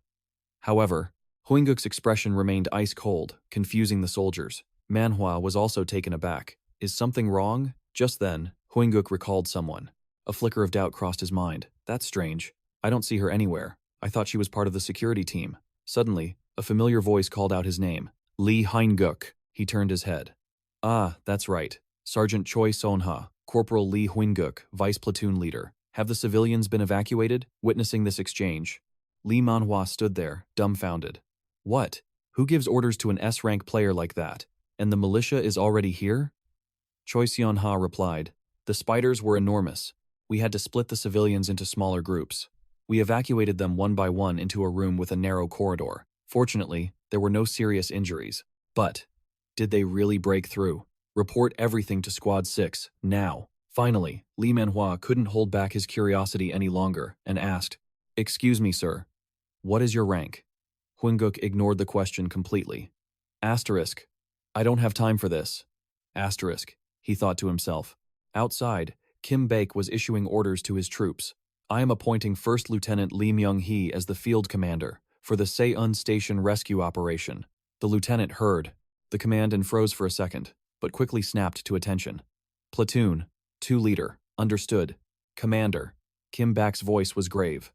However, Huinguk's expression remained ice-cold, confusing the soldiers. Manhwa was also taken aback. Is something wrong? Just then, Huinguk recalled someone. A flicker of doubt crossed his mind. That's strange. I don't see her anywhere. I thought she was part of the security team. Suddenly, a familiar voice called out his name. Li Huinguk. He turned his head. Ah, that's right. Sergeant Choi Sonha, Corporal Li Huinguk, Vice Platoon Leader. Have the civilians been evacuated? Witnessing this exchange, Li Manhwa stood there, dumbfounded. What? Who gives orders to an S-rank player like that? And the militia is already here? Choi Seon-ha replied. The spiders were enormous. We had to split the civilians into smaller groups. We evacuated them one by one into a room with a narrow corridor. Fortunately, there were no serious injuries. But, did they really break through? Report everything to Squad 6, now. Finally, Li Manhwa couldn't hold back his curiosity any longer and asked, Excuse me, sir. What is your rank? Huinguk ignored the question completely. Asterisk. I don't have time for this. Asterisk. He thought to himself. Outside, Kim Baek was issuing orders to his troops. I am appointing First Lieutenant Lee Myung-hee as the field commander for the Seun Station rescue operation. The lieutenant heard the command and froze for a second, but quickly snapped to attention. Platoon, 2 leader, understood. Commander. Kim Baek's voice was grave.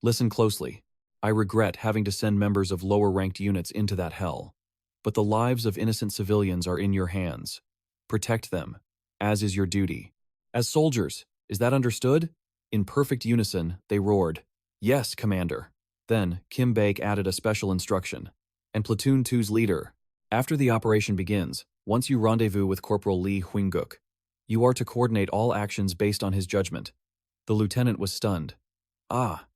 Listen closely. I regret having to send members of lower-ranked units into that hell. But the lives of innocent civilians are in your hands. Protect them, as is your duty. As soldiers, is that understood? In perfect unison, they roared, Yes, Commander. Then, Kim Baek added a special instruction. And Platoon 2's leader, after the operation begins, once you rendezvous with Corporal Li Huinguk, you are to coordinate all actions based on his judgment. The lieutenant was stunned. Ah,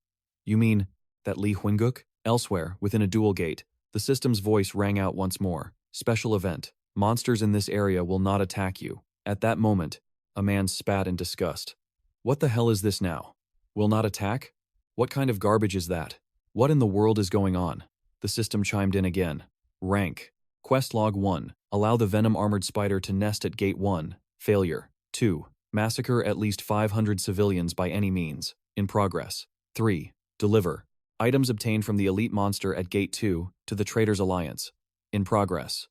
you mean that Li Huinguk? Elsewhere, within a dual gate, the system's voice rang out once more. Special event. Monsters in this area will not attack you. At that moment, a man spat in disgust. What the hell is this now? Will not attack? What kind of garbage is that? What in the world is going on? The system chimed in again. Rank. Quest log 1. Allow the venom-armored spider to nest at Gate 1. Failure. 2. Massacre at least 500 civilians by any means. In progress. 3. Deliver. Items obtained from the elite monster at Gate 2 to the Traitors Alliance. In progress.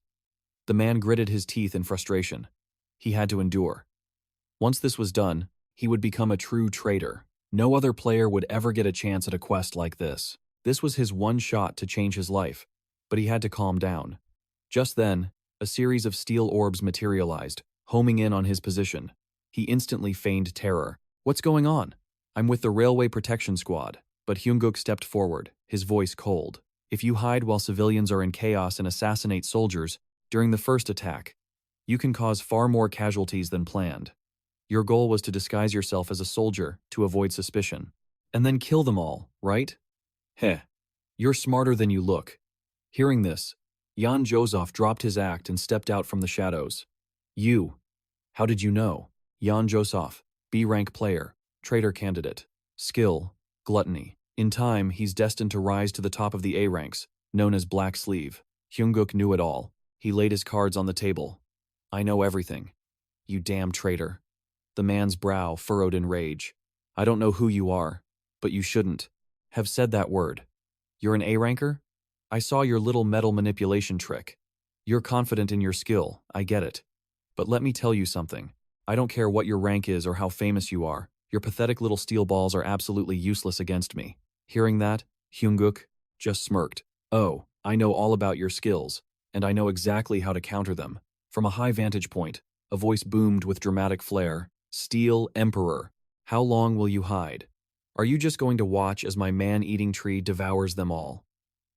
The man gritted his teeth in frustration. He had to endure. Once this was done, he would become a true traitor. No other player would ever get a chance at a quest like this. This was his one shot to change his life, but he had to calm down. Just then, a series of steel orbs materialized, homing in on his position. He instantly feigned terror. What's going on? I'm with the Railway Protection Squad. But Hyunguk stepped forward, his voice cold. If you hide while civilians are in chaos and assassinate soldiers during the first attack, you can cause far more casualties than planned. Your goal was to disguise yourself as a soldier to avoid suspicion. And then kill them all, right? Heh. You're smarter than you look. Hearing this, Jan Joseph dropped his act and stepped out from the shadows. You. How did you know? Jan Joseph, B-rank player, traitor candidate, skill, gluttony. In time, he's destined to rise to the top of the A ranks, known as Black Sleeve. Hyunguk knew it all. He laid his cards on the table. I know everything. You damn traitor. The man's brow furrowed in rage. I don't know who you are, but you shouldn't have said that word. You're an A-ranker? I saw your little metal manipulation trick. You're confident in your skill, I get it. But let me tell you something. I don't care what your rank is or how famous you are. Your pathetic little steel balls are absolutely useless against me. Hearing that, Hyunguk just smirked. Oh, I know all about your skills, and I know exactly how to counter them. From a high vantage point, a voice boomed with dramatic flair. Steel Emperor, how long will you hide? Are you just going to watch as my man-eating tree devours them all?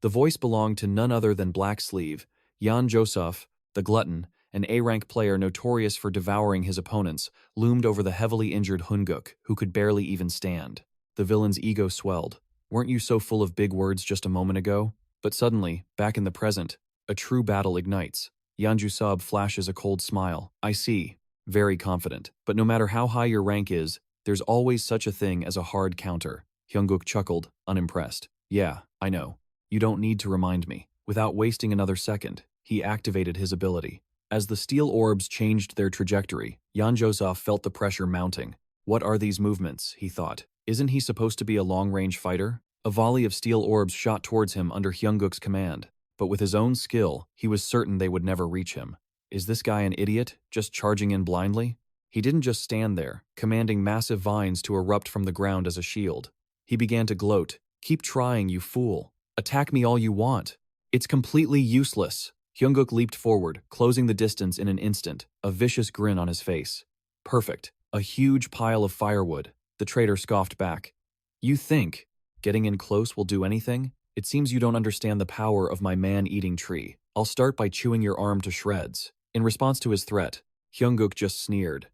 The voice belonged to none other than Black Sleeve, Jan Joseph, the glutton, an A-rank player notorious for devouring his opponents, loomed over the heavily injured Hyunguk, who could barely even stand. The villain's ego swelled. Weren't you so full of big words just a moment ago? But suddenly, back in the present, a true battle ignites. Jan Joseph flashes a cold smile. I see. Very confident. But no matter how high your rank is, there's always such a thing as a hard counter. Hyunguk chuckled, unimpressed. Yeah, I know. You don't need to remind me. Without wasting another second, he activated his ability. As the steel orbs changed their trajectory, Jan Joseph felt the pressure mounting. What are these movements, he thought. Isn't he supposed to be a long-range fighter? A volley of steel orbs shot towards him under Hyunguk's command. But with his own skill, he was certain they would never reach him. Is this guy an idiot, just charging in blindly? He didn't just stand there, commanding massive vines to erupt from the ground as a shield. He began to gloat. Keep trying, you fool. Attack me all you want. It's completely useless. Hyunguk leaped forward, closing the distance in an instant, a vicious grin on his face. Perfect. A huge pile of firewood. The traitor scoffed back. You think getting in close will do anything? It seems you don't understand the power of my man-eating tree. I'll start by chewing your arm to shreds. In response to his threat, Hyunguk just sneered.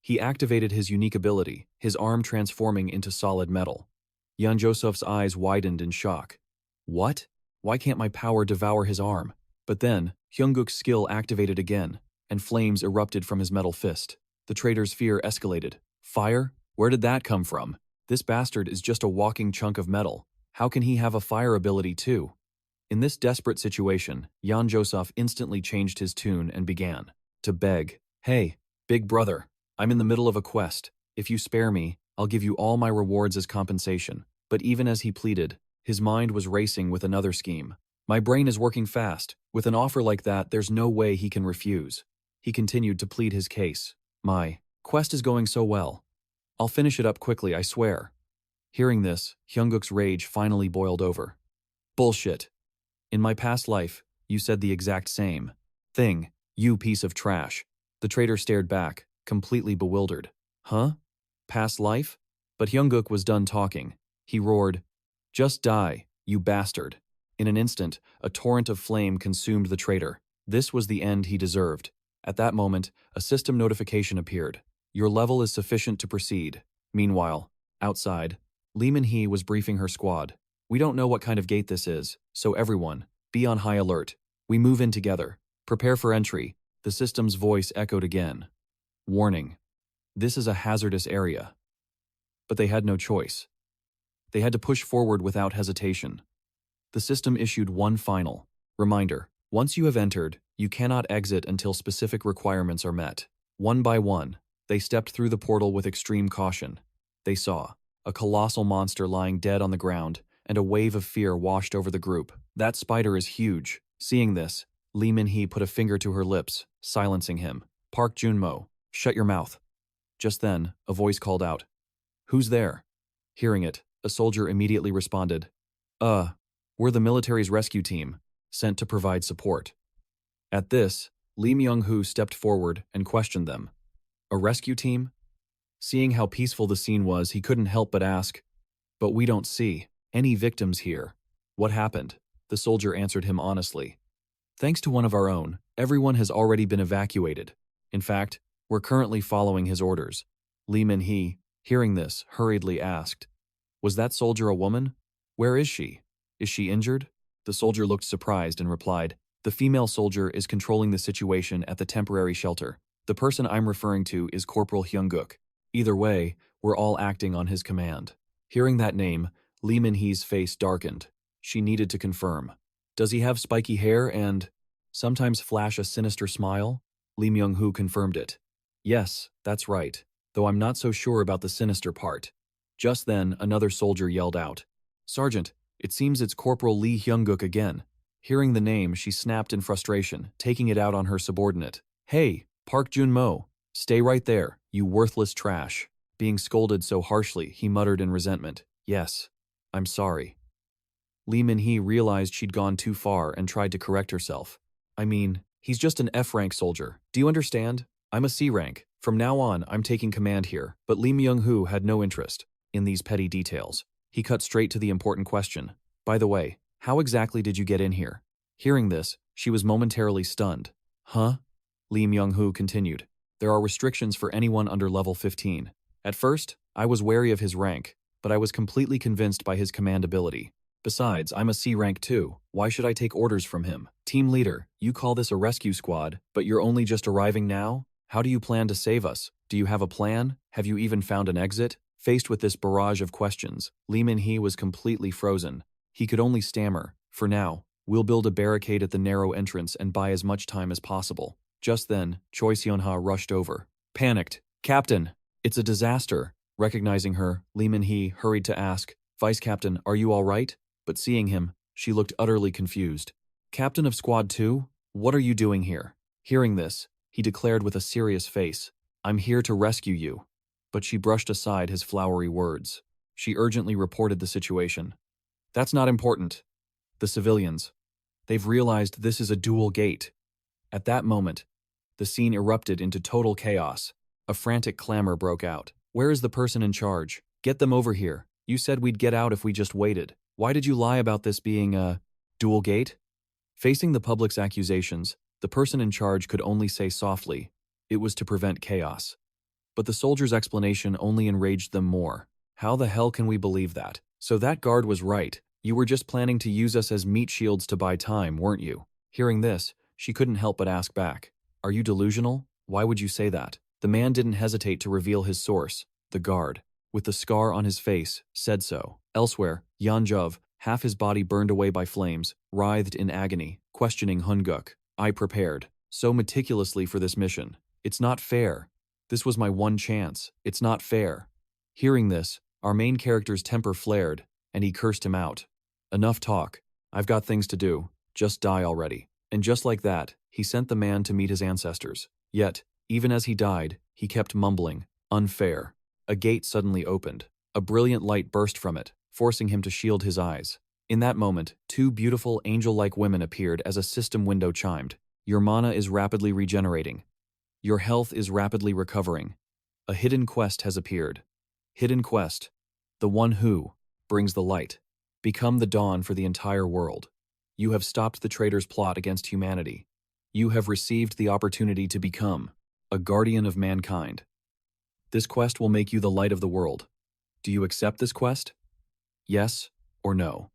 He activated his unique ability, his arm transforming into solid metal. Jan Joseph's eyes widened in shock. What? Why can't my power devour his arm? But then, Hyunguk's skill activated again, and flames erupted from his metal fist. The traitor's fear escalated. Fire? Where did that come from? This bastard is just a walking chunk of metal. How can he have a fire ability too? In this desperate situation, Jan Joseph instantly changed his tune and began to beg. Hey, big brother, I'm in the middle of a quest. If you spare me, I'll give you all my rewards as compensation. But even as he pleaded, his mind was racing with another scheme. My brain is working fast. With an offer like that, there's no way he can refuse. He continued to plead his case. My quest is going so well. I'll finish it up quickly, I swear. Hearing this, Hyunguk's rage finally boiled over. Bullshit. In my past life, you said the exact same thing, you piece of trash. The traitor stared back, completely bewildered. Huh? Past life? But Hyunguk was done talking. He roared, Just die, you bastard. In an instant, a torrent of flame consumed the traitor. This was the end he deserved. At that moment, a system notification appeared. Your level is sufficient to proceed. Meanwhile, outside, Lee Min-hee was briefing her squad. We don't know what kind of gate this is, so everyone, be on high alert. We move in together. Prepare for entry. The system's voice echoed again. Warning. This is a hazardous area. But they had no choice. They had to push forward without hesitation. The system issued one final reminder. Once you have entered, you cannot exit until specific requirements are met. One by one, they stepped through the portal with extreme caution. They saw a colossal monster lying dead on the ground, and a wave of fear washed over the group. That spider is huge. Seeing this, Lee Min-hee put a finger to her lips, silencing him. Park Junmo, shut your mouth. Just then, a voice called out. Who's there? Hearing it, a soldier immediately responded. We're the military's rescue team, sent to provide support. At this, Lee Myung-hoo stepped forward and questioned them. A rescue team? Seeing how peaceful the scene was, he couldn't help but ask, "But we don't see any victims here. What happened?" The soldier answered him honestly. "Thanks to one of our own, everyone has already been evacuated. In fact, we're currently following his orders." Li Minhee, hearing this, hurriedly asked, "Was that soldier a woman? Where is she? Is she injured?" The soldier looked surprised and replied, "The female soldier is controlling the situation at the temporary shelter. The person I'm referring to is Corporal Hyunguk. Either way, we're all acting on his command." Hearing that name, Li Minhee's face darkened. She needed to confirm. "Does he have spiky hair and sometimes flash a sinister smile?" Lee Myung-hoo confirmed it. "Yes, that's right, though I'm not so sure about the sinister part." Just then, another soldier yelled out, "Sergeant, it seems it's Corporal Lee Hyunguk again." Hearing the name, she snapped in frustration, taking it out on her subordinate. "Hey, Park Jun-mo, stay right there, you worthless trash." Being scolded so harshly, he muttered in resentment, "Yes, I'm sorry." Lee Min-hee realized she'd gone too far and tried to correct herself. "I mean, he's just an F-rank soldier. Do you understand? I'm a C-rank. From now on, I'm taking command here." But Lee Myung-hoo had no interest in these petty details. He cut straight to the important question. "By the way, how exactly did you get in here?" Hearing this, she was momentarily stunned. "Huh?" Lee Myung-hoo continued. "There are restrictions for anyone under level 15. At first, I was wary of his rank, but I was completely convinced by his command ability. Besides, I'm a C rank too. Why should I take orders from him? Team leader, you call this a rescue squad, but you're only just arriving now? How do you plan to save us? Do you have a plan? Have you even found an exit?" Faced with this barrage of questions, Lee Min-hee was completely frozen. He could only stammer, "For now, we'll build a barricade at the narrow entrance and buy as much time as possible." Just then, Choi Seon-ha rushed over. Panicked, "Captain, it's a disaster." Recognizing her, Lee Min-hee hurried to ask, "Vice Captain, are you all right?" But seeing him, she looked utterly confused. "Captain of Squad 2? What are you doing here?" Hearing this, he declared with a serious face, "I'm here to rescue you." But she brushed aside his flowery words. She urgently reported the situation. "That's not important. The civilians. They've realized this is a dual gate." At that moment, the scene erupted into total chaos. A frantic clamor broke out. "Where is the person in charge? Get them over here. You said we'd get out if we just waited. Why did you lie about this being a dual gate?" Facing the public's accusations, the person in charge could only say softly, "It was to prevent chaos." But the soldiers' explanation only enraged them more. "How the hell can we believe that? So that guard was right. You were just planning to use us as meat shields to buy time, weren't you?" Hearing this, she couldn't help but ask back, "Are you delusional? Why would you say that?" The man didn't hesitate to reveal his source. The guard, with the scar on his face, said so. Elsewhere, Yeonjov, half his body burned away by flames, writhed in agony, questioning Hyunguk. "I prepared so meticulously for this mission. It's not fair. This was my one chance. It's not fair." Hearing this, our main character's temper flared, and he cursed him out. "Enough talk. I've got things to do. Just die already." And just like that, he sent the man to meet his ancestors. Yet, even as he died, he kept mumbling, "Unfair." A gate suddenly opened. A brilliant light burst from it, forcing him to shield his eyes. In that moment, two beautiful angel-like women appeared as a system window chimed. "Your mana is rapidly regenerating. Your health is rapidly recovering. A hidden quest has appeared. Hidden quest. The one who brings the light. Become the dawn for the entire world. You have stopped the traitor's plot against humanity. You have received the opportunity to become a guardian of mankind. This quest will make you the light of the world. Do you accept this quest? Yes or no?"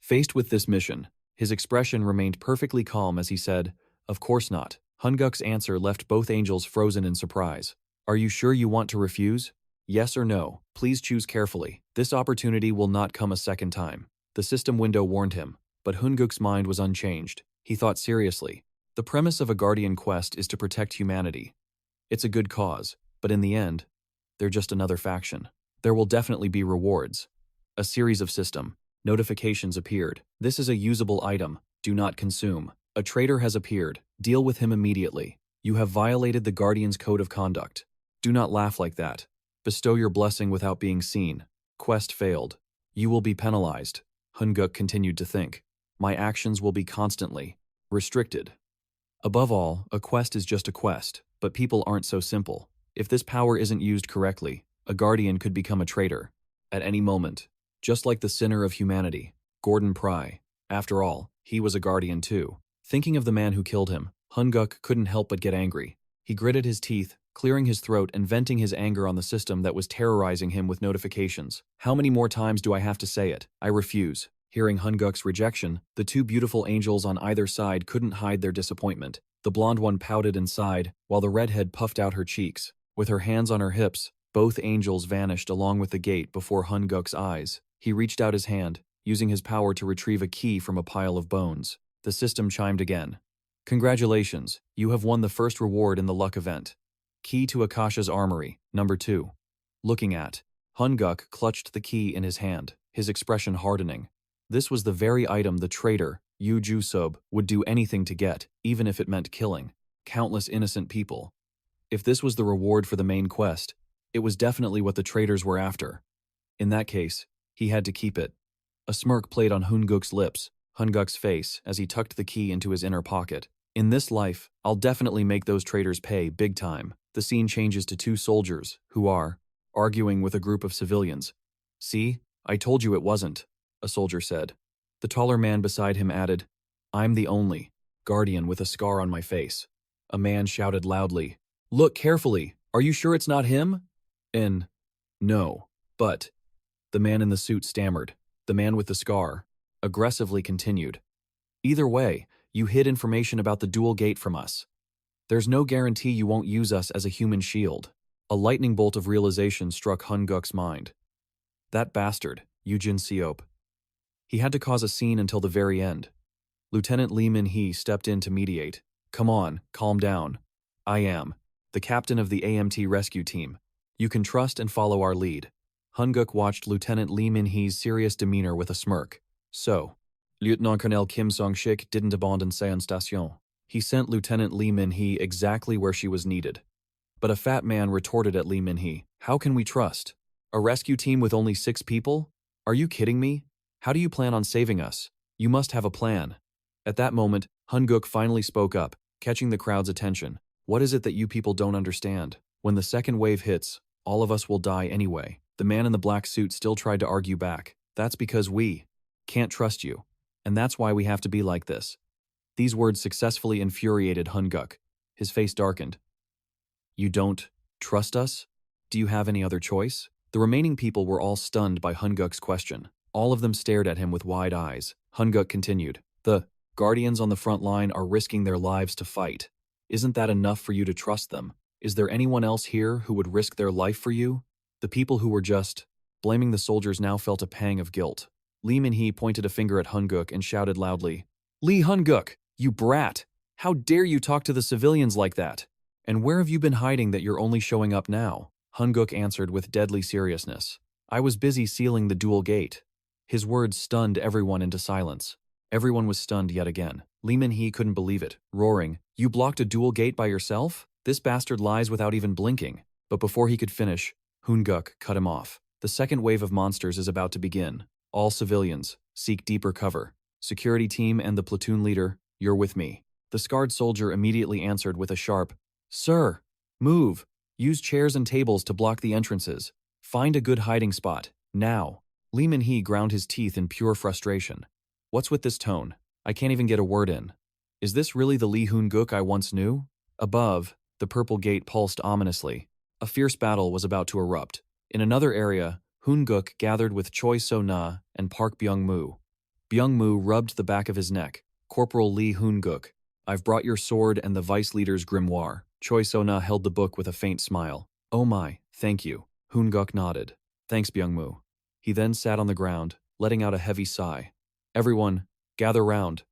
Faced with this mission, his expression remained perfectly calm as he said, "Of course not." Hyunguk's answer left both angels frozen in surprise. "Are you sure you want to refuse? Yes or no? Please choose carefully. This opportunity will not come a second time." The system window warned him, but Hyunguk's mind was unchanged. He thought seriously. The premise of a guardian quest is to protect humanity. It's a good cause, but in the end, they're just another faction. There will definitely be rewards. A series of system notifications appeared. "This is a usable item. Do not consume. A traitor has appeared. Deal with him immediately. You have violated the Guardian's code of conduct. Do not laugh like that. Bestow your blessing without being seen. Quest failed. You will be penalized." Hyunguk continued to think. "My actions will be constantly restricted." Above all, a quest is just a quest, but people aren't so simple. If this power isn't used correctly, a guardian could become a traitor at any moment, just like the sinner of humanity, Gordon Pry. After all, he was a guardian too. Thinking of the man who killed him, Hunguk couldn't help but get angry. He gritted his teeth, clearing his throat and venting his anger on the system that was terrorizing him with notifications. How many more times do I have to say it? I refuse. Hearing Hunguk's rejection, the two beautiful angels on either side couldn't hide their disappointment. The blonde one pouted and sighed, while the redhead puffed out her cheeks. With her hands on her hips, both angels vanished along with the gate before Hunguk's eyes. He reached out his hand, using his power to retrieve a key from a pile of bones. The system chimed again. Congratulations, you have won the first reward in the luck event. Key to Akasha's armory, number 2. Looking at. Hunguk clutched the key in his hand, his expression hardening. This was the very item the traitor, 𝑹𝒐𝒏𝒌, would do anything to get, even if it meant killing countless innocent people. If this was the reward for the main quest, it was definitely what the traitors were after. In that case, he had to keep it. A smirk played on Hunguk's face as he tucked the key into his inner pocket. In this life, I'll definitely make those traitors pay big time. The scene changes to two soldiers, who are arguing with a group of civilians. See, I told you it wasn't, a soldier said. The taller man beside him added, I'm the only guardian with a scar on my face. A man shouted loudly, Look carefully, are you sure it's not him? No, but, the man in the suit stammered. The man with the scar aggressively continued. Either way, you hid information about the dual gate from us. There's no guarantee you won't use us as a human shield. A lightning bolt of realization struck Hunguk's mind. That bastard, 𝑹𝒐𝒏𝒌. He had to cause a scene until the very end. Lieutenant Lee Min-hee stepped in to mediate. Come on, calm down. I am the captain of the AMT rescue team. You can trust and follow our lead. Hunguk watched Lieutenant Lee Min-hee's serious demeanor with a smirk. So, Lieutenant Colonel Kim Song-shik didn't abandon Seon Station. He sent Lieutenant Lee Min-hee exactly where she was needed. But a fat man retorted at Lee Min-hee. How can we trust? A rescue team with only 6 people? Are you kidding me? How do you plan on saving us? You must have a plan. At that moment, Hunguk finally spoke up, catching the crowd's attention. What is it that you people don't understand? When the second wave hits, all of us will die anyway. The man in the black suit still tried to argue back. That's because we can't trust you. And that's why we have to be like this. These words successfully infuriated Hunguk. His face darkened. You don't trust us? Do you have any other choice? The remaining people were all stunned by Hunguk's question. All of them stared at him with wide eyes. Hunguk continued. The guardians on the front line are risking their lives to fight. Isn't that enough for you to trust them? Is there anyone else here who would risk their life for you? The people who were just blaming the soldiers now felt a pang of guilt. Lee Min-hee pointed a finger at Hunguk and shouted loudly, Lee Hunguk, you brat! How dare you talk to the civilians like that? And where have you been hiding that you're only showing up now? Hunguk answered with deadly seriousness. I was busy sealing the dual gate. His words stunned everyone into silence. Everyone was stunned yet again. Lee Min-hee couldn't believe it, roaring, You blocked a dual gate by yourself? This bastard lies without even blinking. But before he could finish, Hunguk cut him off. The second wave of monsters is about to begin. All civilians, seek deeper cover. Security team and the platoon leader, you're with me. The scarred soldier immediately answered with a sharp, Sir, move. Use chairs and tables to block the entrances. Find a good hiding spot, now. Lee Min-hee ground his teeth in pure frustration. What's with this tone? I can't even get a word in. Is this really the Lee Hunguk I once knew? Above, the purple gate pulsed ominously. A fierce battle was about to erupt. In another area, Hunguk gathered with Choi So-na and Park Byung-moo. Byung-moo rubbed the back of his neck. Corporal Lee Hunguk, I've brought your sword and the vice leader's grimoire. Choi So-na held the book with a faint smile. Oh my, thank you. Hunguk nodded. Thanks, Byung-moo. He then sat on the ground, letting out a heavy sigh. Everyone, gather round.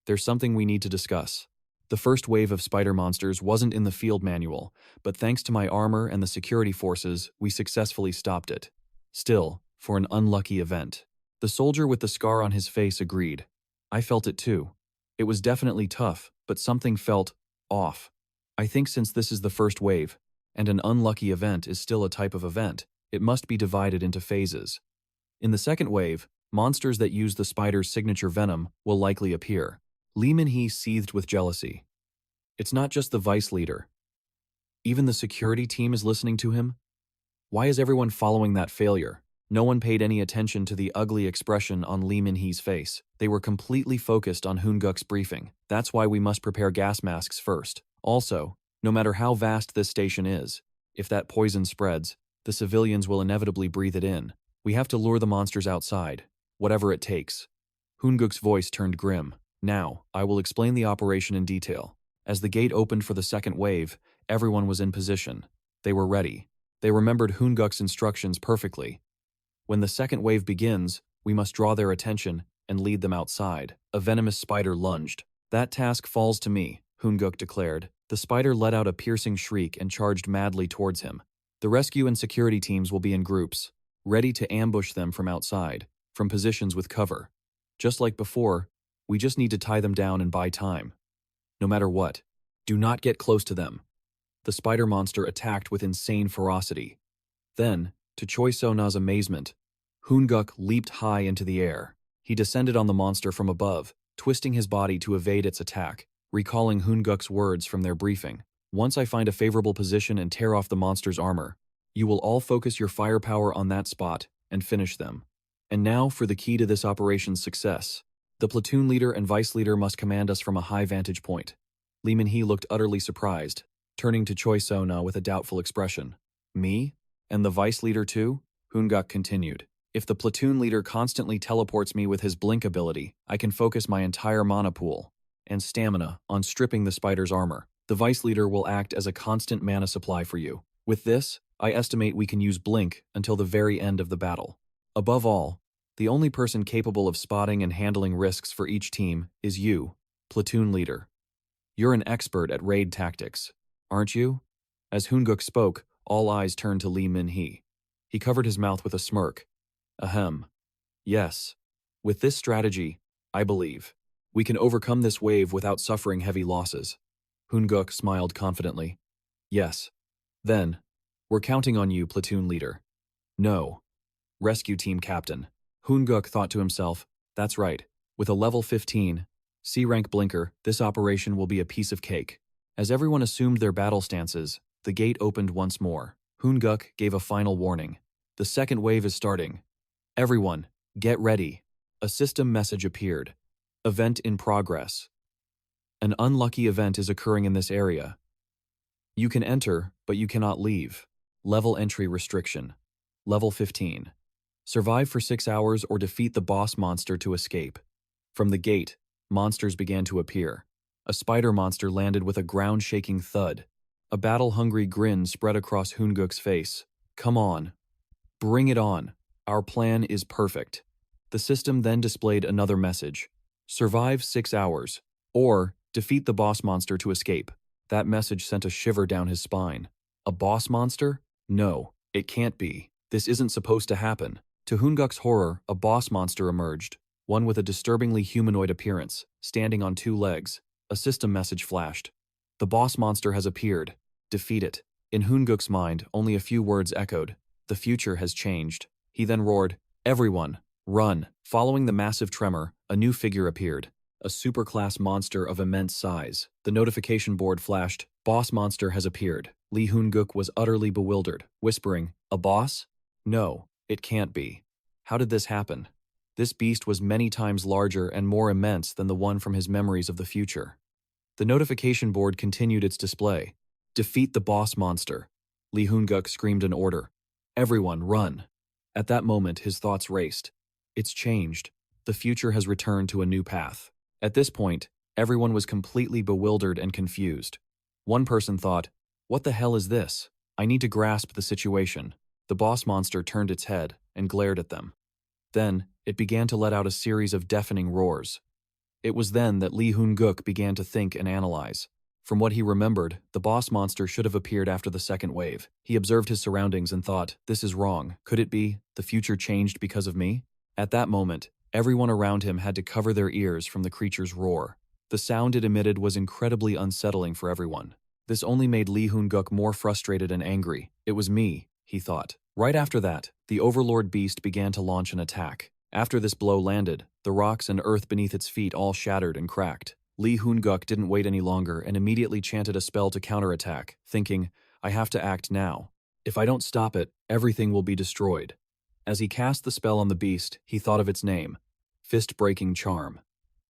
There's something we need to discuss. The first wave of spider monsters wasn't in the field manual, but thanks to my armor and the security forces, we successfully stopped it. Still, for an unlucky event. The soldier with the scar on his face agreed. I felt it too. It was definitely tough, but something felt off. I think since this is the first wave, and an unlucky event is still a type of event, it must be divided into phases. In the second wave, monsters that use the spider's signature venom will likely appear. Lee Min-hee seethed with jealousy. It's not just the vice leader. Even the security team is listening to him? Why is everyone following that failure? No one paid any attention to the ugly expression on Lee Min-hee's face. They were completely focused on Hoon-guk's briefing. That's why we must prepare gas masks first. Also, no matter how vast this station is, if that poison spreads, the civilians will inevitably breathe it in. We have to lure the monsters outside, whatever it takes. Hoon-guk's voice turned grim. Now, I will explain the operation in detail. As the gate opened for the second wave, everyone was in position. They were ready. They remembered Hoon-guk's instructions perfectly. When the second wave begins, we must draw their attention and lead them outside. A venomous spider lunged. That task falls to me, Hoon-guk declared. The spider let out a piercing shriek and charged madly towards him. The rescue and security teams will be in groups, ready to ambush them from outside, from positions with cover. Just like before, we just need to tie them down and buy time. No matter what, do not get close to them. The spider monster attacked with insane ferocity. Then, to Choi So-na's amazement, Hoon-guk leaped high into the air. He descended on the monster from above, twisting his body to evade its attack, recalling Hoon-guk's words from their briefing. Once I find a favorable position and tear off the monster's armor, you will all focus your firepower on that spot and finish them. And now for the key to this operation's success. The platoon leader and vice leader must command us from a high vantage point. Lee Min-hee looked utterly surprised, turning to Choi So-na with a doubtful expression. Me? And the vice leader too? Hoon-guk continued. If the platoon leader constantly teleports me with his blink ability, I can focus my entire mana pool and stamina on stripping the spider's armor. The vice leader will act as a constant mana supply for you. With this, I estimate we can use blink until the very end of the battle. Above all, the only person capable of spotting and handling risks for each team is you, platoon leader. You're an expert at raid tactics, aren't you? As Hoon-guk spoke, all eyes turned to Lee Min-hee. He covered his mouth with a smirk. Ahem. Yes. With this strategy, I believe, we can overcome this wave without suffering heavy losses. Hoon-guk smiled confidently. Yes. Then, we're counting on you, platoon leader. No. Rescue team captain. Hoon-guk thought to himself, that's right. With a level 15, C-rank blinker, this operation will be a piece of cake. As everyone assumed their battle stances, the gate opened once more. Hoon-guk gave a final warning. The second wave is starting. Everyone, get ready. A system message appeared. Event in progress. An unlucky event is occurring in this area. You can enter, but you cannot leave. Level entry restriction. Level 15. Survive for 6 hours or defeat the boss monster to escape. From the gate, monsters began to appear. A spider monster landed with a ground-shaking thud. A battle-hungry grin spread across Hoon-guk's face. Come on. Bring it on. Our plan is perfect. The system then displayed another message. Survive 6 hours, or defeat the boss monster to escape. That message sent a shiver down his spine. A boss monster? No, it can't be. This isn't supposed to happen. To Hoon-guk's horror, a boss monster emerged, one with a disturbingly humanoid appearance, standing on 2 legs. A system message flashed. The boss monster has appeared. Defeat it. In Hoon-guk's mind, only a few words echoed. The future has changed. He then roared, everyone, run. Following the massive tremor, a new figure appeared. A superclass monster of immense size. The notification board flashed, boss monster has appeared. Lee Hoon-guk was utterly bewildered, whispering, a boss? No, it can't be. How did this happen? This beast was many times larger and more immense than the one from his memories of the future. The notification board continued its display. Defeat the boss monster. Lee Hoon-guk screamed an order. Everyone, run. At that moment, his thoughts raced. It's changed. The future has returned to a new path. At this point, everyone was completely bewildered and confused. One person thought, what the hell is this? I need to grasp the situation. The boss monster turned its head and glared at them. Then, it began to let out a series of deafening roars. It was then that Lee Hoon-guk began to think and analyze. From what he remembered, the boss monster should have appeared after the second wave. He observed his surroundings and thought, this is wrong. Could it be the future changed because of me? At that moment, everyone around him had to cover their ears from the creature's roar. The sound it emitted was incredibly unsettling for everyone. This only made Lee Hoon-guk more frustrated and angry. It was me, he thought. Right after that, the Overlord beast began to launch an attack. After this blow landed, the rocks and earth beneath its feet all shattered and cracked. Lee Hoon-guk didn't wait any longer and immediately chanted a spell to counterattack, thinking, I have to act now. If I don't stop it, everything will be destroyed. As he cast the spell on the beast, he thought of its name, Fist-Breaking Charm.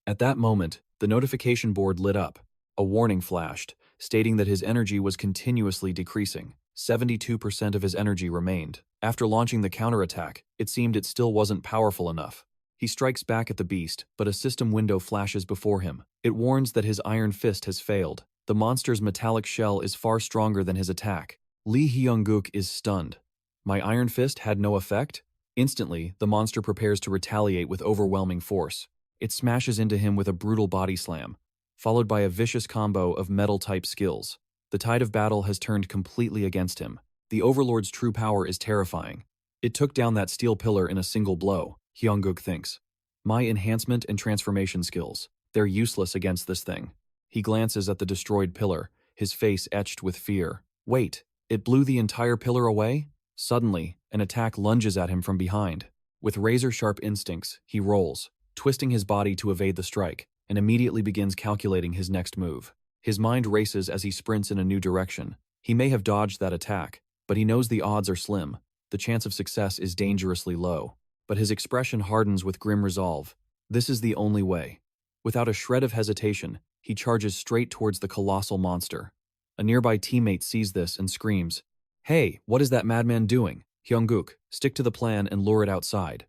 At that moment, the notification board lit up. A warning flashed, stating that his energy was continuously decreasing. 72% of his energy remained. After launching the counterattack, it seemed it still wasn't powerful enough. He strikes back at the beast, but a system window flashes before him. It warns that his iron fist has failed. The monster's metallic shell is far stronger than his attack. Lee Hyung-guk is stunned. My iron fist had no effect? Instantly, the monster prepares to retaliate with overwhelming force. It smashes into him with a brutal body slam, followed by a vicious combo of metal-type skills. The tide of battle has turned completely against him. The Overlord's true power is terrifying. It took down that steel pillar in a single blow, Hyung-guk thinks. My enhancement and transformation skills, they're useless against this thing. He glances at the destroyed pillar, his face etched with fear. Wait, it blew the entire pillar away? Suddenly, an attack lunges at him from behind. With razor-sharp instincts, he rolls, twisting his body to evade the strike, and immediately begins calculating his next move. His mind races as he sprints in a new direction. He may have dodged that attack, but he knows the odds are slim. The chance of success is dangerously low. But his expression hardens with grim resolve. This is the only way. Without a shred of hesitation, he charges straight towards the colossal monster. A nearby teammate sees this and screams, "Hey, what is that madman doing? Hyung-guk, stick to the plan and lure it outside."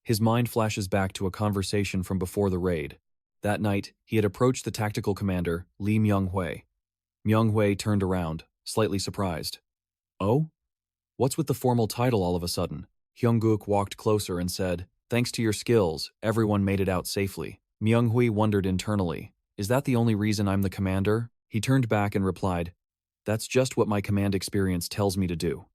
His mind flashes back to a conversation from before the raid. That night, he had approached the tactical commander, Lee Myung-hwae. Myung-hwae turned around, slightly surprised. "Oh? What's with the formal title all of a sudden?" Hyung-guk walked closer and said, "Thanks to your skills, everyone made it out safely." Myung-hwae wondered internally, "Is that the only reason I'm the commander?" He turned back and replied, "That's just what my command experience tells me to do."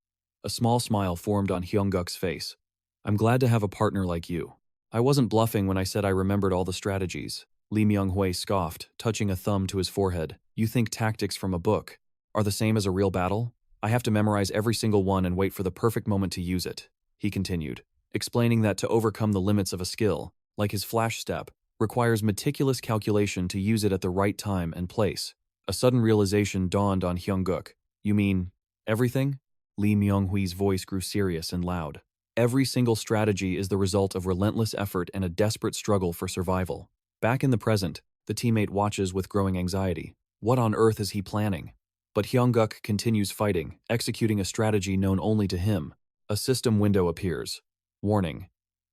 A small smile formed on Hyung-guk's face. "I'm glad to have a partner like you. I wasn't bluffing when I said I remembered all the strategies." Lee Myung-hwae scoffed, touching a thumb to his forehead. "You think tactics from a book are the same as a real battle? I have to memorize every single one and wait for the perfect moment to use it," he continued, explaining that to overcome the limits of a skill, like his flash step, requires meticulous calculation to use it at the right time and place. A sudden realization dawned on Hyung-guk. "You mean everything?" Lee Myung-hwae's voice grew serious and loud. "Every single strategy is the result of relentless effort and a desperate struggle for survival." Back in the present, the teammate watches with growing anxiety. What on earth is he planning? But Hyung-guk continues fighting, executing a strategy known only to him. A system window appears. Warning.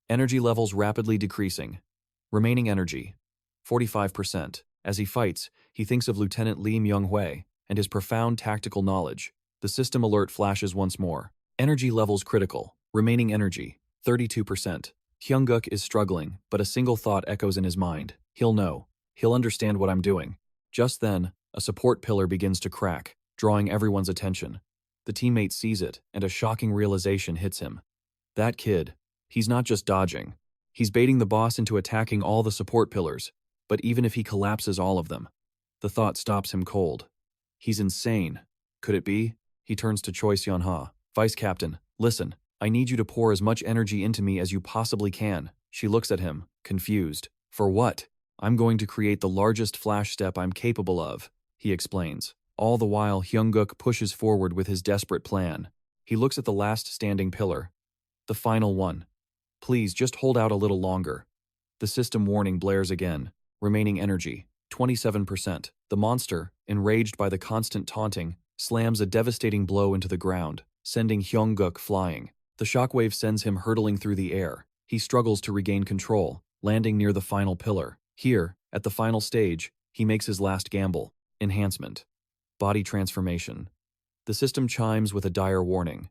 Energy levels rapidly decreasing. Remaining energy, 45%. As he fights, he thinks of Lieutenant Lee Myung-hwae and his profound tactical knowledge. The system alert flashes once more. Energy levels critical. Remaining energy, 32%. Hyung-guk is struggling, but a single thought echoes in his mind. He'll know. He'll understand what I'm doing. Just then, a support pillar begins to crack, drawing everyone's attention. The teammate sees it, and a shocking realization hits him. That kid, he's not just dodging. He's baiting the boss into attacking all the support pillars, but even if he collapses all of them, the thought stops him cold. He's insane. Could it be? He turns to Choi Seon-ha. "Vice Captain, listen. I need you to pour as much energy into me as you possibly can." She looks at him, confused. "For what?" "I'm going to create the largest flash step I'm capable of," he explains. All the while, Hyung-guk pushes forward with his desperate plan. He looks at the last standing pillar. The final one. "Please, just hold out a little longer." The system warning blares again. Remaining energy, 27%. The monster, enraged by the constant taunting, slams a devastating blow into the ground, sending Hyung-guk flying. The shockwave sends him hurtling through the air. He struggles to regain control, landing near the final pillar. Here, at the final stage, he makes his last gamble. Enhancement. Body transformation. The system chimes with a dire warning.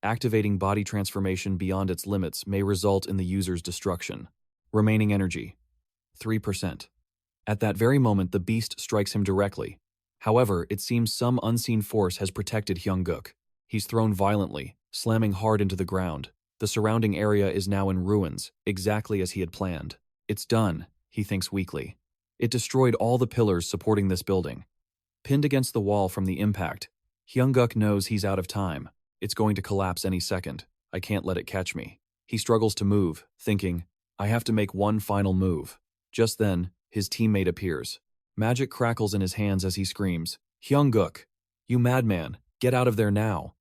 Activating body transformation beyond its limits may result in the user's destruction. Remaining energy, 3%. At that very moment, the beast strikes him directly. However, it seems some unseen force has protected Hyung-guk. He's thrown violently, slamming hard into the ground. The surrounding area is now in ruins, exactly as he had planned. It's done, he thinks weakly. It destroyed all the pillars supporting this building. Pinned against the wall from the impact, Hyung-guk knows he's out of time. It's going to collapse any second. I can't let it catch me. He struggles to move, thinking, I have to make one final move. Just then, his teammate appears. Magic crackles in his hands as he screams, Hyung-guk, you madman, Get out of there now.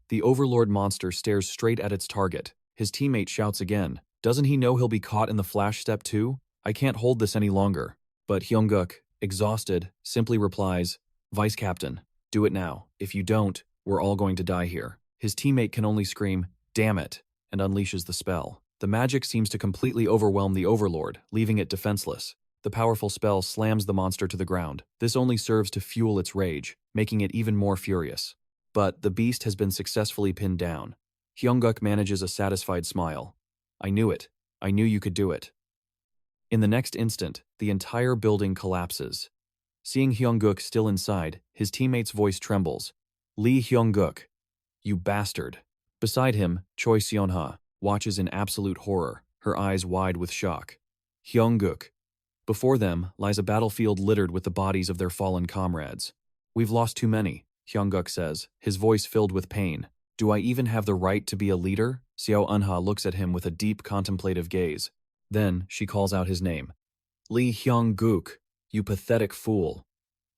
The Overlord monster stares straight at its target. His teammate shouts again. Doesn't he know he'll be caught in the flash step too? I can't hold this any longer. But Hyung-guk, exhausted, simply replies, Vice Captain, do it now. If you don't, we're all going to die here. His teammate can only scream, damn it, and unleashes the spell. The magic seems to completely overwhelm the Overlord, leaving it defenseless. The powerful spell slams the monster to the ground. This only serves to fuel its rage, making it even more furious. But the beast has been successfully pinned down. Hyung-guk manages a satisfied smile. I knew it. I knew you could do it. In the next instant, the entire building collapses. Seeing Hyung-guk still inside, his teammate's voice trembles. Lee Hyung-guk, you bastard. Beside him, Choi Seon-ha watches in absolute horror, her eyes wide with shock. Hyung-guk. Before them lies a battlefield littered with the bodies of their fallen comrades. We've lost too many, Hyung-guk says, his voice filled with pain. Do I even have the right to be a leader? Seo Eun-ha looks at him with a deep contemplative gaze. Then she calls out his name. Lee Hyung-guk, you pathetic fool.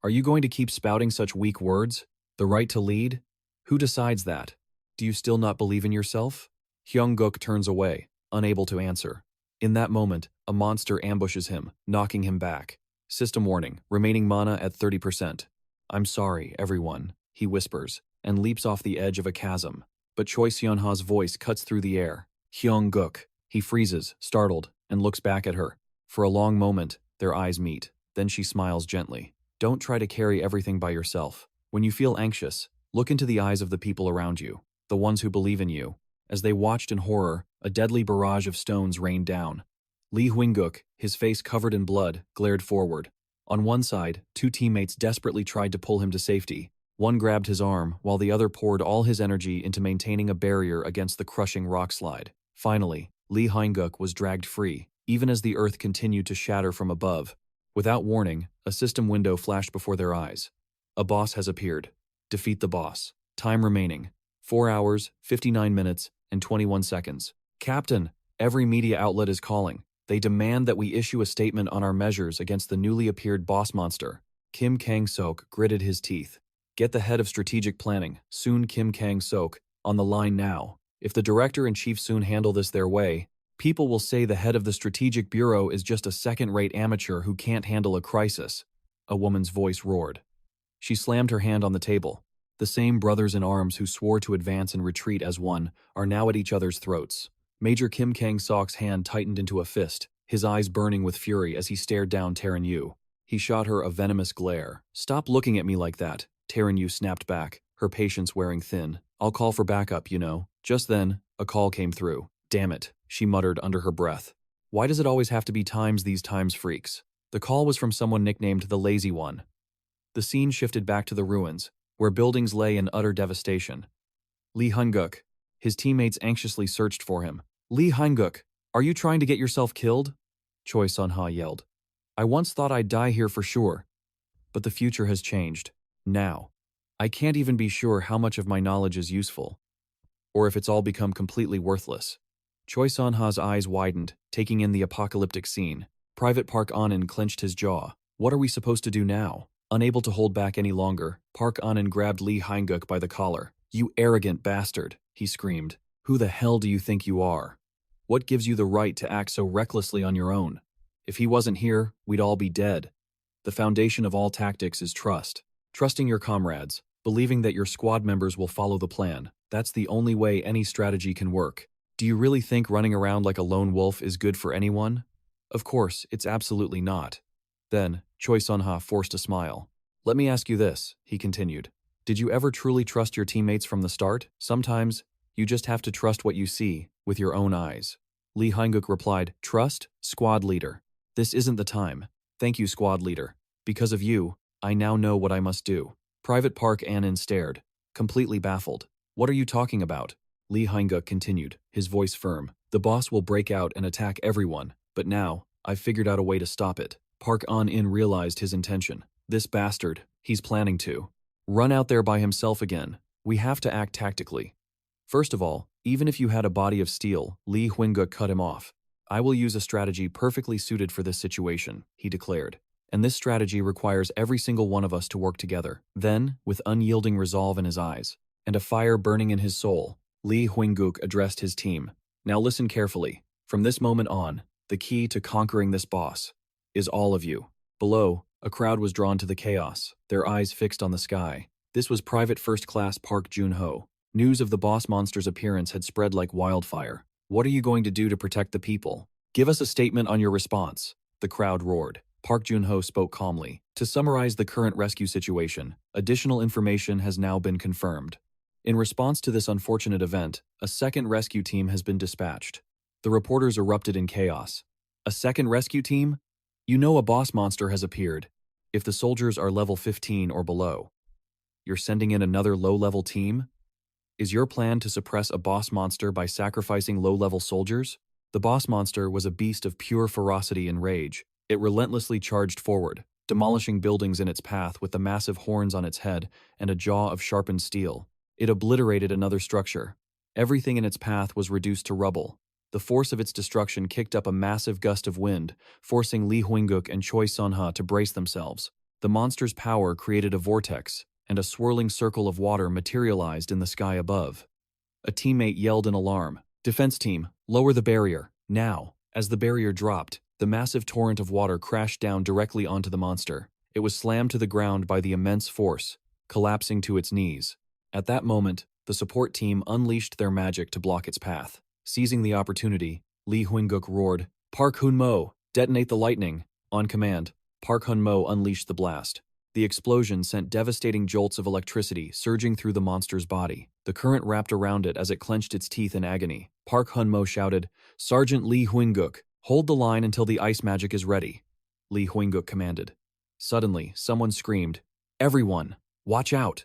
Are you going to keep spouting such weak words? The right to lead? Who decides that? Do you still not believe in yourself? Hyung-guk turns away, unable to answer. In that moment, a monster ambushes him, knocking him back. System warning, remaining mana at 30%. I'm sorry, everyone, he whispers, and leaps off the edge of a chasm. But Choi Seon-ha's voice cuts through the air. Hyung-guk. He freezes, startled, and looks back at her. For a long moment, their eyes meet. Then she smiles gently. Don't try to carry everything by yourself. When you feel anxious, look into the eyes of the people around you, the ones who believe in you. As they watched in horror, a deadly barrage of stones rained down. Lee Hyung-guk, his face covered in blood, glared forward. On one side, two teammates desperately tried to pull him to safety. One grabbed his arm, while the other poured all his energy into maintaining a barrier against the crushing rockslide. Finally, Lee Hyung-guk was dragged free, even as the earth continued to shatter from above. Without warning, a system window flashed before their eyes. A boss has appeared. Defeat the boss. Time remaining. 4 hours, 59 minutes, and 21 seconds. Captain, every media outlet is calling. They demand that we issue a statement on our measures against the newly appeared boss monster. Kim Kang-sok gritted his teeth. Get the head of strategic planning, Soon Kim Kang-sok, on the line now. If the director-in-chief soon handle this their way, people will say the head of the strategic bureau is just a second-rate amateur who can't handle a crisis. A woman's voice roared. She slammed her hand on the table. The same brothers in arms who swore to advance and retreat as one are now at each other's throats. Major Kim Kang-sok's hand tightened into a fist, his eyes burning with fury as he stared down Taran Yu. He shot her a venomous glare. Stop looking at me like that, Taran Yu snapped back, her patience wearing thin. I'll call for backup, you know. Just then, a call came through. Damn it, she muttered under her breath. Why does it always have to be these times freaks? The call was from someone nicknamed the Lazy One. The scene shifted back to the ruins, where buildings lay in utter devastation. Lee Hyung-guk. His teammates anxiously searched for him. Lee Hyung-guk, are you trying to get yourself killed? Choi Seon-ha yelled. I once thought I'd die here for sure. But the future has changed. Now. I can't even be sure how much of my knowledge is useful, or if it's all become completely worthless. Choi Seon-ha's eyes widened, taking in the apocalyptic scene. Private Park Anin clenched his jaw. What are we supposed to do now? Unable to hold back any longer, Park Anin grabbed Lee Hyung-guk by the collar. You arrogant bastard, he screamed. Who the hell do you think you are? What gives you the right to act so recklessly on your own? If he wasn't here, we'd all be dead. The foundation of all tactics is trust. Trusting your comrades, believing that your squad members will follow the plan. That's the only way any strategy can work. Do you really think running around like a lone wolf is good for anyone? Of course, it's absolutely not. Then, Choi Seon-ha forced a smile. Let me ask you this, he continued. Did you ever truly trust your teammates from the start? Sometimes, you just have to trust what you see, with your own eyes. Lee Hyung-guk replied, Trust? Squad leader. This isn't the time. Thank you, squad leader. Because of you, I now know what I must do. Private Park Anin stared, completely baffled. What are you talking about? Lee Hyung-guk continued, his voice firm. The boss will break out and attack everyone, but now, I've figured out a way to stop it. Park An-in realized his intention. This bastard, he's planning to run out there by himself again. We have to act tactically. First of all, even if you had a body of steel, Lee Hyung-guk cut him off. I will use a strategy perfectly suited for this situation, he declared. And this strategy requires every single one of us to work together. Then, with unyielding resolve in his eyes, and a fire burning in his soul, Lee Huingguk addressed his team. Now listen carefully. From this moment on, the key to conquering this boss is all of you. Below, a crowd was drawn to the chaos, their eyes fixed on the sky. This was Private First Class Park Jun-ho. News of the boss monster's appearance had spread like wildfire. What are you going to do to protect the people? Give us a statement on your response. The crowd roared. Park Jun-ho spoke calmly. To summarize the current rescue situation, additional information has now been confirmed. In response to this unfortunate event, a second rescue team has been dispatched. The reporters erupted in chaos. A second rescue team? You know a boss monster has appeared. If the soldiers are level 15 or below, you're sending in another low-level team? Is your plan to suppress a boss monster by sacrificing low-level soldiers? The boss monster was a beast of pure ferocity and rage. It relentlessly charged forward, demolishing buildings in its path with the massive horns on its head and a jaw of sharpened steel. It obliterated another structure. Everything in its path was reduced to rubble. The force of its destruction kicked up a massive gust of wind, forcing Lee Huingguk and Choi Sun-ha to brace themselves. The monster's power created a vortex, and a swirling circle of water materialized in the sky above. A teammate yelled in alarm. Defense team, lower the barrier, now. As the barrier dropped, the massive torrent of water crashed down directly onto the monster. It was slammed to the ground by the immense force, collapsing to its knees. At that moment, the support team unleashed their magic to block its path. Seizing the opportunity, Lee Huingguk roared, Park Hun-mo, detonate the lightning. On command, Park Hun-mo unleashed the blast. The explosion sent devastating jolts of electricity surging through the monster's body. The current wrapped around it as it clenched its teeth in agony. Park Hun-mo shouted, Sergeant Lee Huingguk, hold the line until the ice magic is ready. Lee Huingguk commanded. Suddenly, someone screamed, Everyone, watch out!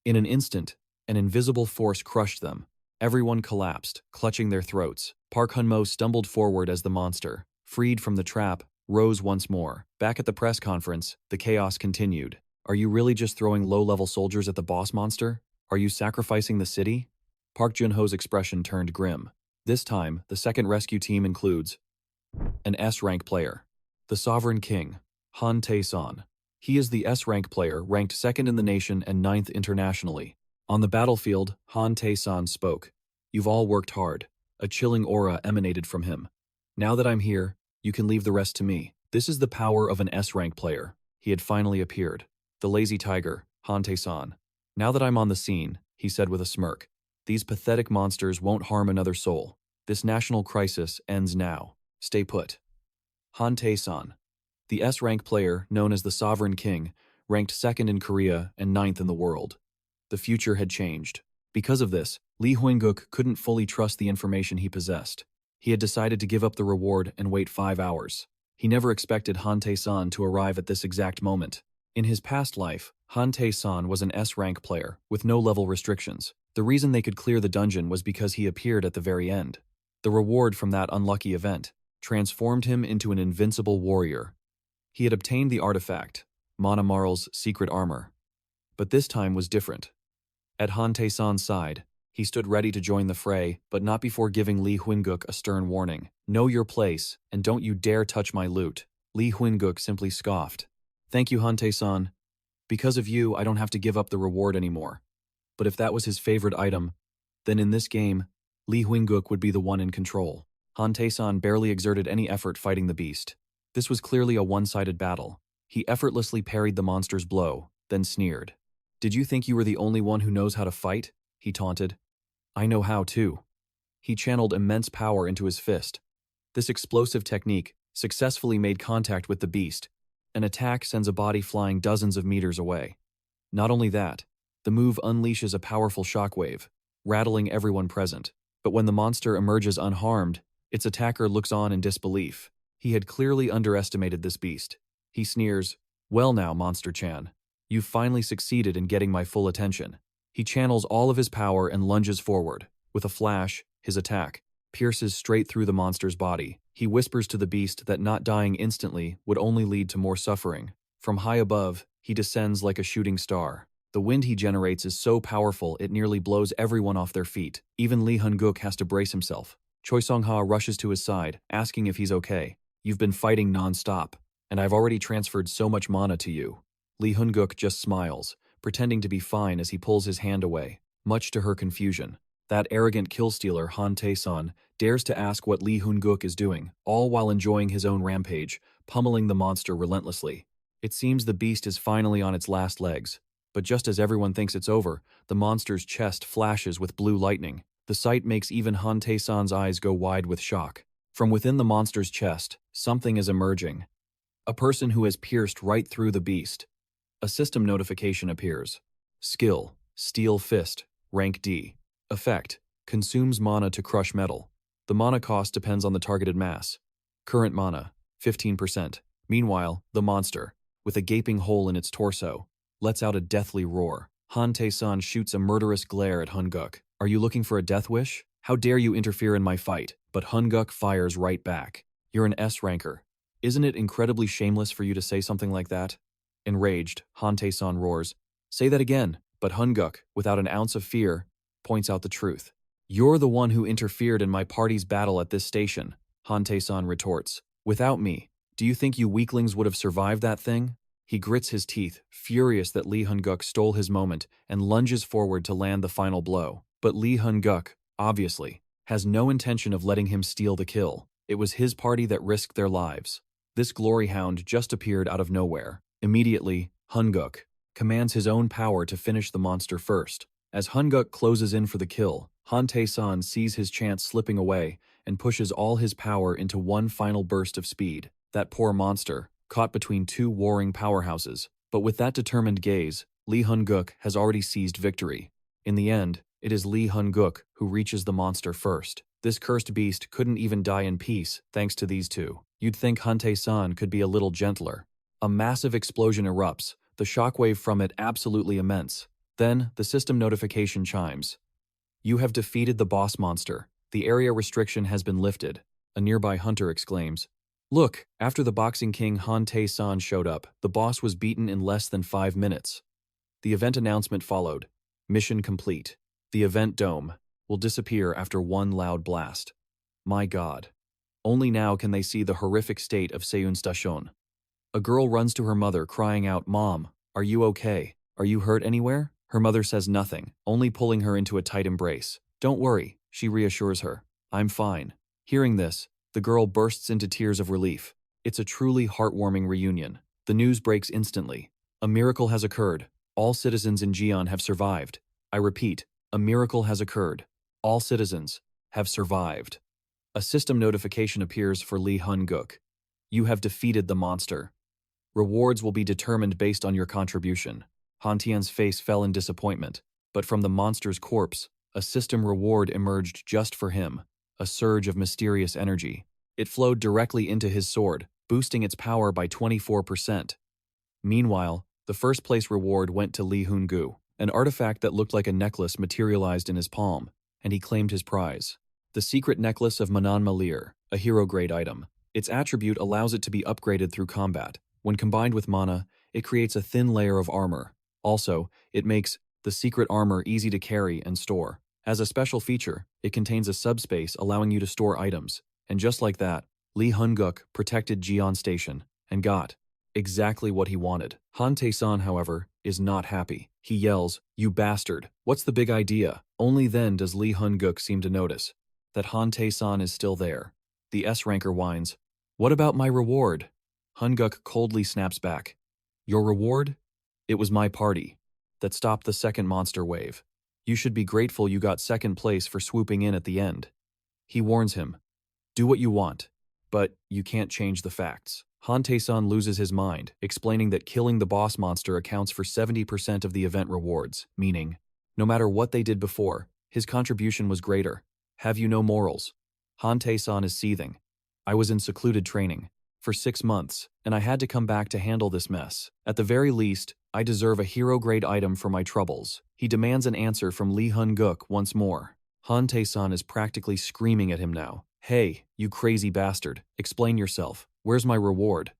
In an instant, an invisible force crushed them. Everyone collapsed, clutching their throats. Park Hun-mo stumbled forward as the monster, freed from the trap, rose once more. Back at the press conference, the chaos continued. Are you really just throwing low-level soldiers at the boss monster? Are you sacrificing the city? Park Jun-ho's expression turned grim. This time, the second rescue team includes an S-rank player, the Sovereign King, Han Tae-san. He is the S-rank player ranked second in the nation and 9th internationally. On the battlefield, Han Tae-san spoke. You've all worked hard. A chilling aura emanated from him. Now that I'm here, you can leave the rest to me. This is the power of an S-rank player. He had finally appeared. The lazy tiger, Han Tae-san. Now that I'm on the scene, he said with a smirk, these pathetic monsters won't harm another soul. This national crisis ends now. Stay put. Han Tae-san. The S-rank player, known as the Sovereign King, ranked second in Korea and 9th in the world. The future had changed. Because of this, Lee Huingguk couldn't fully trust the information he possessed. He had decided to give up the reward and wait 5 hours. He never expected Han Tae-san to arrive at this exact moment. In his past life, Han Tae-san was an S-rank player with no level restrictions. The reason they could clear the dungeon was because he appeared at the very end. The reward from that unlucky event transformed him into an invincible warrior. He had obtained the artifact, Mana Marl's secret armor. But this time was different. At Han Tae-san's side, he stood ready to join the fray, but not before giving Lee Huingguk a stern warning. Know your place, and don't you dare touch my loot. Lee Huingguk simply scoffed. Thank you, Han Tae-san. Because of you, I don't have to give up the reward anymore. But if that was his favorite item, then in this game, Lee Huingguk would be the one in control. Han Tae-san barely exerted any effort fighting the beast. This was clearly a one-sided battle. He effortlessly parried the monster's blow, then sneered. Did you think you were the only one who knows how to fight? He taunted. I know how too. He channeled immense power into his fist. This explosive technique successfully made contact with the beast. An attack sends a body flying dozens of meters away. Not only that, the move unleashes a powerful shockwave, rattling everyone present. But when the monster emerges unharmed, its attacker looks on in disbelief. He had clearly underestimated this beast. He sneers, Well now, Monster-chan. You've finally succeeded in getting my full attention. He channels all of his power and lunges forward. With a flash, his attack pierces straight through the monster's body. He whispers to the beast that not dying instantly would only lead to more suffering. From high above, he descends like a shooting star. The wind he generates is so powerful it nearly blows everyone off their feet. Even Lee Huingguk has to brace himself. Choi Sun-ha rushes to his side, asking if he's okay. You've been fighting non-stop. And I've already transferred so much mana to you. Lee Hun-guk just smiles, pretending to be fine as he pulls his hand away, much to her confusion. That arrogant kill-stealer Han Tae-san dares to ask what Lee Hun-guk is doing, all while enjoying his own rampage, pummeling the monster relentlessly. It seems the beast is finally on its last legs. But just as everyone thinks it's over, the monster's chest flashes with blue lightning. The sight makes even Han Tae-san's eyes go wide with shock. From within the monster's chest, something is emerging. A person who has pierced right through the beast. A system notification appears. Skill, Steel Fist, Rank D. Effect, consumes mana to crush metal. The mana cost depends on the targeted mass. Current mana, 15%. Meanwhile, the monster, with a gaping hole in its torso, lets out a deathly roar. Han Tae-san shoots a murderous glare at Hun-guk. Are you looking for a death wish? How dare you interfere in my fight? But Hun-guk fires right back. You're an S-ranker. Isn't it incredibly shameless for you to say something like that? Enraged, Han Tae-san roars. Say that again. But Hun-guk, without an ounce of fear, points out the truth. You're the one who interfered in my party's battle at this station, Han Tae-san retorts. Without me, do you think you weaklings would have survived that thing? He grits his teeth, furious that Lee Hun-guk stole his moment, and lunges forward to land the final blow. But Lee Hun-guk, obviously, has no intention of letting him steal the kill. It was his party that risked their lives. This glory hound just appeared out of nowhere. Immediately, Hun-guk commands his own power to finish the monster first. As Hun-guk closes in for the kill, Han Tae-san sees his chance slipping away and pushes all his power into one final burst of speed. That poor monster, caught between two warring powerhouses. But with that determined gaze, Lee Hun-guk has already seized victory. In the end, it is Lee Hun-guk who reaches the monster first. This cursed beast couldn't even die in peace thanks to these two. You'd think Han Tae-san could be a little gentler. A massive explosion erupts, the shockwave from it absolutely immense. Then, the system notification chimes. You have defeated the boss monster. The area restriction has been lifted. A nearby hunter exclaims. Look, after the Boxing King Han Tae-san showed up, the boss was beaten in less than 5 minutes. The event announcement followed. Mission complete. The event dome will disappear after one loud blast. My God. Only now can they see the horrific state of Seun Station. A girl runs to her mother crying out, Mom, are you okay? Are you hurt anywhere? Her mother says nothing, only pulling her into a tight embrace. Don't worry, she reassures her. I'm fine. Hearing this, the girl bursts into tears of relief. It's a truly heartwarming reunion. The news breaks instantly. A miracle has occurred. All citizens in Jeon have survived. I repeat, a miracle has occurred. All citizens have survived. A system notification appears for Lee Hun-guk. You have defeated the monster. Rewards will be determined based on your contribution. Han Tian's face fell in disappointment, but from the monster's corpse, a system reward emerged just for him. A surge of mysterious energy. It flowed directly into his sword, boosting its power by 24%. Meanwhile, the first place reward went to Lee Hun-gu. An artifact that looked like a necklace materialized in his palm, and he claimed his prize. The secret necklace of MANHWA, a hero-grade item. Its attribute allows it to be upgraded through combat. When combined with mana, it creates a thin layer of armor. Also, it makes the secret armor easy to carry and store. As a special feature, it contains a subspace allowing you to store items. And just like that, Lee Hun-guk protected Jeon Station and got exactly what he wanted. Han Tae-san, however, is not happy. He yells, You bastard, what's the big idea? Only then does Lee Hun-guk seem to notice that Han Tae-san is still there. The S-ranker whines, What about my reward? Hun-guk coldly snaps back. Your reward? It was my party that stopped the second monster wave. You should be grateful you got second place for swooping in at the end. He warns him, Do what you want, but you can't change the facts. Han Tae-san loses his mind, explaining that killing the boss monster accounts for 70% of the event rewards, meaning, no matter what they did before, his contribution was greater. Have you no morals? Han Tae-san is seething. I was in secluded training for 6 months, and I had to come back to handle this mess. At the very least, I deserve a hero-grade item for my troubles. He demands an answer from Lee Hun-guk once more. Han Tae-san is practically screaming at him now. Hey, you crazy bastard, explain yourself. Where's my reward?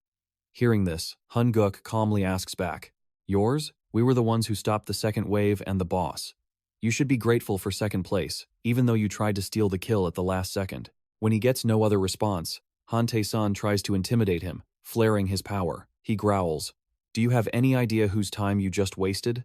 Hearing this, Hun-guk calmly asks back, Yours? We were the ones who stopped the second wave and the boss. You should be grateful for second place, even though you tried to steal the kill at the last second. When he gets no other response, Han Tae-san tries to intimidate him, flaring his power. He growls, "Do you have any idea whose time you just wasted?"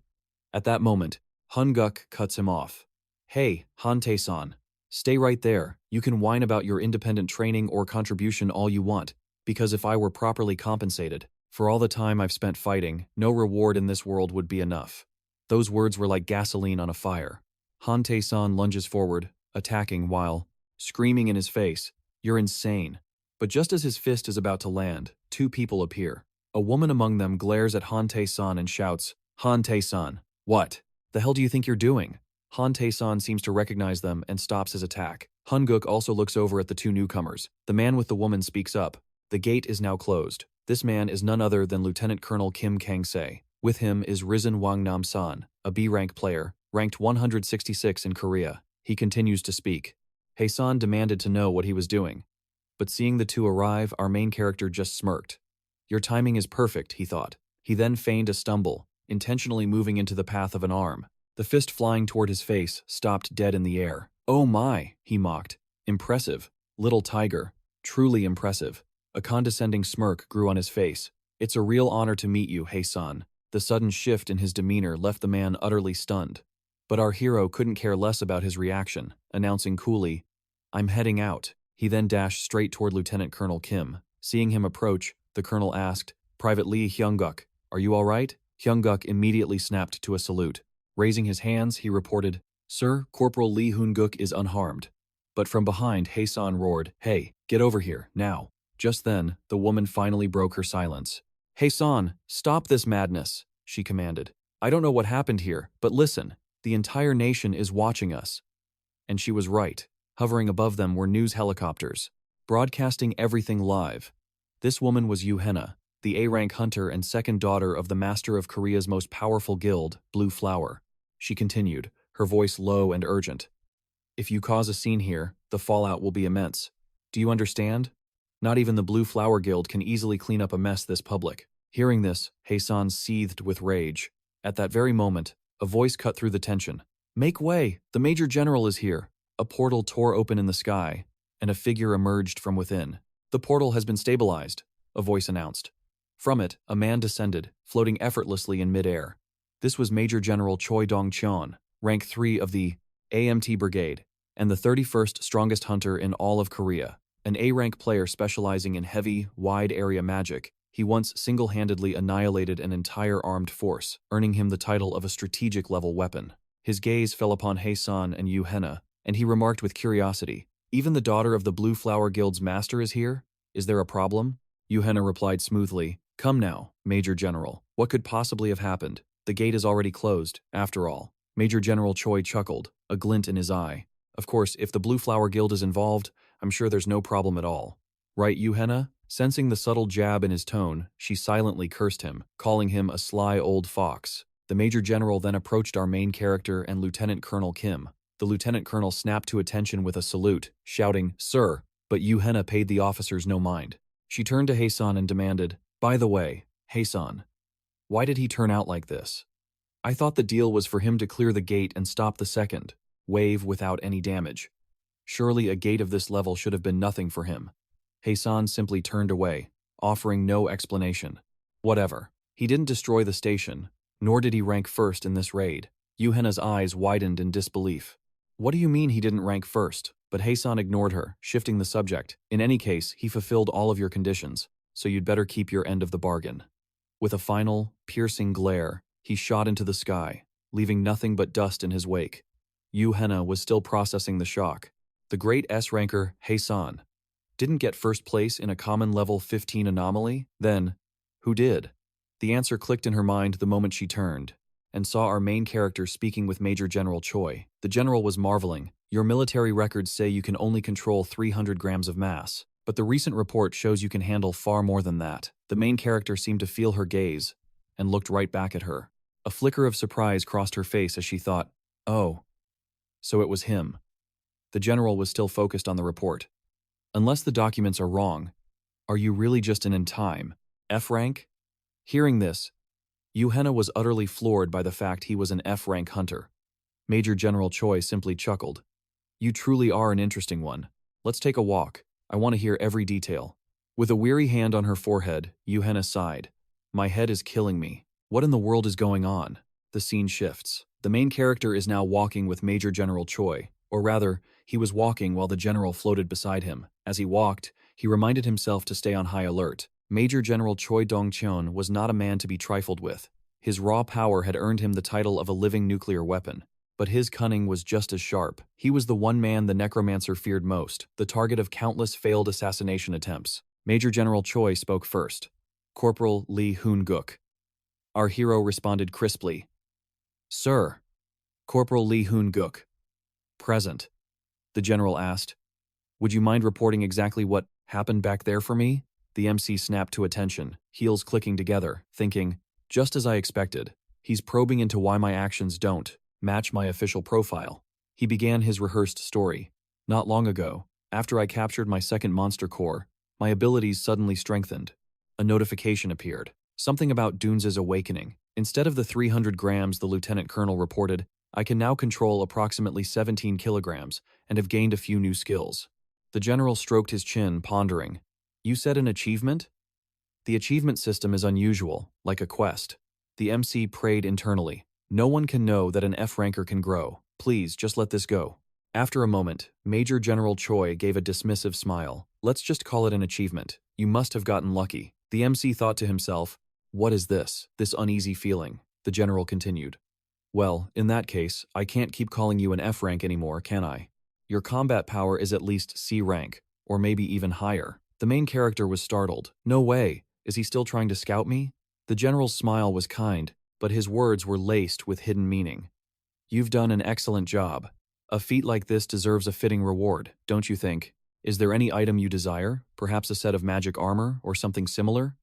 At that moment, Hunguk cuts him off. "Hey, Han-tae-san. Stay right there. You can whine about your independent training or contribution all you want, because if I were properly compensated for all the time I've spent fighting, no reward in this world would be enough." Those words were like gasoline on a fire. Han-tae-san lunges forward, attacking while screaming in his face, "You're insane." But just as his fist is about to land, two people appear. A woman among them glares at Han-tae-san and shouts, "Han-tae-san, what the hell do you think you're doing?" Han-tae-san seems to recognize them and stops his attack. Hunguk also looks over at the two newcomers. The man with the woman speaks up. The gate is now closed. This man is none other than Lieutenant Colonel Kim Kang-se. With him is Risen Wangnam-san, a B-rank player, ranked 166 in Korea. He continues to speak. Hae-san demanded to know what he was doing. But seeing the two arrive, our main character just smirked. "Your timing is perfect," he thought. He then feigned a stumble, intentionally moving into the path of an arm. The fist flying toward his face stopped dead in the air. "Oh my," he mocked. "Impressive. Little tiger. Truly impressive." A condescending smirk grew on his face. "It's a real honor to meet you, Hae-san." The sudden shift in his demeanor left the man utterly stunned. But our hero couldn't care less about his reaction, announcing coolly, "I'm heading out." He then dashed straight toward Lieutenant Colonel Kim. Seeing him approach, the colonel asked, "Private Lee Hyung-guk, are you all right?" Hyung-guk immediately snapped to a salute. Raising his hands, he reported, "Sir, Corporal Lee Hoon-guk is unharmed." But from behind, Hae-san roared, "Hey, get over here, now." Just then, the woman finally broke her silence. "Hae-san, stop this madness," she commanded. "I don't know what happened here, but listen, the entire nation is watching us." And she was right. Hovering above them were news helicopters, broadcasting everything live. This woman was Yu-hena, the A-rank hunter and second daughter of the master of Korea's most powerful guild, Blue Flower. She continued, her voice low and urgent. "If you cause a scene here, the fallout will be immense. Do you understand? Not even the Blue Flower Guild can easily clean up a mess this public." Hearing this, Hae-san seethed with rage. At that very moment, a voice cut through the tension. "Make way! The Major General is here!" A portal tore open in the sky, and a figure emerged from within. "The portal has been stabilized," a voice announced. From it, a man descended, floating effortlessly in midair. This was Major General Choi Dong-cheon, rank 3 of the AMT Brigade, and the 31st strongest hunter in all of Korea. An A-rank player specializing in heavy, wide-area magic, he once single-handedly annihilated an entire armed force, earning him the title of a strategic-level weapon. His gaze fell upon Hae-san and Yu-hena, and he remarked with curiosity, "Even the daughter of the Blue Flower Guild's master is here? Is there a problem?" Yu-hena replied smoothly, "Come now, Major General. What could possibly have happened? The gate is already closed, after all." Major General Choi chuckled, a glint in his eye. "Of course, if the Blue Flower Guild is involved, I'm sure there's no problem at all. Right, Yu-hena?" Sensing the subtle jab in his tone, she silently cursed him, calling him a sly old fox. The Major General then approached our main character and Lieutenant Colonel Kim. The Lieutenant Colonel snapped to attention with a salute, shouting, "Sir," but Yu-hena paid the officers no mind. She turned to Hae-san and demanded, "By the way, Hae-san, why did he turn out like this? I thought the deal was for him to clear the gate and stop the second wave without any damage. Surely a gate of this level should have been nothing for him." Hae-san simply turned away, offering no explanation. Whatever. He didn't destroy the station, nor did he rank first in this raid. Yu-hena's eyes widened in disbelief. "What do you mean he didn't rank first?" But Hae-san ignored her, shifting the subject. "In any case, he fulfilled all of your conditions, so you'd better keep your end of the bargain." With a final, piercing glare, he shot into the sky, leaving nothing but dust in his wake. Yu-hena was still processing the shock. The great S-ranker, Hae-san, didn't get first place in a common level 15 anomaly? Then, who did? The answer clicked in her mind the moment she turned, and saw our main character speaking with Major General Choi. The general was marveling. "Your military records say you can only control 300 grams of mass, but the recent report shows you can handle far more than that." The main character seemed to feel her gaze, and looked right back at her. A flicker of surprise crossed her face as she thought, "Oh, so it was him." The general was still focused on the report. "Unless the documents are wrong, are you really just an in-time F rank?" Hearing this, Yu-hena was utterly floored by the fact he was an F-rank hunter. Major General Choi simply chuckled. "You truly are an interesting one. Let's take a walk. I want to hear every detail." With a weary hand on her forehead, Yuhena sighed. My head is killing me. What in the world is going on? The scene shifts. The main character is now walking with Major General Choi, or rather, he was walking while the general floated beside him. As he walked, he reminded himself to stay on high alert. Major General Choi Dong-cheon was not a man to be trifled with. His raw power had earned him the title of a living nuclear weapon. But his cunning was just as sharp. He was the one man the necromancer feared most, the target of countless failed assassination attempts. Major General Choi spoke first. Corporal Lee Hoon-guk. Our hero responded crisply. Sir. Corporal Lee Hoon-guk. Present. The general asked. Would you mind reporting exactly what happened back there for me? The MC snapped to attention, heels clicking together, thinking, just as I expected. He's probing into why my actions don't match my official profile. He began his rehearsed story. Not long ago, after I captured my second monster core, my abilities suddenly strengthened. A notification appeared. Something about Dunes' awakening. Instead of the 300 grams the lieutenant colonel reported, I can now control approximately 17 kilograms and have gained a few new skills. The general stroked his chin, pondering. You said an achievement? The achievement system is unusual, like a quest. The MC prayed internally. No one can know that an F-ranker can grow. Please, just let this go. After a moment, Major General Choi gave a dismissive smile. Let's just call it an achievement. You must have gotten lucky. The MC thought to himself, what is this uneasy feeling? The general continued. Well, in that case, I can't keep calling you an F rank anymore, can I? Your combat power is at least C rank, or maybe even higher. The main character was startled. No way. Is he still trying to scout me? The general's smile was kind, but his words were laced with hidden meaning. You've done an excellent job. A feat like this deserves a fitting reward, don't you think? Is there any item you desire? Perhaps a set of magic armor or something similar?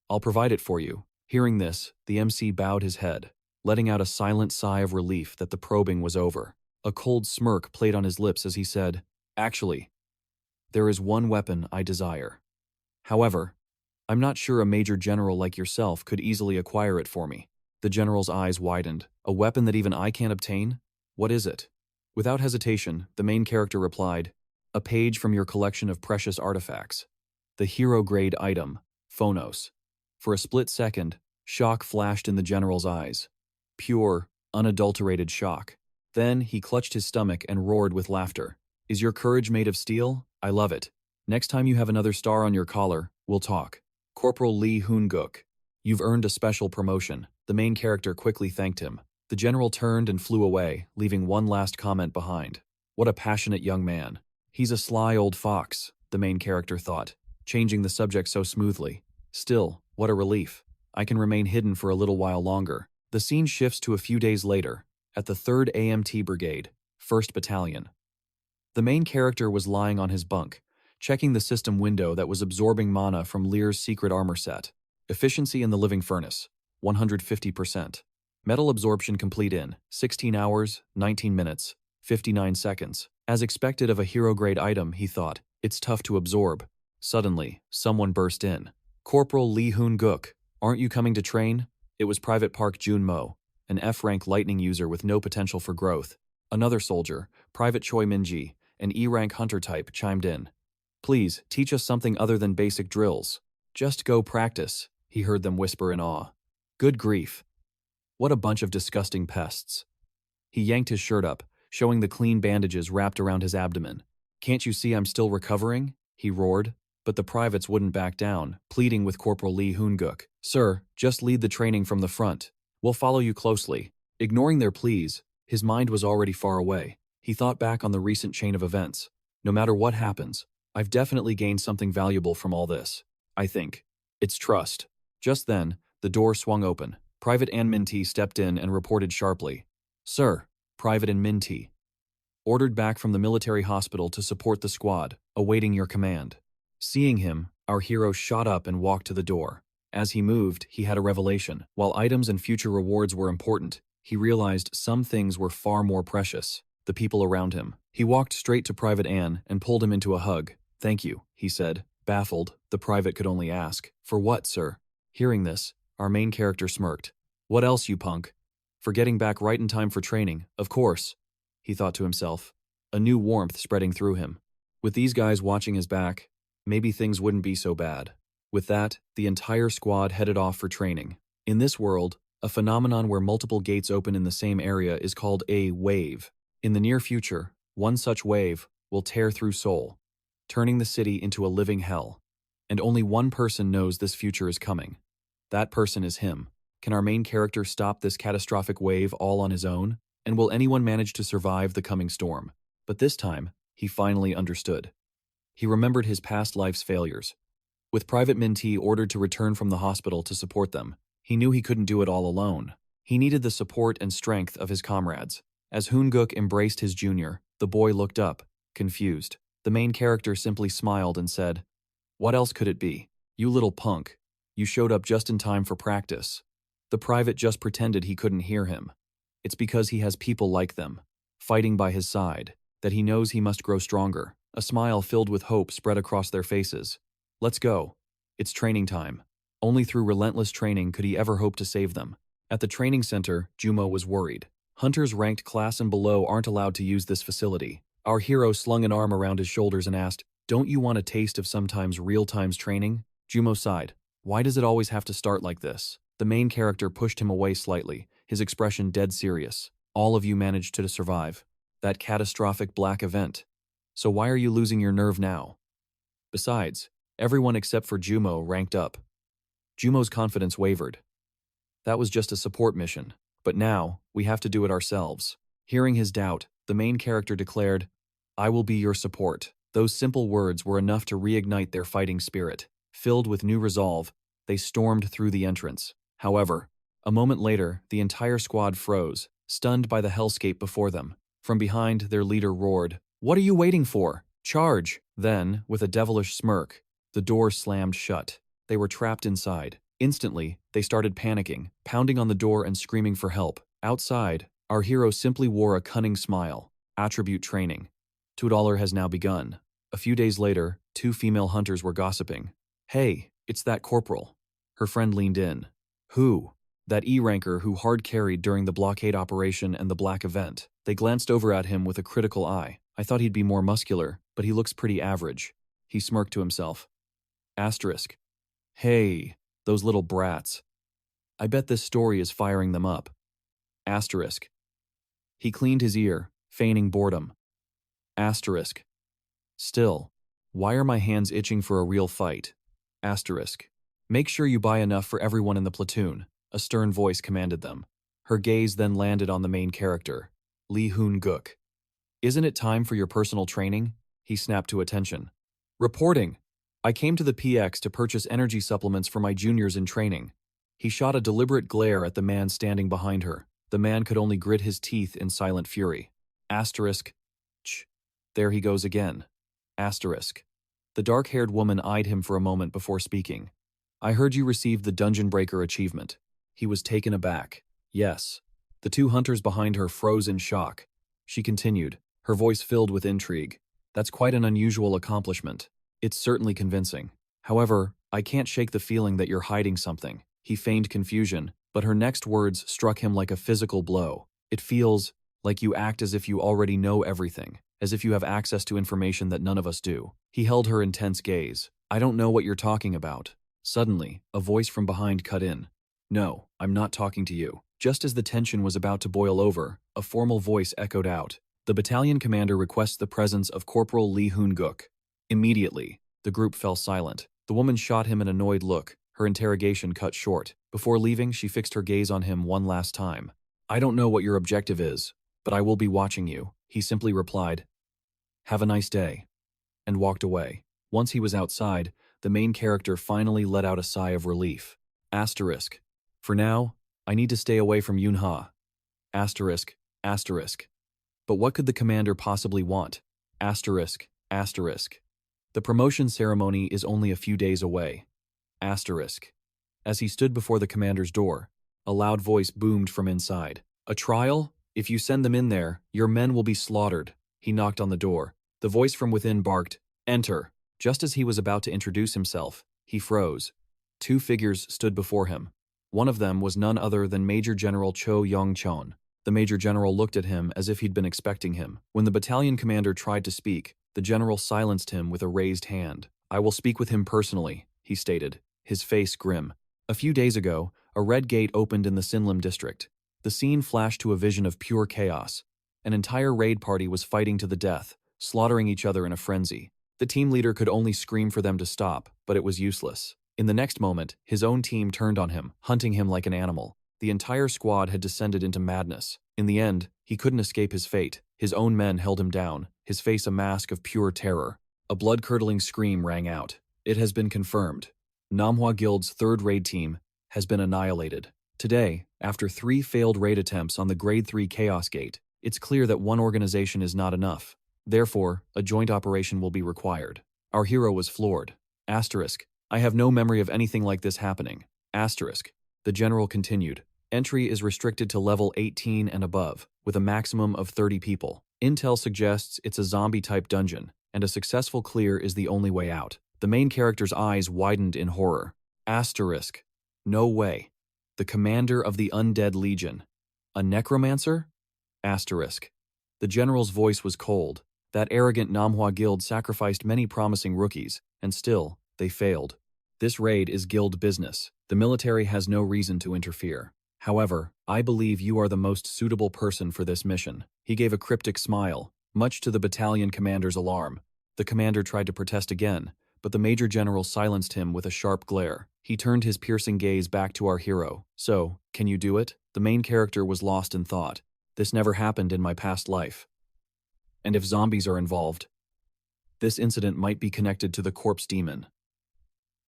I'll provide it for you. Hearing this, the MC bowed his head, letting out a silent sigh of relief that the probing was over. A cold smirk played on his lips as he said, Actually, there is one weapon I desire. However, I'm not sure a major general like yourself could easily acquire it for me. The general's eyes widened. A weapon that even I can't obtain? What is it? Without hesitation, the main character replied, a page from your collection of precious artifacts. The hero-grade item, Phonos. For a split second, shock flashed in the general's eyes. Pure, unadulterated shock. Then he clutched his stomach and roared with laughter. Is your courage made of steel? I love it. Next time you have another star on your collar, we'll talk. Corporal Lee Hoon-guk. You've earned a special promotion. The main character quickly thanked him. The general turned and flew away, leaving one last comment behind. What a passionate young man. He's a sly old fox, the main character thought, changing the subject so smoothly. Still, what a relief. I can remain hidden for a little while longer. The scene shifts to a few days later, at the 3rd AMT Brigade, 1st Battalion. The main character was lying on his bunk, checking the system window that was absorbing mana from Lear's secret armor set. Efficiency in the living furnace, 150%. Metal absorption complete in 16 hours, 19 minutes, 59 seconds. As expected of a hero-grade item, he thought, it's tough to absorb. Suddenly, someone burst in. Corporal Lee Hoon-guk, aren't you coming to train? It was Private Park Jun-mo, an F-rank lightning user with no potential for growth. Another soldier, Private Choi Min-ji, an E-rank hunter type, chimed in. Please, teach us something other than basic drills. Just go practice, he heard them whisper in awe. Good grief. What a bunch of disgusting pests. He yanked his shirt up, showing the clean bandages wrapped around his abdomen. Can't you see I'm still recovering? He roared. But the privates wouldn't back down, pleading with Corporal Lee Hoon-guk. Sir, just lead the training from the front. We'll follow you closely. Ignoring their pleas, his mind was already far away. He thought back on the recent chain of events. No matter what happens, I've definitely gained something valuable from all this. I think. It's trust. Just then, the door swung open. Private An Min-ti stepped in and reported sharply. Sir, Private An Min-ti. Ordered back from the military hospital to support the squad, awaiting your command. Seeing him, our hero shot up and walked to the door. As he moved, he had a revelation. While items and future rewards were important, he realized some things were far more precious. The people around him. He walked straight to Private Ann and pulled him into a hug. Thank you, he said. Baffled, the private could only ask, for what, sir? Hearing this, our main character smirked. What else, you punk? For getting back right in time for training, of course, he thought to himself, a new warmth spreading through him. With these guys watching his back, maybe things wouldn't be so bad. With that, the entire squad headed off for training. In this world, a phenomenon where multiple gates open in the same area is called a wave. In the near future, one such wave will tear through Seoul, turning the city into a living hell. And only one person knows this future is coming. That person is him. Can our main character stop this catastrophic wave all on his own? And will anyone manage to survive the coming storm? But this time, he finally understood. He remembered his past life's failures. With Private Min-T ordered to return from the hospital to support them, he knew he couldn't do it all alone. He needed the support and strength of his comrades. As Hoon-Guk embraced his junior, the boy looked up, confused. The main character simply smiled and said, "What else could it be? You little punk. You showed up just in time for practice." The private just pretended he couldn't hear him. It's because he has people like them, fighting by his side, that he knows he must grow stronger. A smile filled with hope spread across their faces. "Let's go. It's training time." Only through relentless training could he ever hope to save them. At the training center, Jumo was worried. Hunters ranked class and below aren't allowed to use this facility. Our hero slung an arm around his shoulders and asked, "Don't you want a taste of sometimes real times training?" Jumo sighed. "Why does it always have to start like this?" The main character pushed him away slightly, his expression dead serious. "All of you managed to survive that catastrophic black event. So why are you losing your nerve now?" Besides, everyone except for Jumo ranked up. Jumo's confidence wavered. That was just a support mission. But now, we have to do it ourselves. Hearing his doubt, the main character declared, "I will be your support." Those simple words were enough to reignite their fighting spirit. Filled with new resolve, they stormed through the entrance. However, a moment later, the entire squad froze, stunned by the hellscape before them. From behind, their leader roared, "What are you waiting for? Charge!" Then, with a devilish smirk, the door slammed shut. They were trapped inside. Instantly, they started panicking, pounding on the door and screaming for help. Outside, our hero simply wore a cunning smile. Attribute training. $2 has now begun. A few days later, 2 female hunters were gossiping. "Hey, it's that corporal." Her friend leaned in. "Who?" "That E-ranker who hard-carried during the blockade operation and the black event." They glanced over at him with a critical eye. "I thought he'd be more muscular, but he looks pretty average." He smirked to himself. Asterisk. "Hey, those little brats. I bet this story is firing them up." Asterisk. He cleaned his ear, feigning boredom. Asterisk. "Still, why are my hands itching for a real fight?" Asterisk. "Make sure you buy enough for everyone in the platoon," a stern voice commanded them. Her gaze then landed on the main character, Lee Hoon-Guk. "Isn't it time for your personal training?" He snapped to attention. "Reporting. I came to the PX to purchase energy supplements for my juniors in training." He shot a deliberate glare at the man standing behind her. The man could only grit his teeth in silent fury. Asterisk. Ch. There he goes again. Asterisk. The dark-haired woman eyed him for a moment before speaking. "I heard you received the Dungeon Breaker achievement." He was taken aback. "Yes." The 2 hunters behind her froze in shock. She continued, her voice filled with intrigue. "That's quite an unusual accomplishment. It's certainly convincing. However, I can't shake the feeling that you're hiding something." He feigned confusion, but her next words struck him like a physical blow. "It feels like you act as if you already know everything, as if you have access to information that none of us do." He held her intense gaze. "I don't know what you're talking about." Suddenly, a voice from behind cut in. "No, I'm not talking to you." Just as the tension was about to boil over, a formal voice echoed out. "The battalion commander requests the presence of Corporal Lee Hoon-Guk." Immediately, the group fell silent. The woman shot him an annoyed look, her interrogation cut short. Before leaving, she fixed her gaze on him one last time. "I don't know what your objective is, but I will be watching you," he simply replied. "Have a nice day," and walked away. Once he was outside, the main character finally let out a sigh of relief. Asterisk. For now, I need to stay away from Yunha. Asterisk. Asterisk. But what could the commander possibly want? Asterisk. Asterisk. The promotion ceremony is only a few days away. Asterisk. As he stood before the commander's door, a loud voice boomed from inside. "A trial? If you send them in there, your men will be slaughtered." He knocked on the door. The voice from within barked, "Enter." Just as he was about to introduce himself, he froze. 2 figures stood before him. One of them was none other than Major General Cho Yong-chon. The Major General looked at him as if he'd been expecting him. When the battalion commander tried to speak, the general silenced him with a raised hand. I will speak with him personally, he stated, his face grim. A few days ago, a red gate opened in the Sinlim district. The scene flashed to a vision of pure chaos. An entire raid party was fighting to the death, slaughtering each other in a frenzy. The team leader could only scream for them to stop, but it was useless. In the next moment, his own team turned on him, hunting him like an animal. The entire squad had descended into madness. In the end, he couldn't escape his fate. His own men held him down, his face a mask of pure terror. A blood-curdling scream rang out. It has been confirmed. MANHWA Guild's third raid team has been annihilated. Today, after 3 failed raid attempts on the Grade 3 Chaos Gate, it's clear that one organization is not enough. Therefore, a joint operation will be required. Our hero was floored. Asterisk. I have no memory of anything like this happening. Asterisk. The general continued. Entry is restricted to level 18 and above, with a maximum of 30 people. Intel suggests it's a zombie-type dungeon, and a successful clear is the only way out. The main character's eyes widened in horror. Asterisk. No way. The commander of the Undead Legion. A necromancer? Asterisk. The general's voice was cold. That arrogant MANHWA Guild sacrificed many promising rookies, and still, they failed. This raid is guild business. The military has no reason to interfere. However, I believe you are the most suitable person for this mission. He gave a cryptic smile, much to the battalion commander's alarm. The commander tried to protest again, but the major general silenced him with a sharp glare. He turned his piercing gaze back to our hero. So, can you do it? The main character was lost in thought. This never happened in my past life. And if zombies are involved, this incident might be connected to the corpse demon.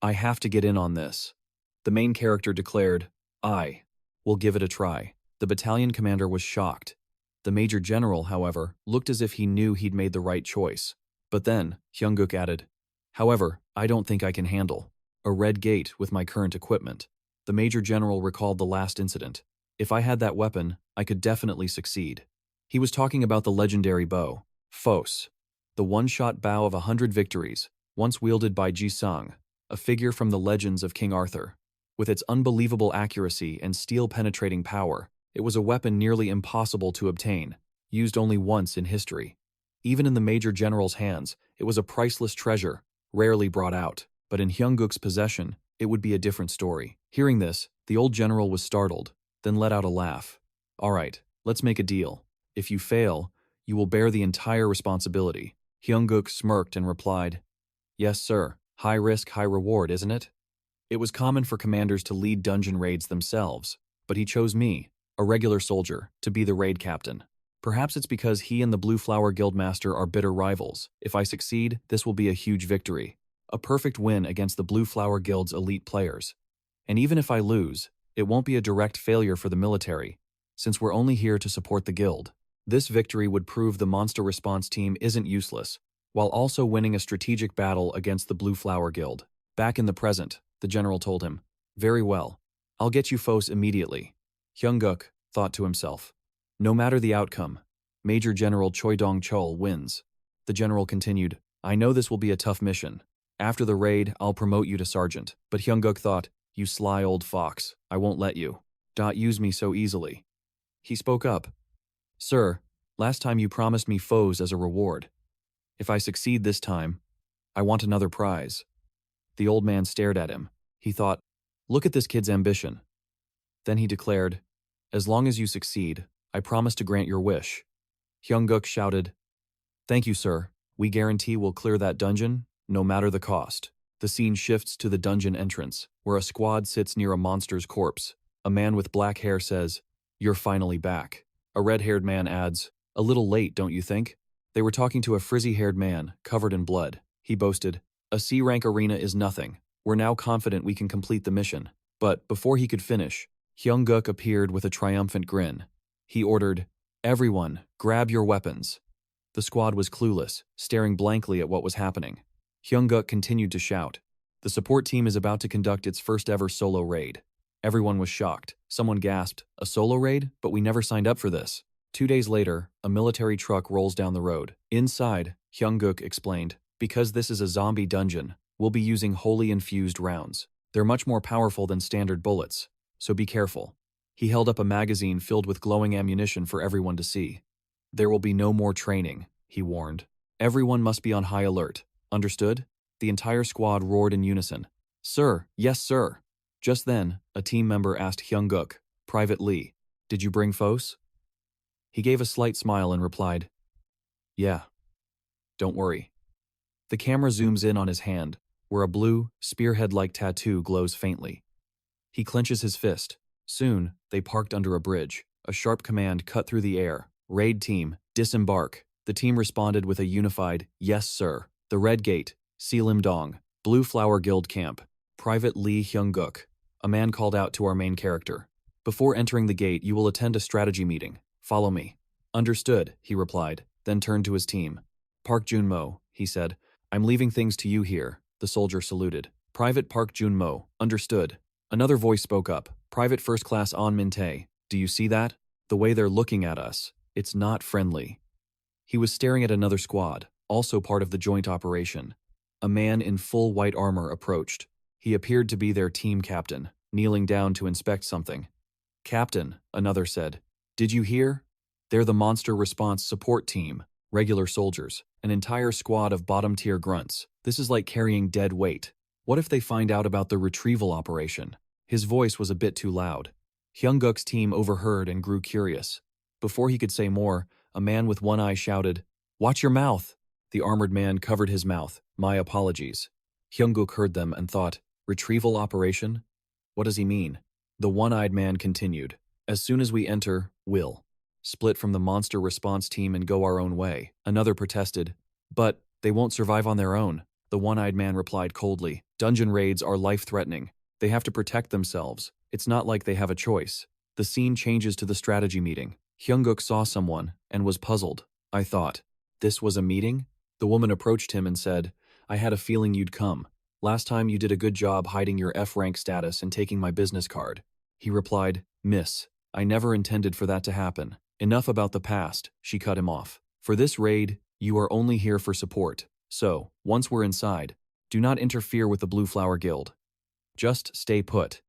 I have to get in on this. The main character declared, I will give it a try. The battalion commander was shocked. The major general, however, looked as if he knew he'd made the right choice. But then, Hyunguk added, however, I don't think I can handle a red gate with my current equipment. The major general recalled the last incident. If I had that weapon, I could definitely succeed. He was talking about the legendary bow, 𝒂𝒏𝒌, the one-shot bow of 100 victories, once wielded by Ji-sung, a figure from the legends of King Arthur. With its unbelievable accuracy and steel-penetrating power, it was a weapon nearly impossible to obtain, used only once in history. Even in the major general's hands, it was a priceless treasure, rarely brought out. But in Hyunguk's possession, it would be a different story. Hearing this, the old general was startled, then let out a laugh. All right, let's make a deal. If you fail, you will bear the entire responsibility. Hyunguk smirked and replied, yes, sir. High risk, high reward, isn't it? It was common for commanders to lead dungeon raids themselves, but he chose me, a regular soldier, to be the raid captain. Perhaps it's because he and the Blue Flower Guildmaster are bitter rivals. If I succeed, this will be a huge victory. A perfect win against the Blue Flower Guild's elite players. And even if I lose, it won't be a direct failure for the military, since we're only here to support the guild. This victory would prove the monster response team isn't useless, while also winning a strategic battle against the Blue Flower Guild. Back in the present, the general told him, very well. I'll get you 𝒂𝒏𝒌 immediately. Hyunguk thought to himself. No matter the outcome, Major General Choi Dong-chul wins. The general continued, I know this will be a tough mission. After the raid, I'll promote you to sergeant. But Hyunguk thought, you sly old fox, I won't let you. Use me so easily. He spoke up. Sir, last time you promised me 𝒂𝒏𝒌s as a reward. If I succeed this time, I want another prize. The old man stared at him. He thought, look at this kid's ambition. Then he declared, as long as you succeed, I promise to grant your wish. Hyunguk shouted, thank you, sir. We guarantee we'll clear that dungeon, no matter the cost. The scene shifts to the dungeon entrance, where a squad sits near a monster's corpse. A man with black hair says, you're finally back. A red-haired man adds, a little late, don't you think? They were talking to a frizzy-haired man, covered in blood. He boasted, a C-rank arena is nothing. We're now confident we can complete the mission. But before he could finish, Hyunguk appeared with a triumphant grin. He ordered, everyone, grab your weapons. The squad was clueless, staring blankly at what was happening. Hyunguk continued to shout, the support team is about to conduct its first ever solo raid. Everyone was shocked. Someone gasped, a solo raid? But we never signed up for this. 2 days later, a military truck rolls down the road. Inside, Hyunguk explained, because this is a zombie dungeon, we'll be using holy infused rounds. They're much more powerful than standard bullets, so be careful. He held up a magazine filled with glowing ammunition for everyone to see. There will be no more training, he warned. Everyone must be on high alert. Understood? The entire squad roared in unison. "Sir, yes sir." Just then, a team member asked Hyung-guk, "Private Lee, did you bring 𝒂𝒏𝒌?" He gave a slight smile and replied, "Yeah, don't worry." The camera zooms in on his hand, where a blue, spearhead-like tattoo glows faintly. He clenches his fist. Soon, they parked under a bridge. A sharp command cut through the air. "Raid team, disembark." The team responded with a unified, "Yes, sir." The Red Gate, Selim-dong, Blue Flower Guild Camp. Private Lee Hyung-guk. A man called out to our main character. "Before entering the gate, you will attend a strategy meeting. Follow me." "Understood," he replied, then turned to his team. "Park Jun-mo," he said. "I'm leaving things to you here." The soldier saluted. "Private Park Jun-mo, understood." Another voice spoke up. "Private First Class An Min-tae, do you see that? The way they're looking at us. It's not friendly." He was staring at another squad, also part of the joint operation. A man in full white armor approached. He appeared to be their team captain, kneeling down to inspect something. "Captain," another said, "did you hear? They're the Monster Response Support Team, regular soldiers, an entire squad of bottom-tier grunts. This is like carrying dead weight. What if they find out about the retrieval operation?" His voice was a bit too loud. Hyung-guk's team overheard and grew curious. Before he could say more, a man with one eye shouted, "Watch your mouth!" The armored man covered his mouth. "My apologies." Hyung-guk heard them and thought, "Retrieval operation? What does he mean?" The one-eyed man continued, "As soon as we enter, we'll split from the monster response team and go our own way." Another protested, "But they won't survive on their own." The one-eyed man replied coldly, "Dungeon raids are life-threatening. They have to protect themselves. It's not like they have a choice." The scene changes to the strategy meeting. Hyung-guk saw someone and was puzzled. "I thought, this was a meeting?" The woman approached him and said, "I had a feeling you'd come. Last time you did a good job hiding your F rank status and taking my business card." He replied, "Miss, I never intended for that to happen." "Enough about the past," she cut him off. "For this raid, you are only here for support. So, once we're inside, do not interfere with the Blue Flower Guild. Just stay put.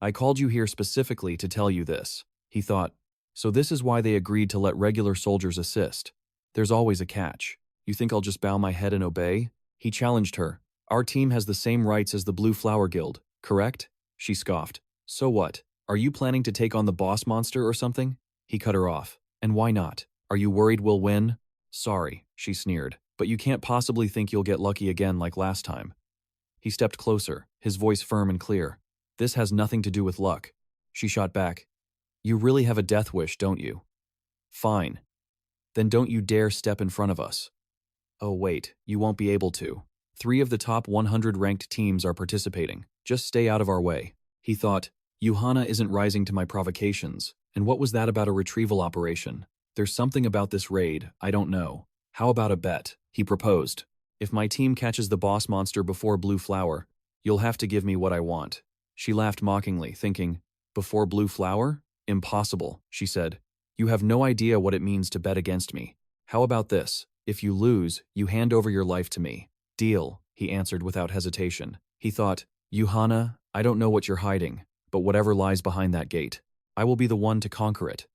I called you here specifically to tell you this." He thought, so this is why they agreed to let regular soldiers assist. There's always a catch. "You think I'll just bow my head and obey?" He challenged her. "Our team has the same rights as the Blue Flower Guild, correct?" She scoffed. "So what? Are you planning to take on the boss monster or something?" He cut her off. "And why not? Are you worried we'll win?" "Sorry," she sneered, "but you can't possibly think you'll get lucky again like last time." He stepped closer, his voice firm and clear. "This has nothing to do with luck." She shot back. "You really have a death wish, don't you? Fine. Then don't you dare step in front of us." "Oh wait, you won't be able to. 3 of the top 100 ranked teams are participating. Just stay out of our way." He thought, Yuhana isn't rising to my provocations. And what was that about a retrieval operation? There's something about this raid, I don't know. How about a bet? He proposed. "If my team catches the boss monster before Blue Flower, you'll have to give me what I want." She laughed mockingly, thinking, "Before Blue Flower? Impossible," she said. "You have no idea what it means to bet against me. How about this? If you lose, you hand over your life to me." "Deal," he answered without hesitation. He thought, Yuhana, I don't know what you're hiding, but whatever lies behind that gate, I will be the one to conquer it.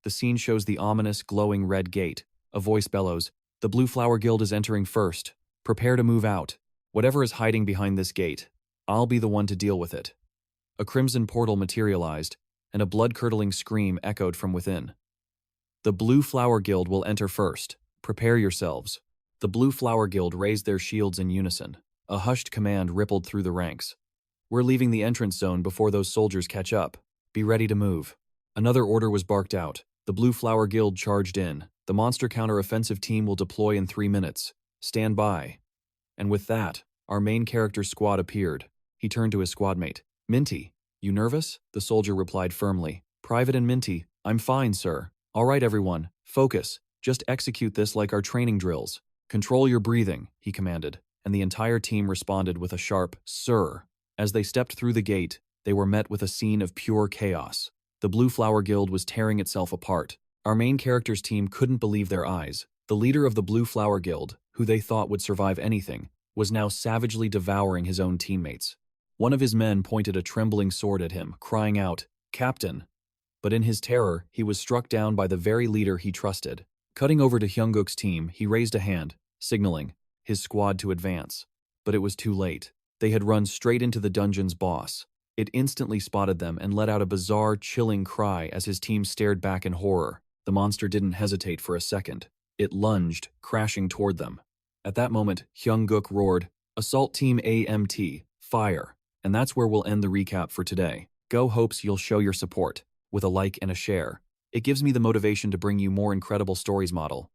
The scene shows the ominous, glowing red gate. A voice bellows, "The Blue Flower Guild is entering first. Prepare to move out. Whatever is hiding behind this gate, I'll be the one to deal with it." A crimson portal materialized, and a blood-curdling scream echoed from within. "The Blue Flower Guild will enter first. Prepare yourselves." The Blue Flower Guild raised their shields in unison. A hushed command rippled through the ranks. "We're leaving the entrance zone before those soldiers catch up. Be ready to move." Another order was barked out. The Blue Flower Guild charged in. "The monster counter-offensive team will deploy in 3 minutes. Stand by." And with that, our main character's squad appeared. He turned to his squadmate. "Minty, you nervous?" The soldier replied firmly. "Private and Minty, I'm fine, sir." "All right, everyone, focus. Just execute this like our training drills. Control your breathing," he commanded, and the entire team responded with a sharp, "Sir." As they stepped through the gate, they were met with a scene of pure chaos. The Blue Flower Guild was tearing itself apart. Our main character's team couldn't believe their eyes. The leader of the Blue Flower Guild, who they thought would survive anything, was now savagely devouring his own teammates. One of his men pointed a trembling sword at him, crying out, "Captain!" But in his terror, he was struck down by the very leader he trusted. Cutting over to Hyung-guk's team, he raised a hand, signaling his squad to advance. But it was too late. They had run straight into the dungeon's boss. It instantly spotted them and let out a bizarre, chilling cry as his team stared back in horror. The monster didn't hesitate for a second. It lunged, crashing toward them. At that moment, Hyung-guk roared, "Assault Team AMT, fire!" And that's where we'll end the recap for today. Go hopes you'll show your support with a like and a share. It gives me the motivation to bring you more incredible stories model.